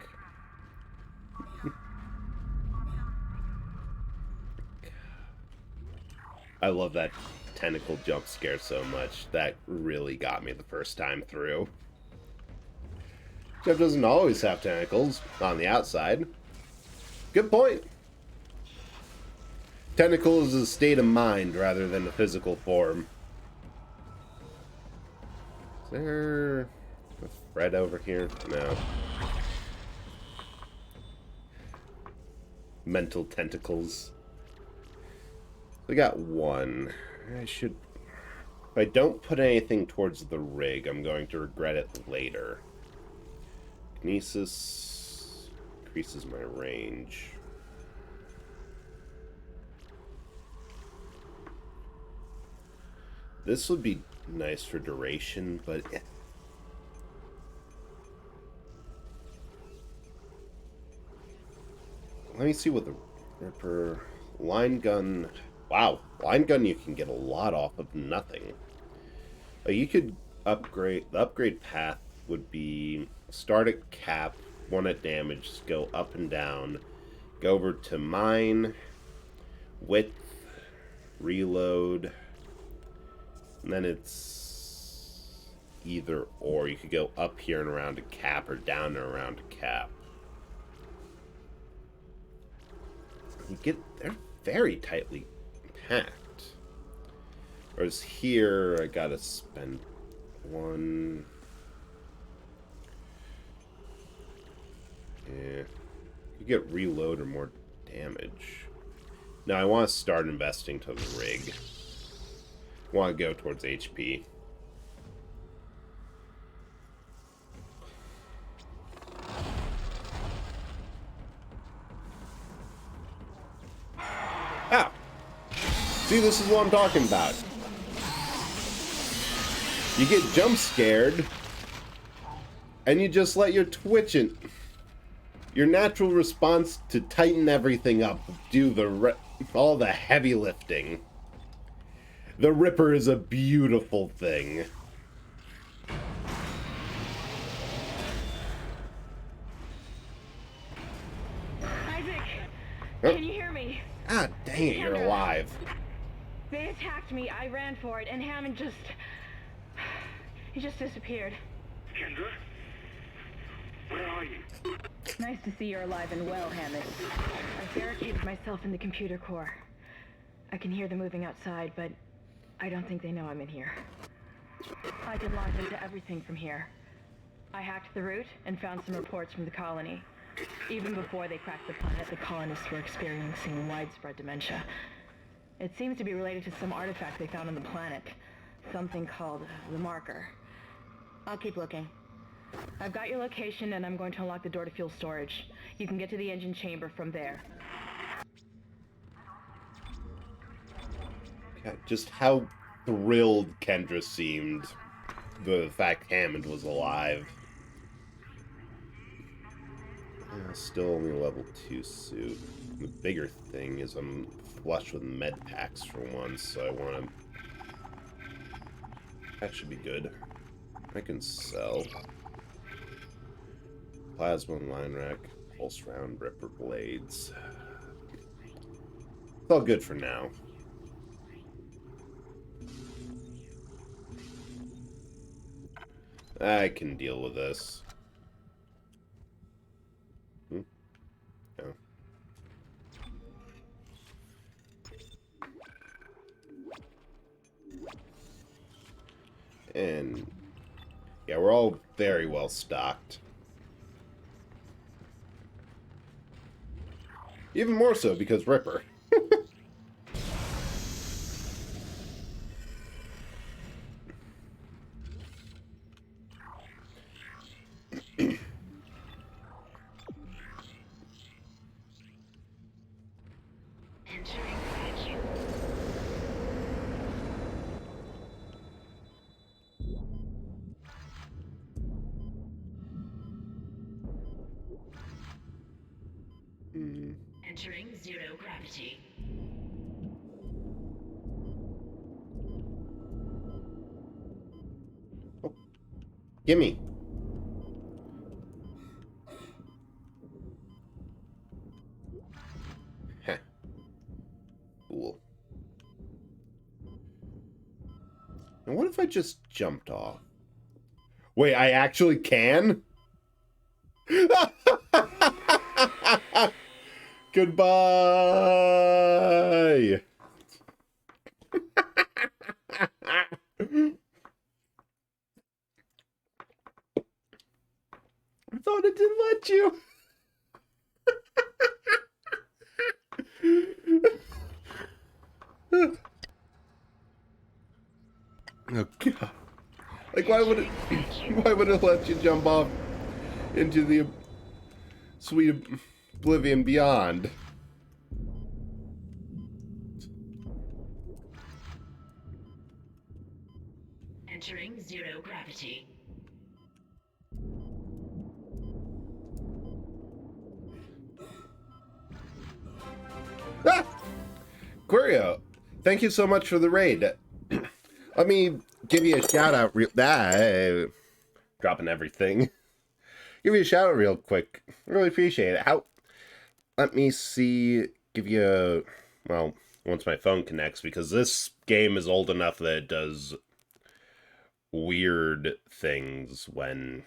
I love that tentacle jump scare so much. That really got me the first time through. Jeff doesn't always have tentacles on the outside. Good point. Tentacle is a state of mind rather than a physical form. Is there a Fred over here? No. Mental tentacles. We got one. I should... If I don't put anything towards the rig, I'm going to regret it later. Kinesis increases my range. This would be nice for duration, but... Let me see what the Ripper... Line gun... Wow, line gun you can get a lot off of nothing. You could upgrade... The upgrade path would be start at cap, 1 at damage, go up and down, go over to mine, width, reload, and then it's either or. You could go up here and around a cap or down and around a cap. They're very tightly packed. Whereas here, I gotta spend 1. Yeah. You get reload or more damage. Now I want to start investing to the rig. I want to go towards HP. Ah! See, this is what I'm talking about. You get jump scared, and you just let your your natural response to tighten everything up, do all the heavy lifting. The Ripper is a beautiful thing. Isaac, can you hear me? Ah, dang it, you're alive. They attacked me, I ran for it, and Hammond he just disappeared. Kendra? Where are you? Nice to see you're alive and well, Hammond. I've barricaded myself in the computer core. I can hear them moving outside, but I don't think they know I'm in here. I can launch into everything from here. I hacked the route and found some reports from the colony. Even before they cracked the planet, the colonists were experiencing widespread dementia. It seems to be related to some artifact they found on the planet. Something called the Marker. I'll keep looking. I've got your location and I'm going to unlock the door to fuel storage. You can get to the engine chamber from there. God, just how thrilled Kendra seemed the fact Hammond was alive. Still only level 2 suit. The bigger thing is I'm flush with med packs for once, so I want to... That should be good. I can sell. Plasma line rack, pulse round, Ripper blades. It's all good for now. I can deal with this. No. And yeah, we're all very well stocked. Even more so because Ripper. Entering zero gravity. Oh. Gimme. Heh. Cool. And what if I just jumped off? Wait, I actually can? Goodbye. I thought it didn't let you. Oh god. Like, why would it let you jump off into the sweet oblivion beyond? Entering zero gravity. Ah! Querio, thank you so much for the raid. Let me give you a shout out dropping everything. Give you a shout out real quick. Really appreciate it. Let me see, give you a, well, once my phone connects, because this game is old enough that it does weird things when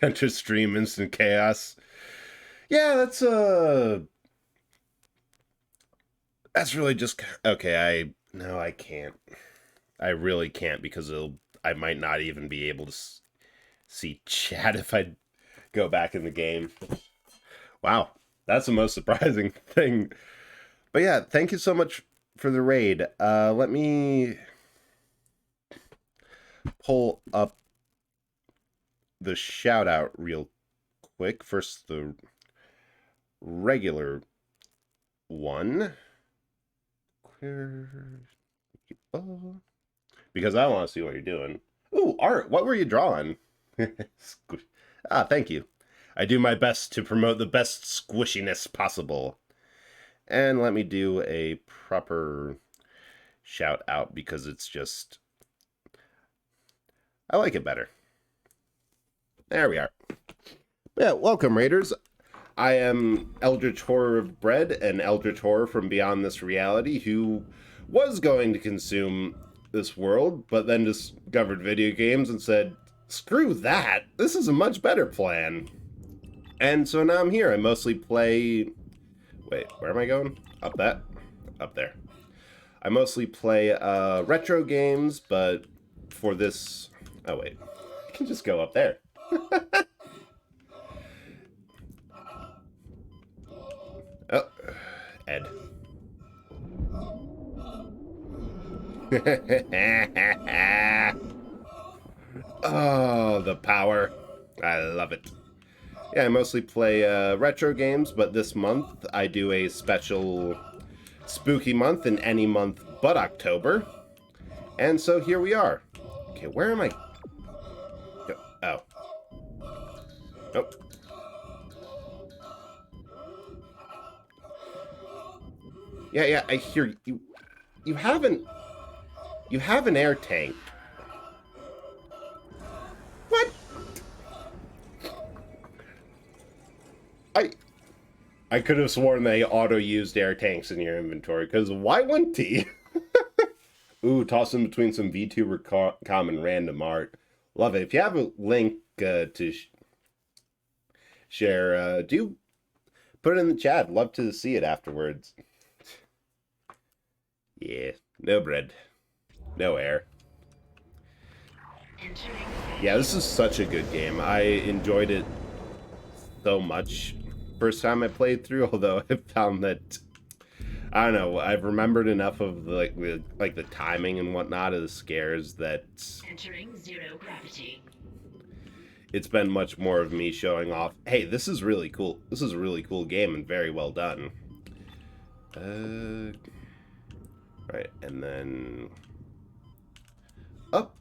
enter stream instant chaos. Yeah, that's really just okay. I can't. I really can't, because I might not even be able to see chat if I go back in the game. Wow, that's the most surprising thing. But yeah, thank you so much for the raid. Let me pull up the shout out real quick. First, the regular one. Because I want to see what you're doing. Ooh, art. What were you drawing? Thank you. I do my best to promote the best squishiness possible. And let me do a proper shout out, because it's just, I like it better. There we are. Yeah, welcome, Raiders. I am Eldritch Horror of Bread, an Eldritch Horror from beyond this reality, who was going to consume this world, but then discovered video games and said, screw that, this is a much better plan. And so now I'm here. I mostly play... Wait, where am I going? Up there. I mostly play retro games, but for this... Oh, wait. I can just go up there. Oh, Ed. Oh, the power. I love it. Yeah, I mostly play retro games, but this month I do a special spooky month in any month but October. And so here we are. Okay, where am I? Oh. Nope. Yeah, I hear you. You have an air tank. What? I could have sworn they auto-used air tanks in your inventory, because why wouldn't he? Ooh, toss in between some VTuber common random art. Love it. If you have a link to share, do put it in the chat. Love to see it afterwards. Yeah, no bread. No air. Yeah, this is such a good game. I enjoyed it so much first time I played through, although I found that, I don't know, I've remembered enough of the timing and whatnot of the scares that Entering zero gravity. It's been much more of me showing off, hey, this is really cool. This is a really cool game and very well done. Right, and then up.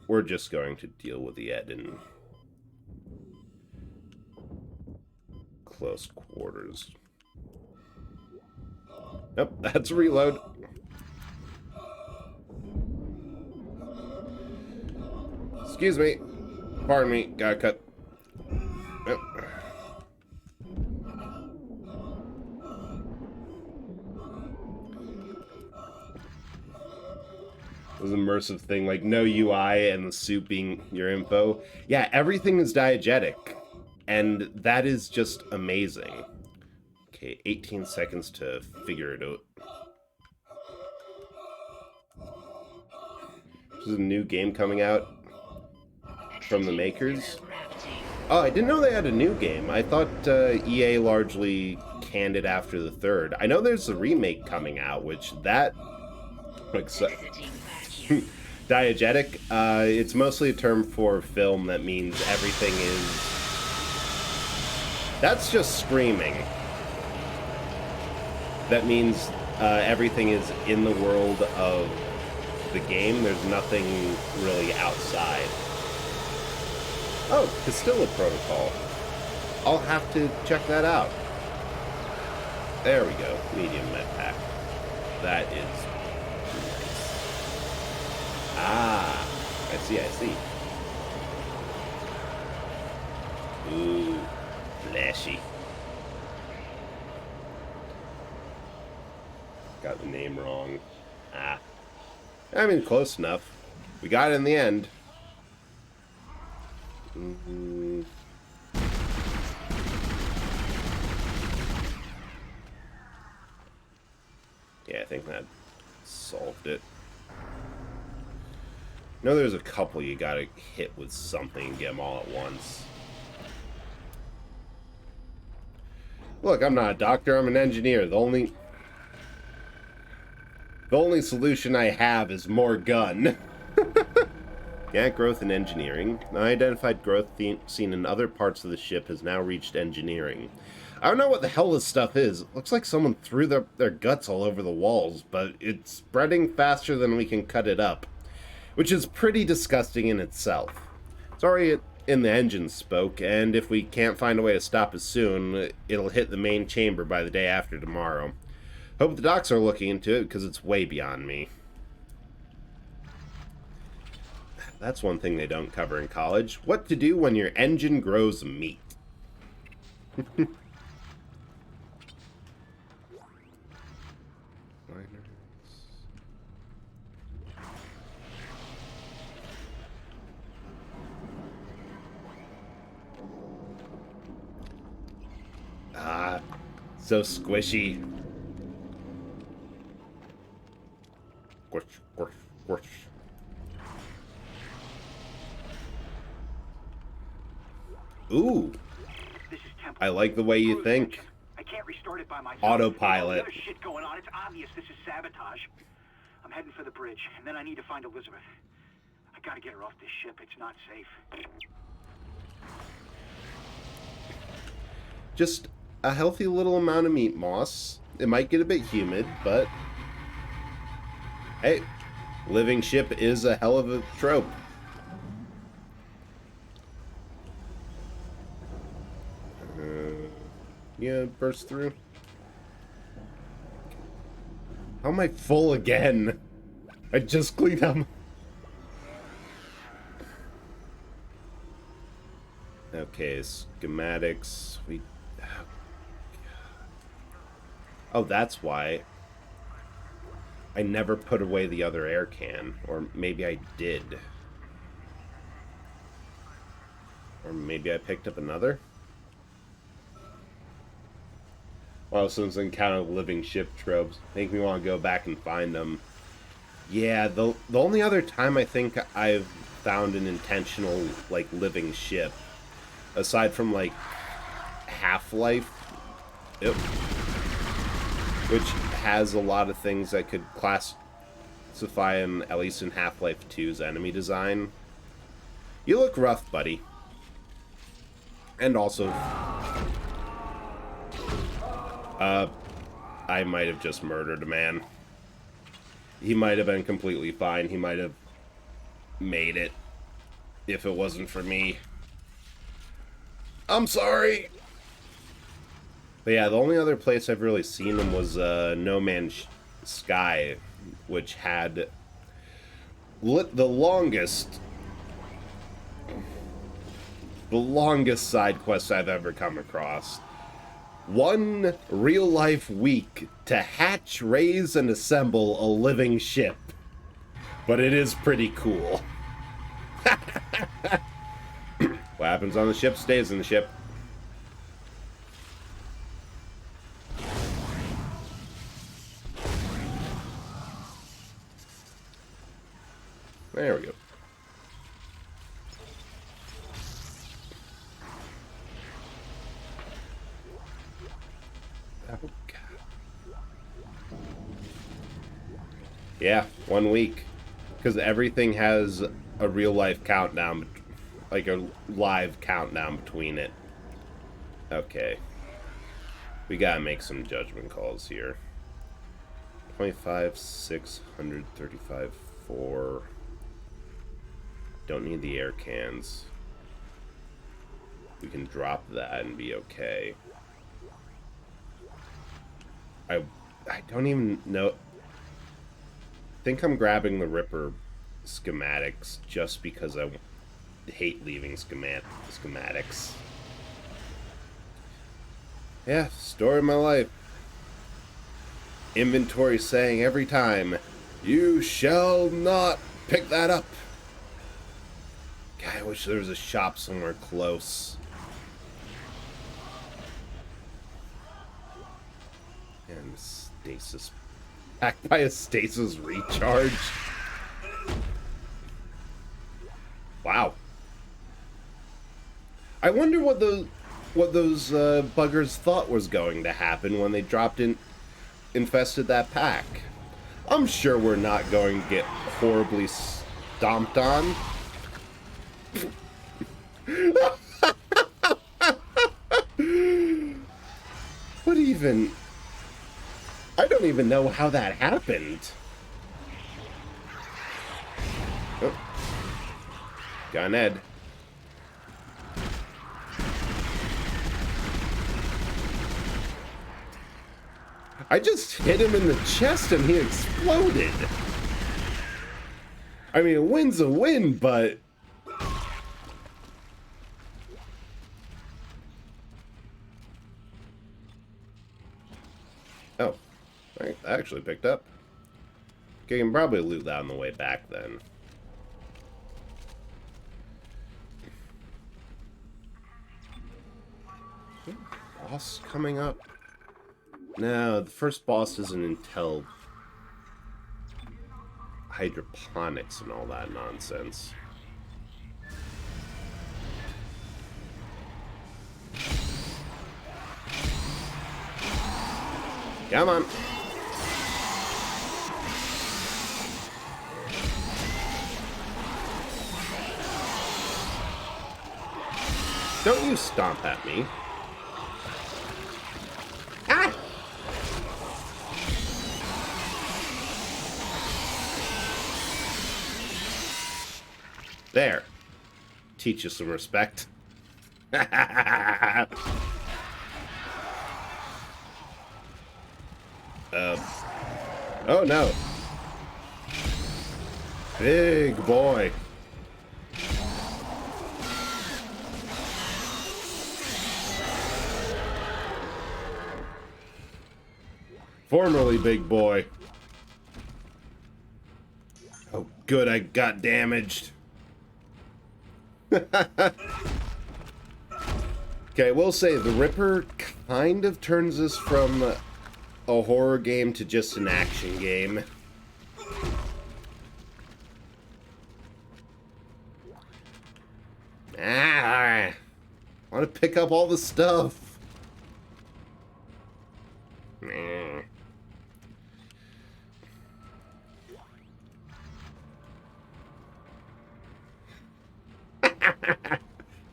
We're just going to deal with the Ed in close quarters. Nope, that's a reload. Excuse me. Pardon me, gotta cut. Nope. This immersive thing, like no UI and the soup being your info. Yeah, everything is diegetic, and that is just amazing. Okay, 18 seconds to figure it out. There's a new game coming out from the makers. Oh, I didn't know they had a new game. I thought EA largely canned it after the third. I know there's a remake coming out, which that... Diegetic, it's mostly a term for film that means everything is... That's just screaming. That means everything is in the world of the game. There's nothing really outside. Oh, Castilla Protocol. I'll have to check that out. There we go. Medium med pack. That is nice. Ah, I see, I see. Ooh, flashy. Got the name wrong. Ah. I mean, close enough. We got it in the end. Mm-hmm. Yeah, I think that solved it. No, there's a couple you gotta hit with something and get them all at once. Look, I'm not a doctor, I'm an engineer. The only solution I have is more gun. Yeah, growth in engineering. Unidentified growth seen in other parts of the ship has now reached engineering. I don't know what the hell this stuff is. It looks like someone threw their guts all over the walls, but it's spreading faster than we can cut it up, which is pretty disgusting in itself. It's already in the engine spoke, and if we can't find a way to stop it soon, it'll hit the main chamber by the day after tomorrow. Hope the docs are looking into it, because it's way beyond me. That's one thing they don't cover in college. What to do when your engine grows meat. Ah, so squishy. Squish, squish, squish. Ooh, I like the way you think. I can't restart it by myself. Autopilot. There's shit going on. It's obvious this is sabotage. I'm heading for the bridge, and then I need to find Elizabeth. I gotta get her off this ship. It's not safe. Just a healthy little amount of meat moss. It might get a bit humid, but hey, living ship is a hell of a trope. Yeah, burst through. How am I full again? I just cleaned up. Okay, schematics. Oh, that's why. I never put away the other air can. Or maybe I did. Or maybe I picked up another? Well, since encounter living ship tropes, make me want to go back and find them. Yeah, the only other time I think I've found an intentional, like, living ship, aside from, like, Half-Life, which has a lot of things that could classify him, at least in Half-Life 2's enemy design. You look rough, buddy. And also... I might have just murdered a man. He might have been completely fine. He might have made it if it wasn't for me. I'm sorry. But yeah, the only other place I've really seen him was No Man's Sky, which had the longest side quest I've ever come across. 1 real-life week to hatch, raise, and assemble a living ship. But it is pretty cool. What happens on the ship stays in the ship. There we go. Yeah, 1 week. Because everything has a real-life countdown, like a live countdown between it. Okay. We gotta make some judgment calls here. 25, 635, 4. Don't need the air cans. We can drop that and be okay. I don't even know. I think I'm grabbing the Ripper schematics just because I hate leaving schematics. Yeah, story of my life. Inventory saying every time, "You shall not pick that up." God, I wish there was a shop somewhere close. And stasis. Backed by a stasis recharge. Wow. I wonder what those buggers thought was going to happen when they infested that pack. I'm sure we're not going to get horribly stomped on. What even? I don't even know how that happened. Oh. Got Ed. I just hit him in the chest and he exploded. I mean, a win's a win, but... Oh. Alright, that actually picked up. Okay, you can probably loot that on the way back then. Boss coming up? No, the first boss isn't until hydroponics and all that nonsense. Come on. Don't you stomp at me. Ah! There. Teach you some respect. Oh no. Big boy. Formerly big boy. Oh good, I got damaged. Okay, I will say the Ripper kind of turns us from a horror game to just an action game. I want to pick up all the stuff.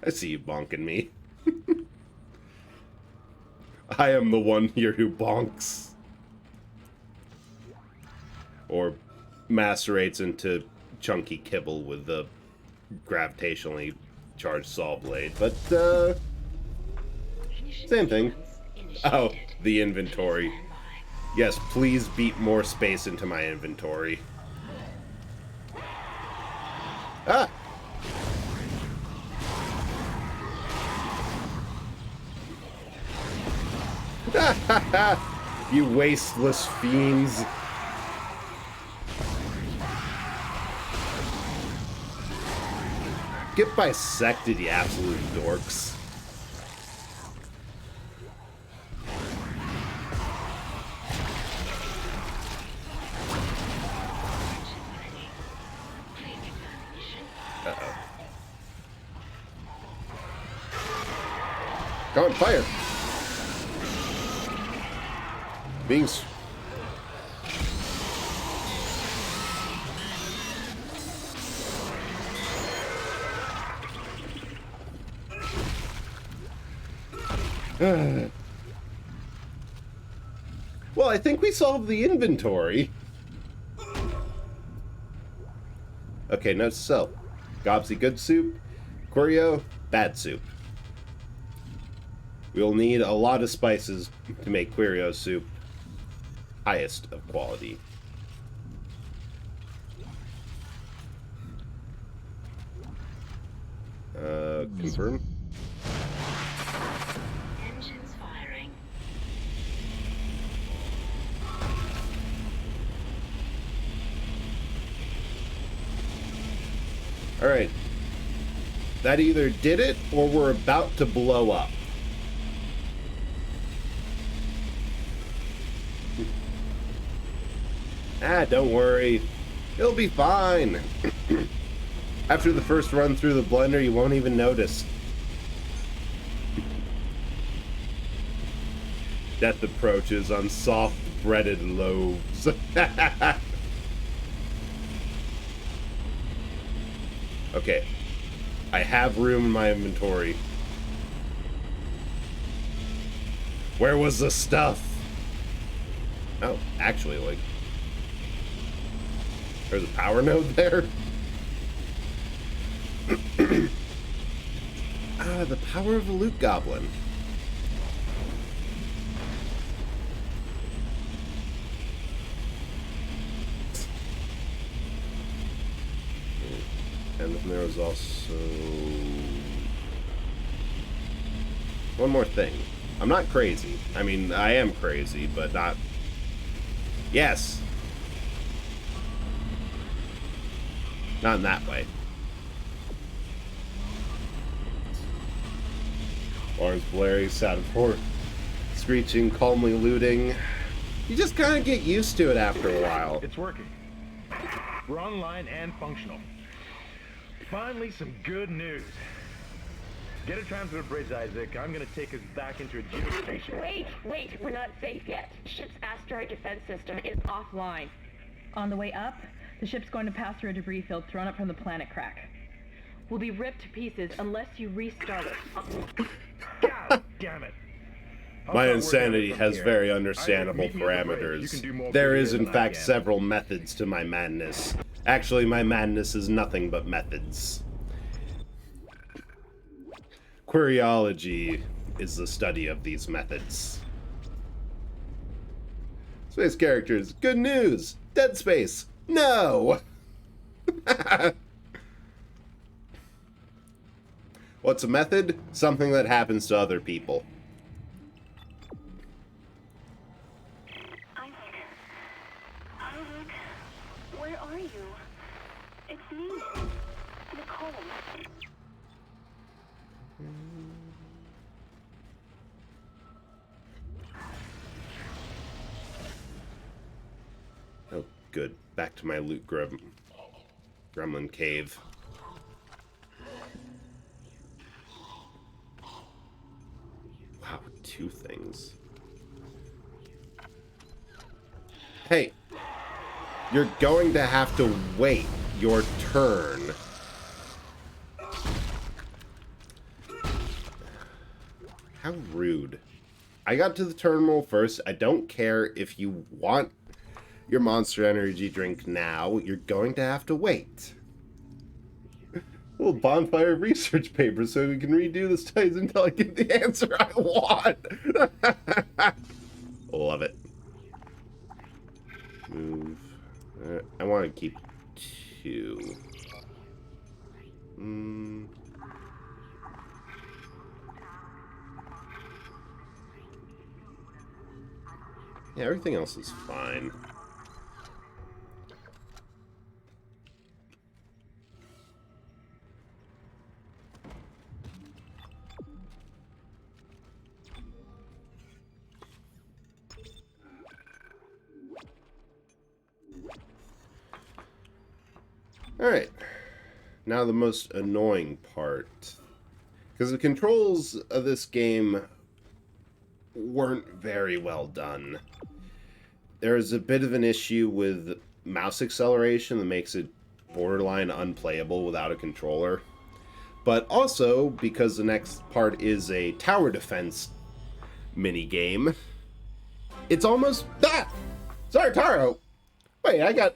I see you bonking me. I am the one here who bonks. Or macerates into chunky kibble with the gravitationally charged saw blade. But, same thing. Oh, the inventory. Yes, please beat more space into my inventory. Ah! You wasteless fiends. Get bisected, you absolute dorks. Uh-oh. Go on, fire! Being... Well, I think we solved the inventory. Okay, note to self. Gobsy good soup. Quiryo, bad soup. We'll need a lot of spices to make Quiryo soup highest of quality. Confirm. Engines firing. Alright. That either did it, or we're about to blow up. Don't worry. It'll be fine. After the first run through the blender, you won't even notice. Death approaches on soft breaded loaves. Okay. I have room in my inventory. Where was the stuff? Oh, actually, like... There's a power node there? The power of a loot goblin. And then there was also... one more thing. I'm not crazy. I mean, I am crazy, but not... Yes! Not in that way. Lars blaring, Sadaport screeching, calmly looting. You just kind of get used to it after a while. It's working. We're online and functional. Finally, some good news. Get a tram to the bridge, Isaac. I'm gonna take us back into a geostation. Wait, we're not safe yet. Ship's asteroid defense system is offline. On the way up, the ship's going to pass through a debris field thrown up from the planet crack. We'll be ripped to pieces unless you restart it. God damn it. My insanity has very understandable parameters. There is, in fact, several methods to my madness. Actually, my madness is nothing but methods. Queryology is the study of these methods. Space characters, good news! Dead Space, no! What's a method? Something that happens to other people. Isaac, where are you? It's me, Nicole. Oh, good. Back to my loot gremlin cave. Wow, 2 things. Hey, you're going to have to wait your turn. How rude. I got to the terminal first. I don't care if you want your Monster Energy drink now. You're going to have to wait. A little bonfire of research paper so we can redo the studies until I get the answer I want. Love it. Move. I want to keep 2. Yeah, everything else is fine. Alright, now the most annoying part. Because the controls of this game weren't very well done. there's a bit of an issue with mouse acceleration that makes it borderline unplayable without a controller. But also, because the next part is a tower defense mini game, it's almost Sorry, Taro. Wait, I got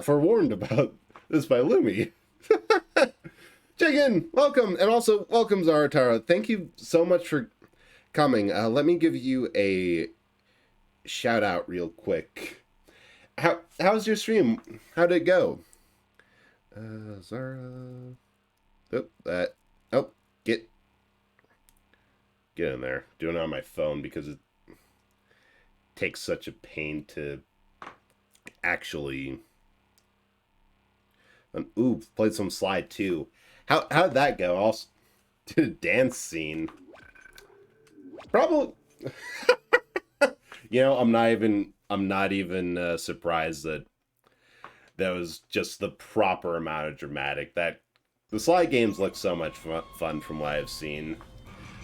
forewarned about this by Lumi. Jigen, welcome, and also welcome Zara Taro. Thank you so much for coming. Let me give you a shout out real quick. How's your stream? How'd it go? Zara. Get in there. Doing it on my phone because it takes such a pain to actually. Ooh, played some Slide 2. How'd that go? Also did a dance scene. Probably. You know, I'm not even surprised that was just the proper amount of dramatic. That the Slide games look so much fun from what I've seen.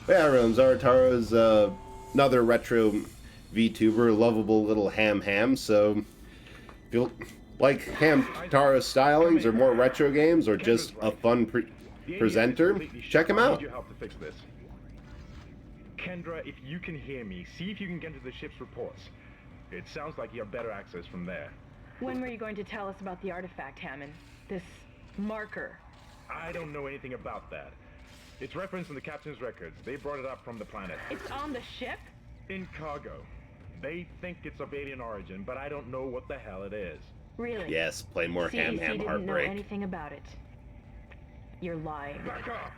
But yeah, everyone, Zara Taro is another retro VTuber, lovable little ham. So if you like Ham Taro's stylings or more retro games or just a fun presenter, check him out. Kendra, if you can hear me, see if you can get into the ship's reports. It sounds like you have better access from there. When were you going to tell us about the artifact, Hammond? This marker? I don't know anything about that. It's referenced in the captain's records. They brought it up from the planet. It's on the ship? In cargo. They think it's of alien origin, but I don't know what the hell it is. Really? Yes, play more Ham didn't Heartbreak. know anything about it. You're lying. Back up!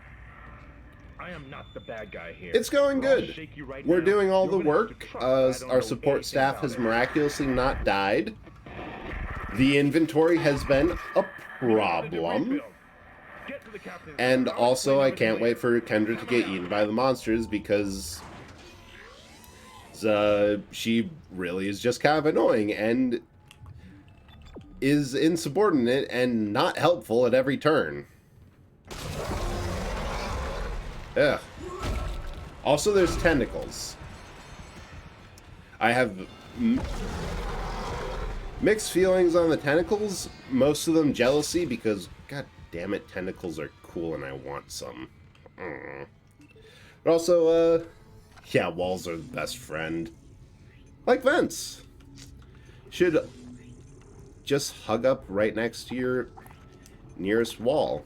I am not the bad guy here. It's going good. We're doing all the work. Our support staff has miraculously not died. The inventory has been a problem. And also, I can't wait for Kendra to get eaten by the monsters because she really is just kind of annoying and is insubordinate and not helpful at every turn. Ugh. Also, there's tentacles. I have mixed feelings on the tentacles. Most of them jealousy because, god damn it, tentacles are cool and I want some. But also, yeah, walls are the best friend. Like vents. Should just hug up right next to your nearest wall.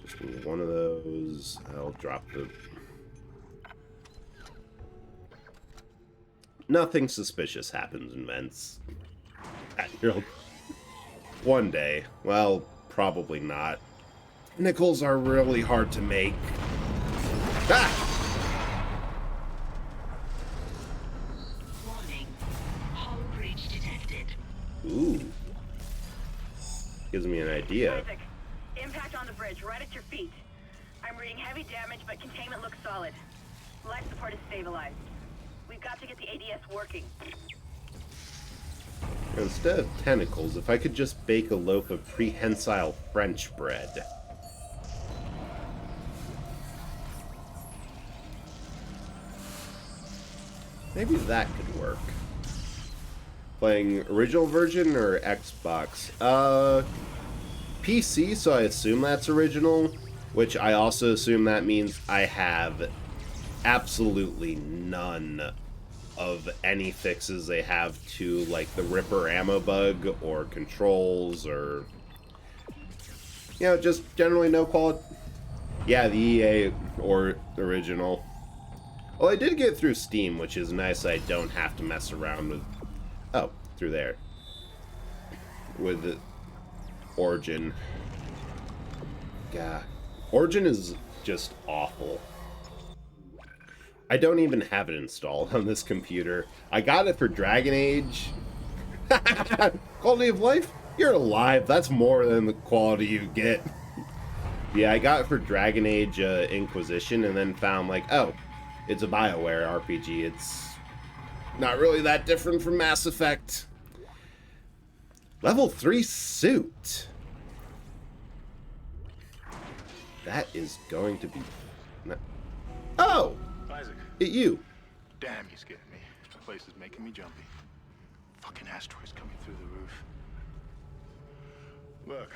Just need one of those. I'll drop the... Nothing suspicious happens in vents. One day. Well, probably not. Nickels are really hard to make. Ah! Warning. Hull breach detected. Ooh. Gives me an idea. Isaac, impact on the bridge, right at your feet. I'm reading heavy damage, but containment looks solid. Life support is stabilized. We've got to get the ADS working. Instead of tentacles, if I could just bake a loaf of prehensile French bread. Maybe that could work. Playing original version or Xbox? PC, so I assume that's original, which I also assume that means I have absolutely none of any fixes they have to, like, the Ripper ammo bug or controls or, you know, just generally no quality. Yeah, the EA or original. Well, I did get through Steam, which is nice. I don't have to mess around with... Oh, through there. With the Origin. God. Origin is just awful. I don't even have it installed on this computer. I got it for Dragon Age. Quality of life? You're alive. That's more than the quality you get. Yeah, I got it for Dragon Age Inquisition and then found, like, oh, it's a BioWare RPG. It's not really that different from Mass Effect. Level 3 suit. That is going to be... Oh! Isaac. You. Damn, you scared me. place is making me jumpy. Fucking asteroids coming through the roof. Look,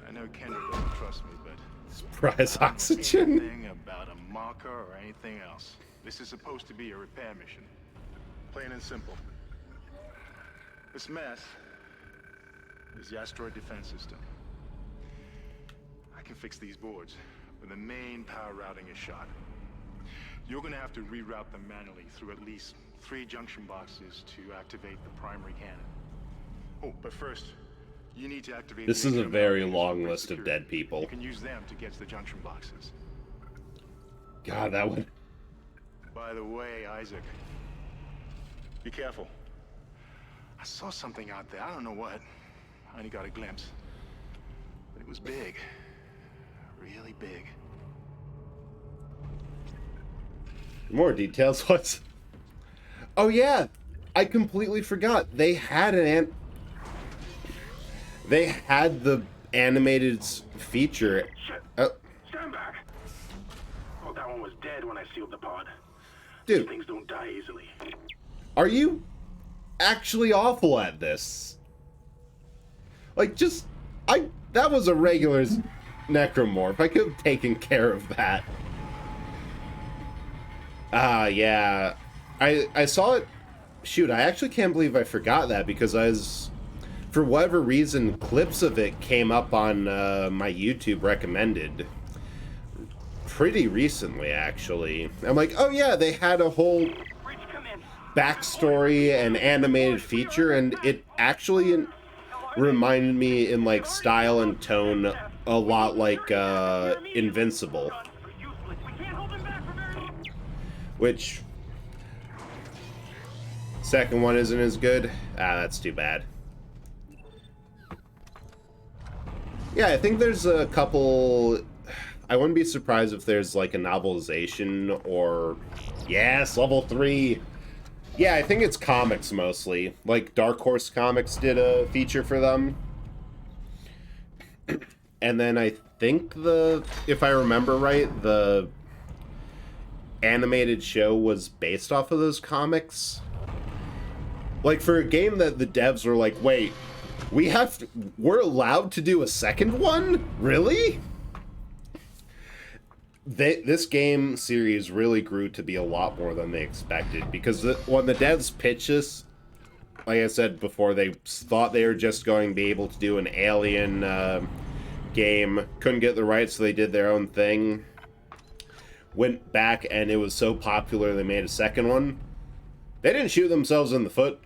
I know Kendra doesn't trust me, but Surprise I don't know oxygen. anything about a marker or anything else. This is supposed to be a repair mission. Plain and simple. This mess is the asteroid defense system. I can fix these boards, but the main power routing is shot. You're gonna have to reroute them manually through at least 3 junction boxes to activate the primary cannon. Oh, but first, you need to activate. This the is a extra very mounting long for list of security. dead people. You can use them to get to the junction boxes. God, that one. By the way, Isaac, be careful. I saw something out there. I don't know what. I only got a glimpse. But it was big. Really big. More details. What's? Oh yeah, I completely forgot. They had They had the animated feature. Shit. Oh, Stand back. Oh, that one was dead when I sealed the pod. dude, Things don't die easily. are you actually awful at this? Like, just that was a regular necromorph. I could have taken care of that. Yeah. I saw it. Shoot, I actually can't believe I forgot that because for whatever reason, clips of it came up on my YouTube recommended pretty recently, actually. I'm like, oh yeah, they had a whole backstory and animated feature, and it actually reminded me in like style and tone a lot like Invincible, which second one isn't as good. That's too bad. Yeah, I think there's a couple. I wouldn't be surprised if there's like a novelization or yes, level 3. Yeah, I think it's comics mostly. Like Dark Horse Comics did a feature for them. And then I think if I remember right, the animated show was based off of those comics. Like for a game that the devs were like, wait, we're allowed to do a second one? Really? This game series really grew to be a lot more than they expected, because when the devs pitched this, like I said before, they thought they were just going to be able to do an Alien game, couldn't get the rights, so they did their own thing, went back, and it was so popular they made a second one. They didn't shoot themselves in the foot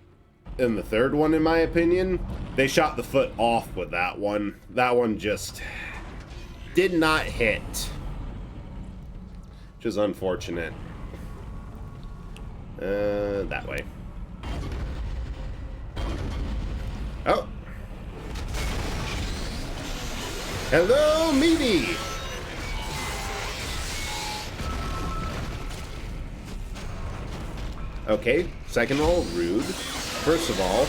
in the third one, in my opinion. They shot the foot off with that one. That one just did not hit. Which is unfortunate. That way. Oh. Hello, meaty. Okay, second roll, rude. First of all,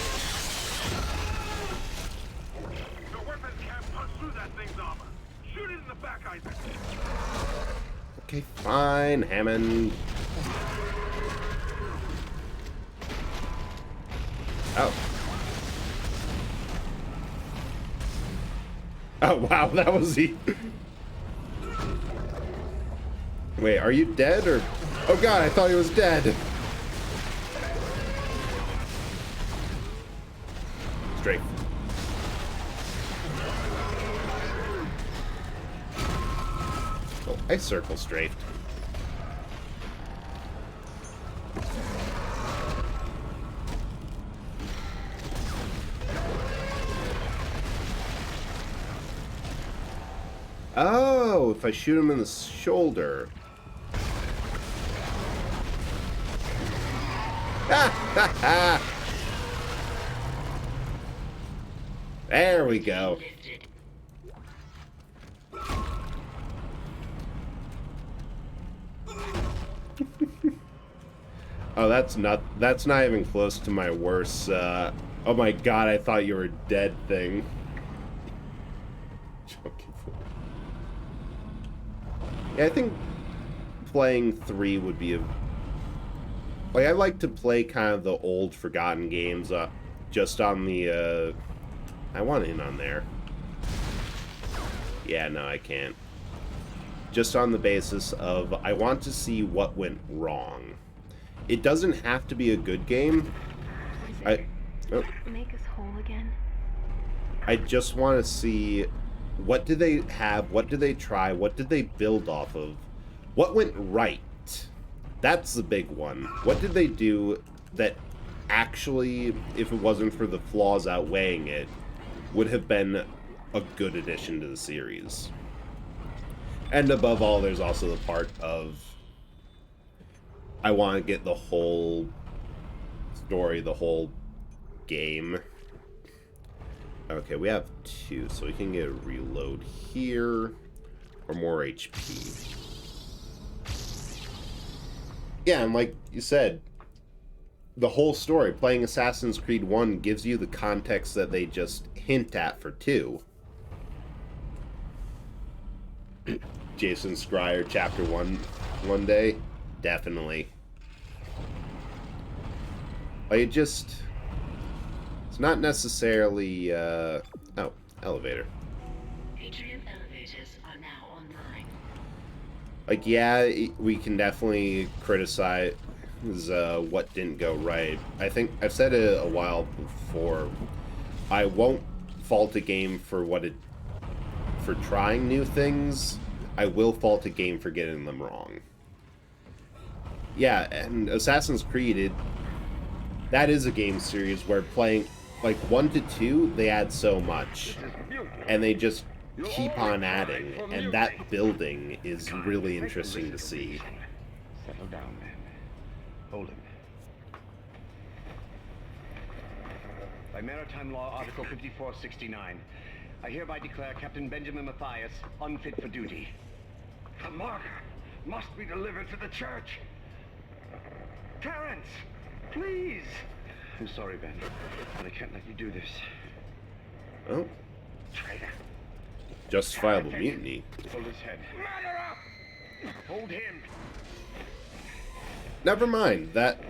The weapons can't punch through that thing's armor. Shoot it in the back, Isaac. okay, fine, Hammond. Oh. Oh, wow, that was the... Wait, are you dead, or... Oh god, I thought he was dead. Strafe. Oh, I circle strafed. Oh, if I shoot him in the shoulder. There we go. Oh, that's not even close to my worst, oh my god, I thought you were dead thing. Yeah, I think playing 3 would be Like, I like to play kind of the old, forgotten games just on the, I want in on there. Yeah, no, I can't. Just on the basis of, I want to see what went wrong. It doesn't have to be a good game. Make us whole again. I just want to see, what did they have, what did they try, what did they build off of, what went right? That's the big one. What did they do that actually, if it wasn't for the flaws outweighing it, would have been a good addition to the series? And above all, there's also the part of, I want to get the whole story, the whole game. Okay, we have 2, so we can get a reload here, or more HP. Yeah, and like you said, the whole story, playing Assassin's Creed 1 gives you the context that they just hint at for 2. Jason Schreier, Chapter 1, one day? Definitely. Like, it just... It's not necessarily, oh, elevator. Atrium elevators are now online. Like, yeah, we can definitely criticize what didn't go right. I think I've said it a while before. I won't fault a game for for trying new things. I will fault a game for getting them wrong. Yeah, and Assassin's Creed, that is a game series where playing, like, 1 to 2, they add so much. And they just keep on adding. And that building is really interesting to see. Settle down, man. Hold him. By Maritime Law, Article 5469, I hereby declare Captain Benjamin Mathias unfit for duty. The marker must be delivered to the church. Terrence, please. I'm sorry, Ben, but I can't let you do this. Oh. Traitor. Justifiable mutiny. Hold his head. Ladder up! Hold him. Never mind, that...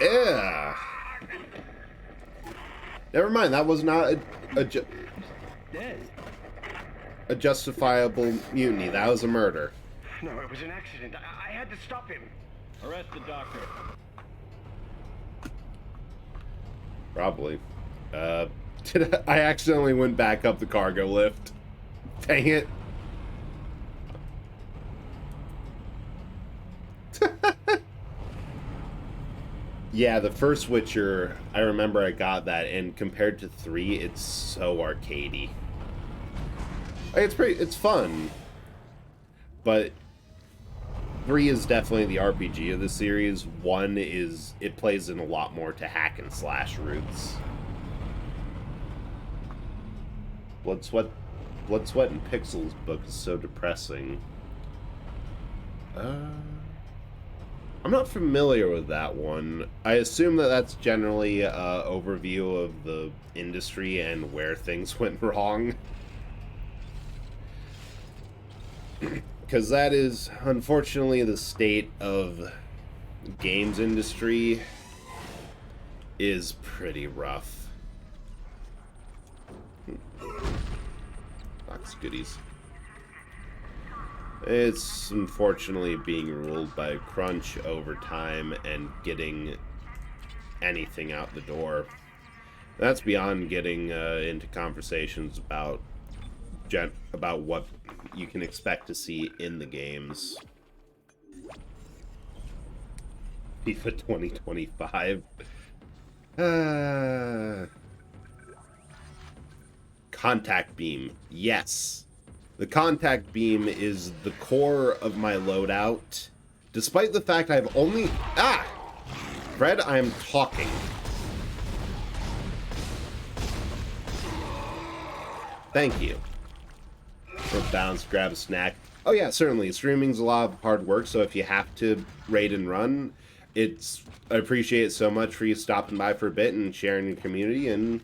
Yeah. Never mind, that was not a justifiable mutiny. That was a murder. No, it was an accident. I had to stop him. Arrest the doctor. Probably. I accidentally went back up the cargo lift. Dang it. Yeah, the first Witcher, I remember I got that, and compared to 3, it's so arcadey. It's fun, but 3 is definitely the RPG of the series. 1 is, it plays in a lot more to hack and slash roots. Blood, Sweat, and Pixels book is so depressing. I'm not familiar with that one. I assume that that's generally an overview of the industry and where things went wrong. Because that is, unfortunately, the state of games industry is pretty rough. Box goodies. It's unfortunately being ruled by crunch over time and getting anything out the door. That's beyond getting into conversations about what you can expect to see in the games. FIFA 2025. Contact beam. Yes. The contact beam is the core of my loadout. Despite the fact I've only... Fred, I am talking. Thank you. Bounce, grab a snack. Oh yeah, certainly. Streaming's a lot of hard work, so if you have to raid and run, I appreciate it so much for you stopping by for a bit and sharing your community, and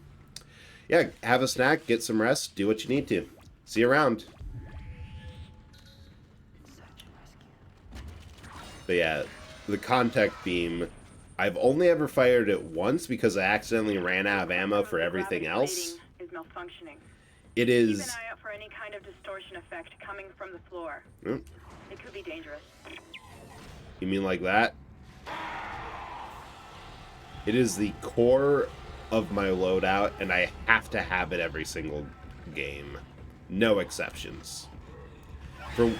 yeah, have a snack, get some rest, do what you need to. See you around. But yeah, the contact beam, I've only ever fired it once because I accidentally ran out of ammo for everything else. Is malfunctioning. It Keep is... an eye out for any kind of distortion effect coming from the floor. Oh, It could be dangerous. you mean like that? It is the core of my loadout, and I have to have it every single game. No exceptions. For...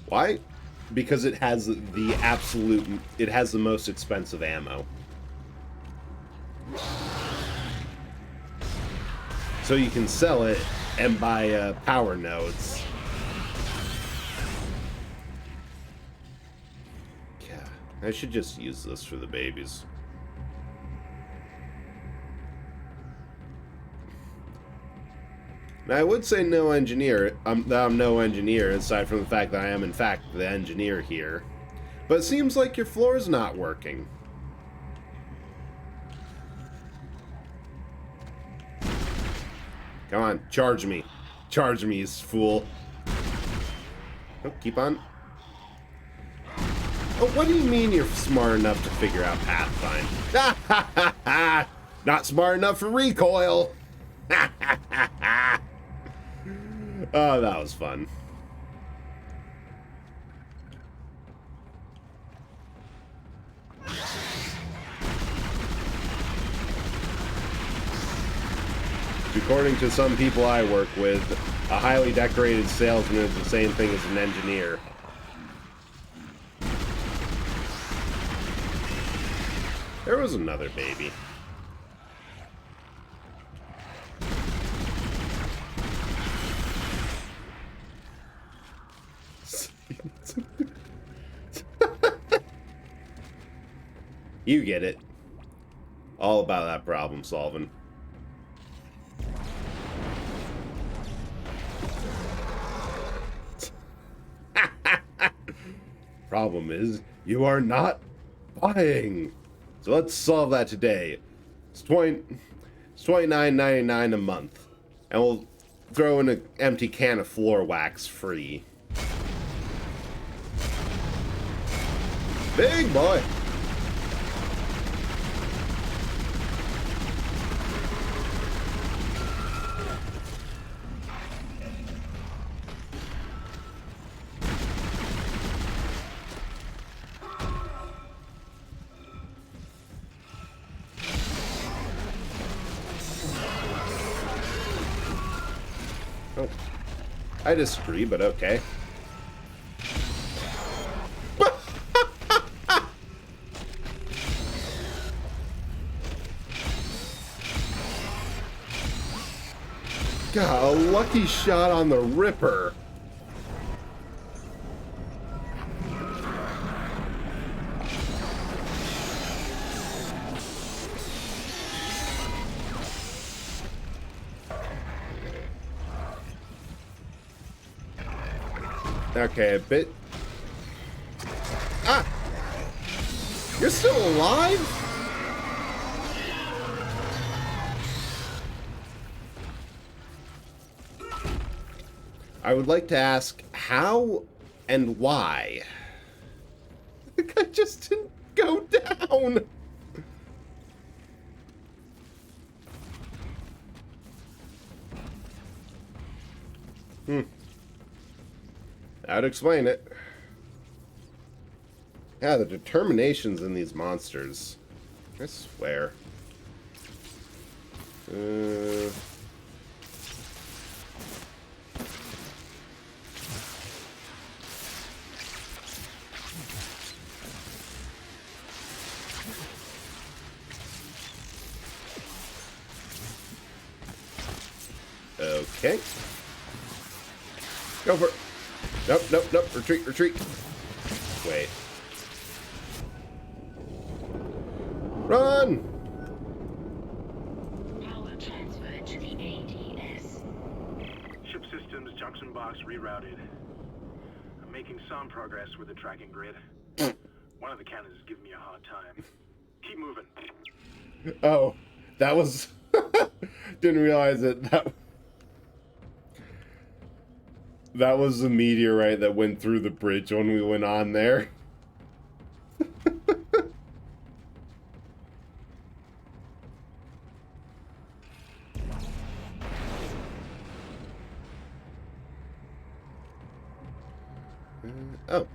Why? Because it has the absolute... It has the most expensive ammo. So you can sell it and buy power nodes. Yeah, I should just use this for the babies. Now, I would say no engineer. That I'm no engineer, aside from the fact that I am, in fact, the engineer here. But it seems like your floor's not working. Come on, charge me. Charge me, you fool. Oh, keep on. Oh, what do you mean you're smart enough to figure out Pathfind? Not smart enough for recoil. Oh, that was fun. According to some people I work with, a highly decorated salesman is the same thing as an engineer. There was another baby. You get it. All about that problem solving. Problem is, you are not buying. So let's solve that today. It's $29.99 a month, and we'll throw in an empty can of floor wax free. Big boy. Oh, I disagree, but okay. God, a lucky shot on the Ripper. Okay, a bit. Ah! You're still alive? I would like to ask how and why. The guy just didn't go down. That'd explain it. Yeah, the determinations in these monsters. I swear. Okay. Go for it. Nope, nope, nope. Retreat, retreat. Wait. Run! Power transferred to the ADS. Ship systems, junction box rerouted. I'm making some progress with the tracking grid. One of the cannons is giving me a hard time. Keep moving. Oh, that was... Didn't realize that was the meteorite that went through the bridge when we went on there. Oh,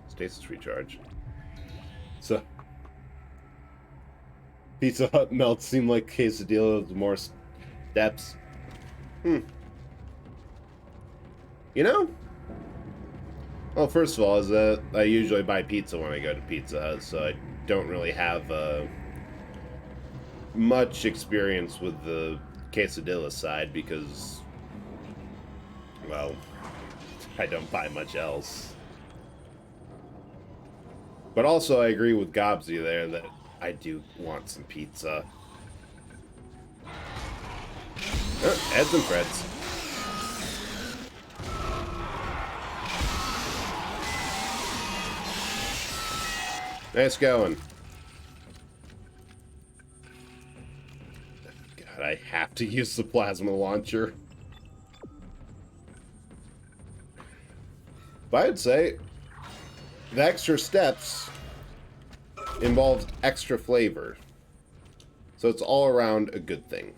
stasis recharge. So, Pizza Hut melts seem like quesadilla with more steps. You know? Well, first of all, is that I usually buy pizza when I go to Pizza Hut, so I don't really have much experience with the quesadilla side because, well, I don't buy much else. But also, I agree with Gobsy there that I do want some pizza. Oh, Eds and Freds. Nice going. God, I have to use the plasma launcher. But I'd say the extra steps involves extra flavor. So it's all around a good thing.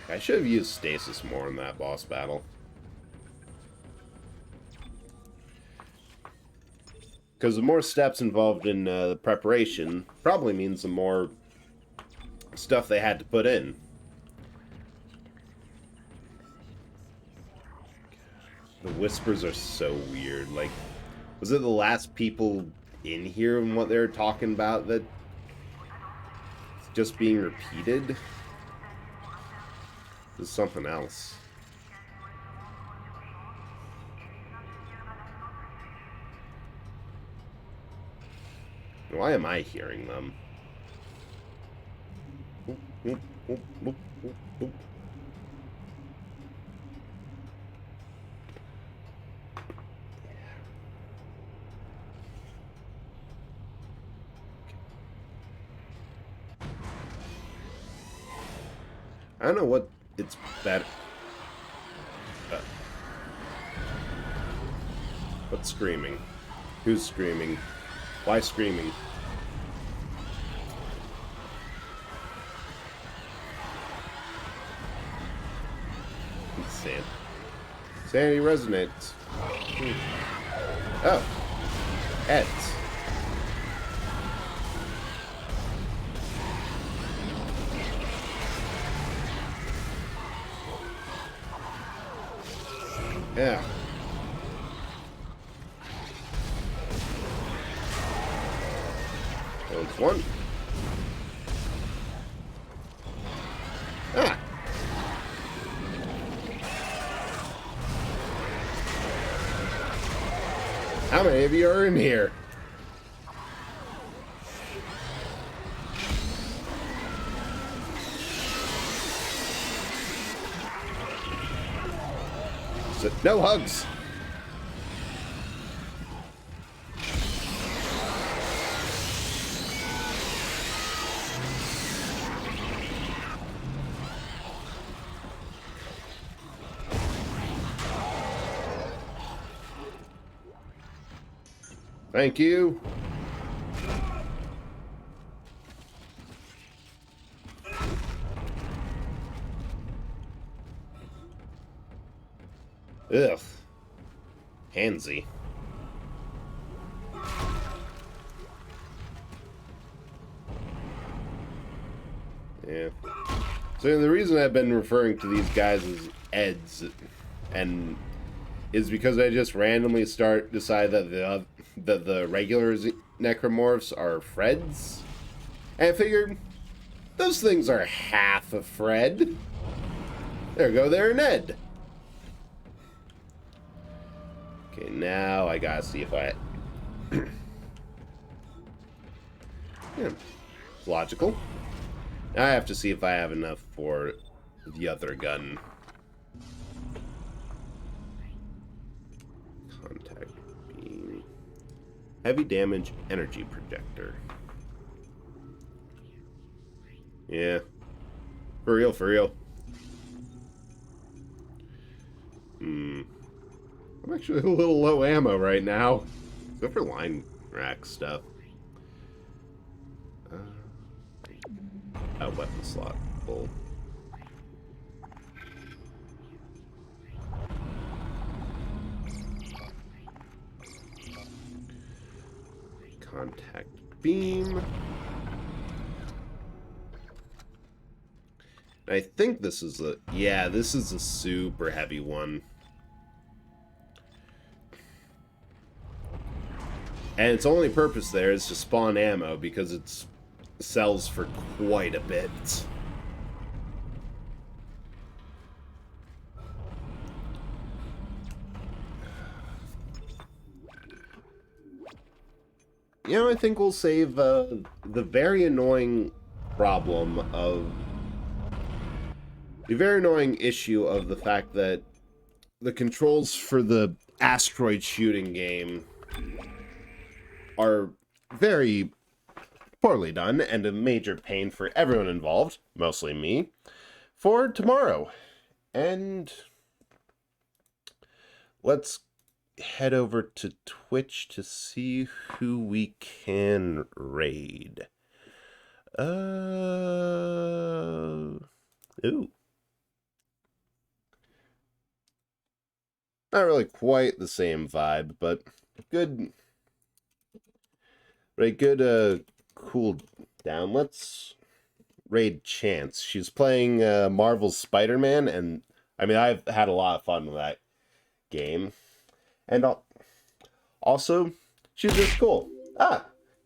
I should have used stasis more in that boss battle. Because the more steps involved in the preparation probably means the more stuff they had to put in. The whispers are so weird. Like, was it the last people in here and what they were talking about that it's just being repeated? This is something else. Why am I hearing them? I don't know what it's better. What's screaming? Who's screaming? Why screaming? Sanity resonates. Oh. Eds. Yeah. That's one. Ah. How many of you are in here? No hugs. Thank you. Ugh. Handsy. Yeah. So the reason I've been referring to these guys as Eds and is because I just randomly decide that the regular necromorphs are Freds. And I figured those things are half a Fred. There go there, Ned. Okay, now I gotta see if I... Yeah, logical. Now I have to see if I have enough for the other gun. Contact beam. Heavy damage energy projector. Yeah. For real, for real. I'm actually a little low ammo right now. Go for line rack stuff. Weapon slot full. Contact beam. I think this is a... Yeah, this is a super heavy one. And its only purpose there is to spawn ammo because it sells for quite a bit. You know, I think we'll save the very annoying problem of... The very annoying issue of the fact that the controls for the asteroid shooting game are very poorly done and a major pain for everyone involved, mostly me, for tomorrow. And let's head over to Twitch to see who we can raid. Ooh. Not really quite the same vibe, but good. Right, good, cool down. Let's raid Chance. She's playing Marvel's Spider-Man, and I mean, I've had a lot of fun with that game. And also, she's just cool.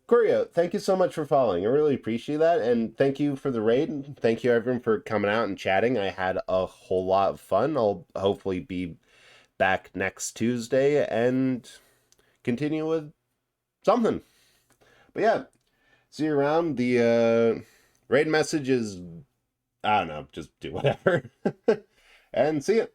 Corio, thank you so much for following. I really appreciate that, and thank you for the raid. Thank you, everyone, for coming out and chatting. I had a whole lot of fun. I'll hopefully be back next Tuesday and continue with something. But yeah, see you around. The raid message is, I don't know, just do whatever. And see ya.